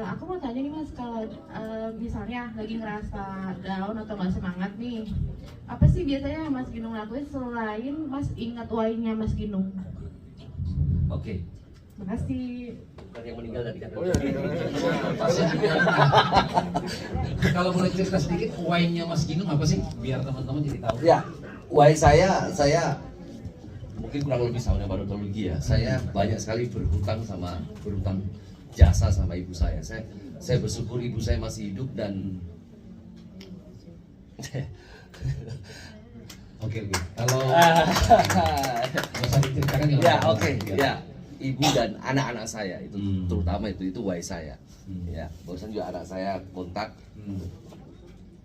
Speaker 9: aku mau tanya nih Mas, kalau misalnya lagi ngerasa down atau nggak semangat nih, apa sih biasanya Mas Ginung lakuin selain Mas ingat why-nya Mas Ginung?
Speaker 5: Oke.
Speaker 9: Makasih.
Speaker 5: Bukan yang meninggal tadi kan.
Speaker 1: Kalau boleh cerita sedikit why-nya Mas Ginung apa sih? Biar teman-teman jadi tahu.
Speaker 5: Ya, why saya mungkin kurang lebih sama dengan Pak Dr. Luigi ya. Saya banyak sekali berhutang jasa sama ibu saya. Saya bersyukur ibu saya masih hidup dan
Speaker 1: Oke. Kalau usah diceritakan
Speaker 5: ya oke. Ya, ibu dan anak-anak saya itu terutama itu why saya. Ya, barusan juga anak saya kontak.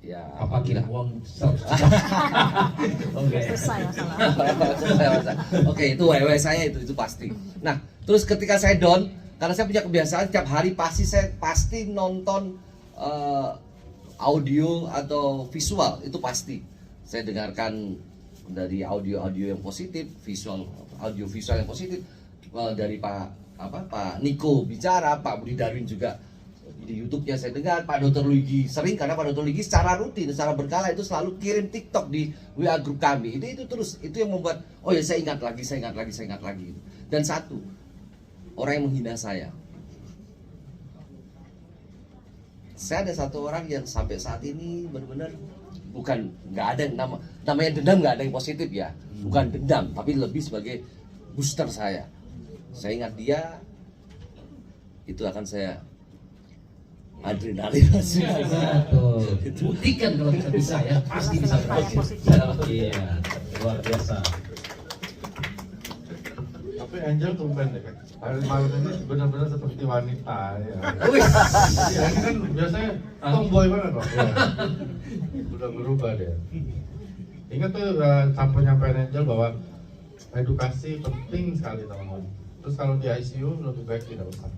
Speaker 5: Ya,
Speaker 1: apa kira uang 100 juta? Oke.
Speaker 5: Oke, itu WW saya itu pasti. Nah, terus ketika saya down, karena saya punya kebiasaan tiap hari saya pasti nonton audio atau visual, itu pasti. Saya dengarkan dari audio yang positif, audio visual yang positif, dari Pak Niko bicara, Pak Budi Darwin juga. Di YouTube-nya saya dengar, Pak Dr. Luigi sering, karena Pak Dr. Luigi secara rutin, secara berkala itu selalu kirim TikTok di WA grup kami. Itu terus, itu yang membuat, oh ya saya ingat lagi. Dan satu, orang yang menghina saya. Saya ada satu orang yang sampai saat ini benar-benar nggak ada namanya dendam, nggak ada yang positif ya. Bukan dendam, tapi lebih sebagai booster saya. Saya ingat dia, itu akan saya adrenalin masih.
Speaker 1: Buktikan kalau kita bisa ya, pasti bisa berhasil. Iya, luar biasa.
Speaker 3: Tapi Angel tumben deh kan. Hari malam ini benar-benar seperti wanita ya. Iya, ini kan biasanya tomboy banget kok. Ya. Udah berubah deh. Ingat tuh penyampaian Angel bahwa edukasi penting sekali teman-teman. Terus kalau di ICU lebih baik tidak usah.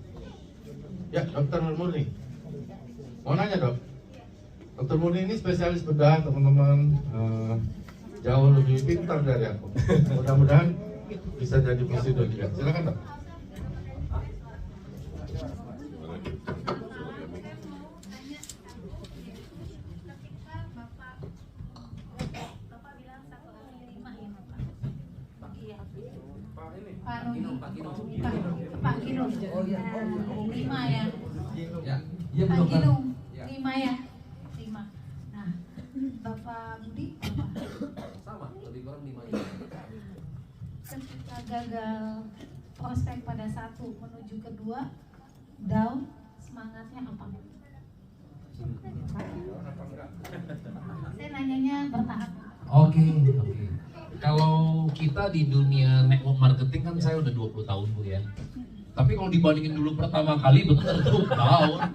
Speaker 3: Ya, Dokter Murni. Mau nanya dok, Dokter Murni ini spesialis bedah teman-teman, jauh lebih pintar dari aku. Mudah-mudahan bisa jadi prosedur juga. Silakan dok.
Speaker 10: Pak Ginung, 5 ya.
Speaker 1: Ya, iya
Speaker 10: Pak
Speaker 1: belum kan?
Speaker 10: Ginung, 5 ya. 5. Nah, Bapak Budi,
Speaker 1: Sama, lebih kurang 5
Speaker 10: ketika gagal prospek pada 1 menuju kedua, down, semangatnya apa? Saya nanyanya bertahap.
Speaker 1: Oke. Kalau kita di dunia network marketing kan saya udah 20 tahun Bu ya. Tapi kalau dibandingin dulu pertama kali bener tuh tahun.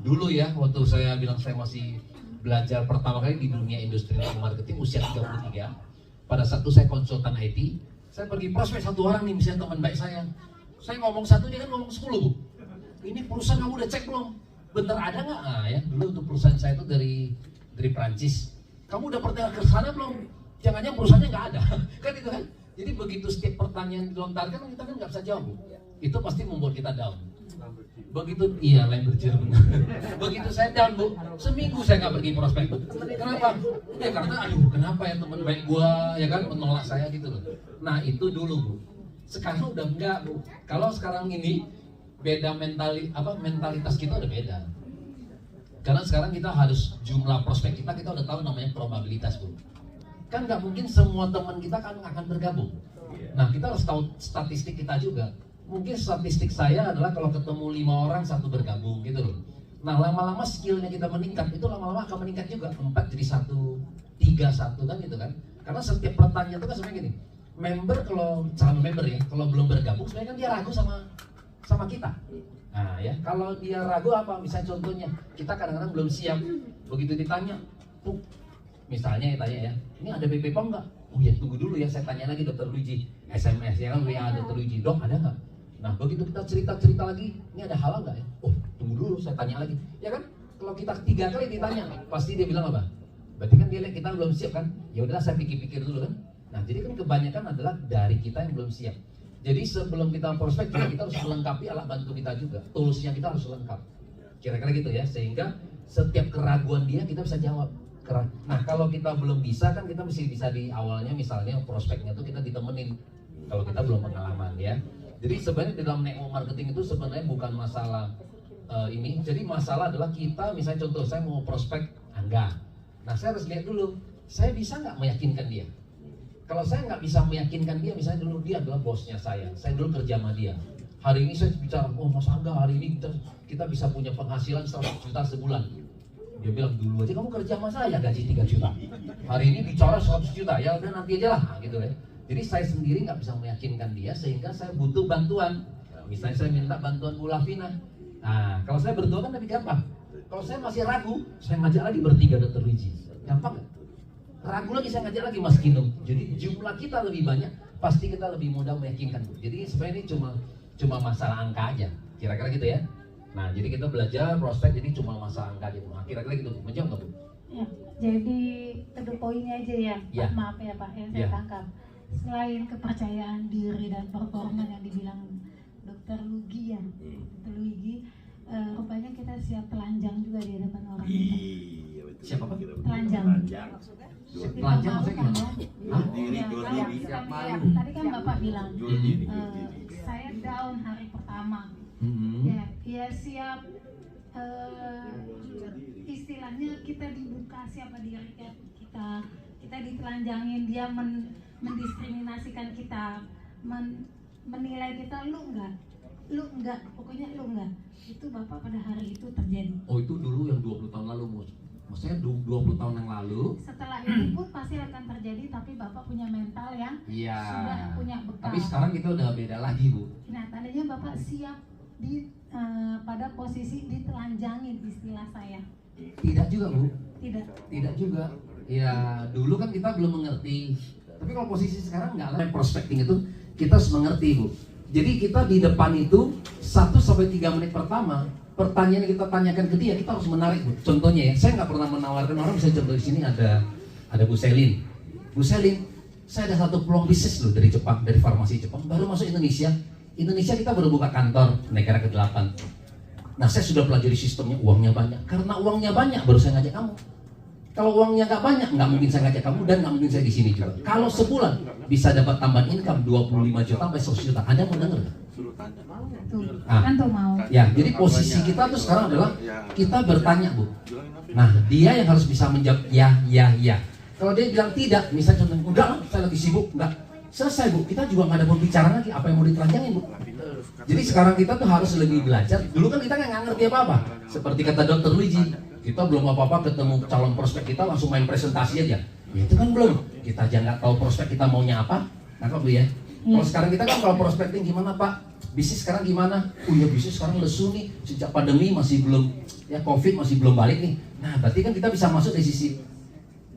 Speaker 1: Dulu ya waktu saya bilang saya masih belajar pertama kali di dunia industri network marketing usia 33. Pada saat itu saya konsultan IT, saya pergi prospek satu orang nih misalnya teman baik saya. Saya ngomong satu dia kan ngomong 10 Bu. Ini perusahaan kamu udah cek belum? Bener ada nggak? Nah ya dulu untuk perusahaan saya itu dari Prancis. Kamu udah pernah ke sana belum? Jangan-jangan perusahaannya nggak ada, kan itu kan? Jadi begitu setiap pertanyaan dilontarkan kita kan nggak bisa jawab, Bu. Itu pasti membuat kita down. Begitu, iya Lamborghini benar. Begitu saya down Bu, seminggu saya nggak pergi prospek Bu. Kenapa? Ya karena aduh kenapa ya teman baik gua ya kan menolak saya gitu loh. Nah itu dulu Bu. Sekarang udah enggak Bu. Kalau sekarang ini beda mentalitas kita udah beda. Karena sekarang kita harus jumlah prospek kita udah tahu namanya probabilitas Bu. Kan nggak mungkin semua teman kita kan akan bergabung. Nah kita harus tahu statistik kita juga. Mungkin statistik saya adalah kalau ketemu 5 orang 1 bergabung gitu loh. Nah lama-lama skillnya kita meningkat, itu lama-lama akan meningkat juga. 4 jadi 1, 3 1 kan gitu kan. Karena setiap pertanyaan itu kan sebenarnya gini. Member kalau calon member ya, kalau belum bergabung sebenarnya kan dia ragu sama kita. Nah ya, kalau dia ragu apa? Misalnya contohnya, kita kadang-kadang belum siap. Begitu ditanya, misalnya ya tanya ya, ini ada BP POM nggak? Oh ya tunggu dulu ya, saya tanya lagi Dokter Luigi. SMS ya kan WA Dokter Luigi, dok ada nggak? Nah begitu kita cerita lagi, ini ada halal nggak ya? Oh tunggu dulu, saya tanya lagi. Ya kan, kalau kita 3 kali ditanya, pasti dia bilang apa? Berarti kan dia lihat kita belum siap kan? Ya udahlah saya pikir-pikir dulu kan. Nah jadi kan kebanyakan adalah dari kita yang belum siap. Jadi sebelum kita prospek juga kita harus melengkapi alat bantu kita juga, toolsnya kita harus lengkap. Kira-kira gitu ya, sehingga setiap keraguan dia kita bisa jawab. Nah kalau kita belum bisa kan kita mesti bisa di awalnya misalnya prospeknya tuh kita ditemenin kalau kita belum pengalaman ya. Jadi sebenarnya di dalam network marketing itu sebenarnya bukan masalah ini. Jadi masalah adalah kita misalnya contoh saya mau prospek Angga. Nah saya harus lihat dulu saya bisa nggak meyakinkan dia. Kalau saya nggak bisa meyakinkan dia, misalnya dulu dia adalah bosnya saya dulu kerja sama dia. Hari ini saya bicara, oh Mas Angga hari ini kita bisa punya penghasilan 100 juta sebulan. Dia bilang dulu aja kamu kerja sama saya gaji 3 juta. Hari ini bicara 100 juta, ya udah nanti aja lah gitu ya. Jadi saya sendiri nggak bisa meyakinkan dia sehingga saya butuh bantuan. Misalnya saya minta bantuan Bu Lavina. Nah kalau saya berdua kan lebih gampang. Kalau saya masih ragu, saya ngajak lagi bertiga Dokter Luigi. Gampang nggak? Ragu lagi saya ngajak lagi Mas Ginung. Jadi jumlah kita lebih banyak, pasti kita lebih mudah meyakinkan Bu. Jadi sebenarnya ini cuma masalah angka aja. Kira-kira gitu ya. Nah, jadi kita belajar prospek jadi cuma masalah angka gitu. Nah, kira-kira gitu. Menjawab nggak Bu?
Speaker 10: Ya, jadi to the point aja ya.
Speaker 1: Ya.
Speaker 10: Maaf ya Pak, yang saya tangkap. Selain kepercayaan diri dan performa yang dibilang Dokter Luigi ya, Dokter Luigi, rupanya kita siap telanjang juga di depan orang.
Speaker 1: Siapa Pak?
Speaker 10: Telanjang.
Speaker 1: Telanjang maksudnya gimana?
Speaker 10: Tadi kan Bapak bilang, saya down hari pertama. Ya siap, istilahnya kita dibuka siapa diri kita ditelanjangin, dia mendiskriminasikan kita, menilai kita lu enggak, pokoknya lu enggak. Itu Bapak pada hari itu terjadi.
Speaker 1: Oh itu dulu yang 20 tahun lalu maksudnya 20 tahun yang lalu.
Speaker 10: Setelah itu pun pasti akan terjadi, tapi Bapak punya mental yang
Speaker 1: Iya.
Speaker 10: sudah punya bekal.
Speaker 1: Tapi sekarang kita udah beda lagi, Bu.
Speaker 10: Nah, tandanya Bapak siap pada posisi ditelanjangin, istilah saya.
Speaker 1: Tidak juga, Bu.
Speaker 10: Tidak.
Speaker 1: Juga. Ya, dulu kan kita belum mengerti. Tapi kalau posisi sekarang nggak lah, prospecting itu kita harus mengerti, Bu. Jadi kita di depan itu 1-3 menit pertama, pertanyaan yang kita tanyakan ke dia, kita harus menarik, Bu. Contohnya ya, saya nggak pernah menawarkan orang, misalnya contoh di sini ada Bu Selin. Bu Selin, saya ada satu peluang bisnis loh dari Jepang, dari farmasi Jepang, baru masuk Indonesia. Indonesia kita baru buka kantor, negara ke-8. Nah, saya sudah pelajari sistemnya, uangnya banyak. Karena uangnya banyak, baru saya ngajak kamu. Kalau uangnya nggak banyak, nggak mungkin saya ngajak kamu dan nggak mungkin saya di sini juga. Kalau sebulan bisa dapat tambahan income 25 juta sampai 100 juta, Anda mau dengar nggak?
Speaker 10: Kan tuh mau.
Speaker 1: Ya, jadi posisi kita tuh sekarang adalah kita bertanya, Bu. Nah, dia yang harus bisa menjawab ya. Kalau dia bilang tidak, misalnya contohnya, enggak, saya lagi sibuk, enggak. Selesai, Bu. Kita juga nggak ada pembicaraan lagi apa yang mau ditelanjangin, Bu. Jadi sekarang kita tuh harus lebih belajar. Dulu kan kita nggak ngerti apa-apa. Seperti kata Dr. Luigi, kita belum apa-apa ketemu calon prospek kita langsung main presentasi aja. Ya itu kan belum. Kita aja nggak tahu prospek kita maunya apa. Nah, Bu ya. Kalau sekarang kita kan kalau prospecting gimana, Pak? Bisnis sekarang gimana? Oh ya, bisnis sekarang lesu nih. Sejak pandemi masih belum, ya Covid masih belum balik nih. Nah, berarti kan kita bisa masuk dari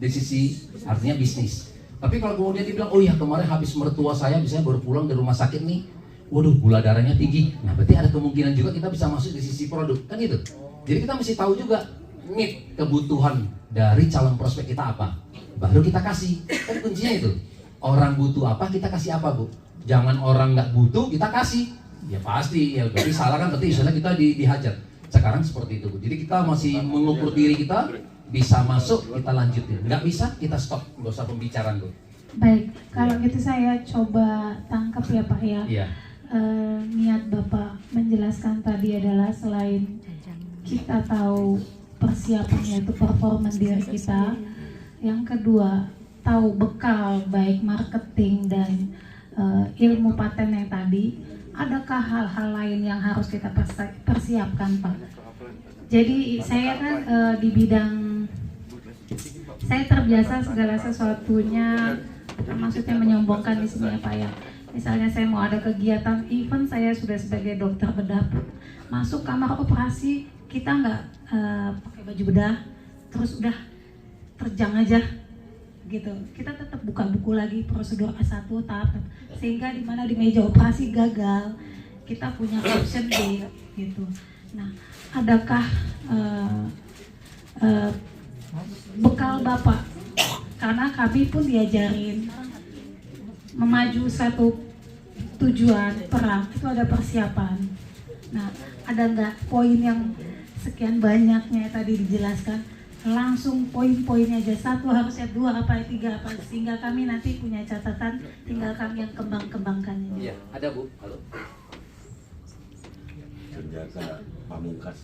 Speaker 1: sisi artinya bisnis. Tapi kalau kemudian dibilang, oh ya kemarin habis mertua saya misalnya baru pulang dari rumah sakit nih, waduh gula darahnya tinggi. Nah, berarti ada kemungkinan juga kita bisa masuk di sisi produk, kan gitu. Jadi kita mesti tahu juga need, kebutuhan dari calon prospek kita apa, baru kita kasih. Kan kuncinya itu, orang butuh apa kita kasih apa, Bu. Jangan orang nggak butuh kita kasih, ya pasti ya berarti salah kan, berarti istilah kita dihajar. Sekarang seperti itu, Bu. Jadi kita masih mengukur diri kita, bisa masuk kita lanjutin, nggak bisa kita stop, nggak usah pembicaraan, Bu.
Speaker 10: Baik, kalau gitu saya coba tangkap ya Pak ya.
Speaker 1: Iya.
Speaker 10: Niat Bapak menjelaskan tadi adalah selain kita tahu persiapannya itu performa diri kita, yang kedua tahu bekal baik marketing dan ilmu paten yang tadi, adakah hal-hal lain yang harus kita persiapkan, Pak? Jadi saya kan di bidang, saya terbiasa segala sesuatunya, maksudnya menyombongkan di sini ya Pak ya. Misalnya saya mau ada kegiatan event, saya sudah sebagai dokter bedah, masuk kamar operasi kita nggak pakai baju bedah, terus udah terjang aja gitu. Kita tetap buka buku lagi prosedur A1 tahap, sehingga di mana di meja operasi gagal, kita punya option B gitu. Nah, adakah bekal Bapak? Karena kami pun diajarin memaju satu tujuan perang itu ada persiapan. Nah, ada nggak poin yang sekian banyaknya tadi dijelaskan, langsung poin-poinnya aja, 1 harusnya 2 apa 3 apa, sehingga kami nanti punya catatan, tinggal kami yang kembang-kembangkannya.
Speaker 1: Iya, ada Bu. Halo.
Speaker 5: Senjata pamungkas.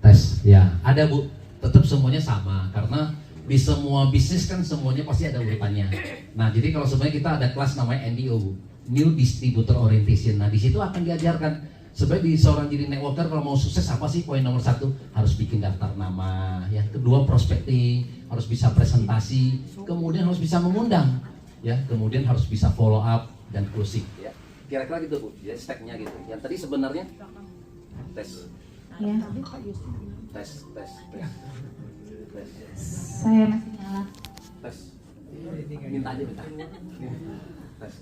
Speaker 1: Tes, ya ada Bu. Tetap semuanya sama karena di semua bisnis kan semuanya pasti ada urutannya. Nah, jadi kalau sebenarnya kita ada kelas namanya NDO, Bu. New Distributor Orientation. Nah, di situ akan diajarkan sebenarnya di seorang jadi networker kalau mau sukses apa sih? Poin nomor 1 harus bikin daftar nama, ya. Kedua prospecting, harus bisa presentasi, kemudian harus bisa mengundang, ya. Kemudian harus bisa follow up dan closing, ya. Kira-kira gitu Bu, ya stepnya gitu. Yang tadi sebenarnya tes.
Speaker 10: Ya.
Speaker 1: Tes.
Speaker 10: Saya masih nyala.
Speaker 1: Tes. Minta aja minta. Tes.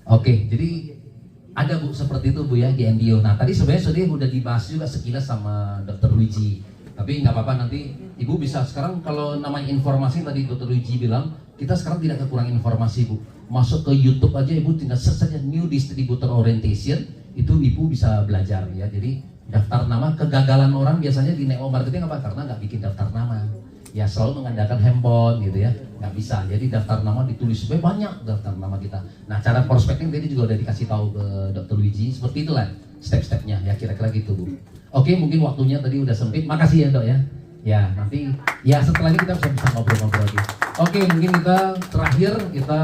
Speaker 1: Oke, jadi ada Bu seperti itu Bu ya di NDO. Nah tadi sebenarnya sudah dibahas juga sekilas sama Dr. Luigi. Tapi nggak apa-apa, nanti Ibu bisa sekarang kalau namanya informasi tadi Dr. Luigi bilang, kita sekarang tidak kekurangan informasi Bu. Masuk ke YouTube aja Ibu tinggal search saja New Distributor Orientation, itu Ibu bisa belajar ya. Jadi daftar nama, kegagalan orang biasanya di network marketing apa? Karena nggak bikin daftar nama. Ya selalu mengandalkan handphone gitu ya, nggak bisa. Jadi daftar nama ditulis supaya banyak daftar nama kita. Nah cara prospecting tadi juga udah dikasih tahu ke Dr. Luigi, seperti itulah step-stepnya ya, kira-kira gitu Bu. Oke, mungkin waktunya tadi udah sempit. Makasih ya Dok ya. Ya nanti ya setelah ini kita bisa ngobrol-ngobrol lagi. Oke, mungkin kita terakhir kita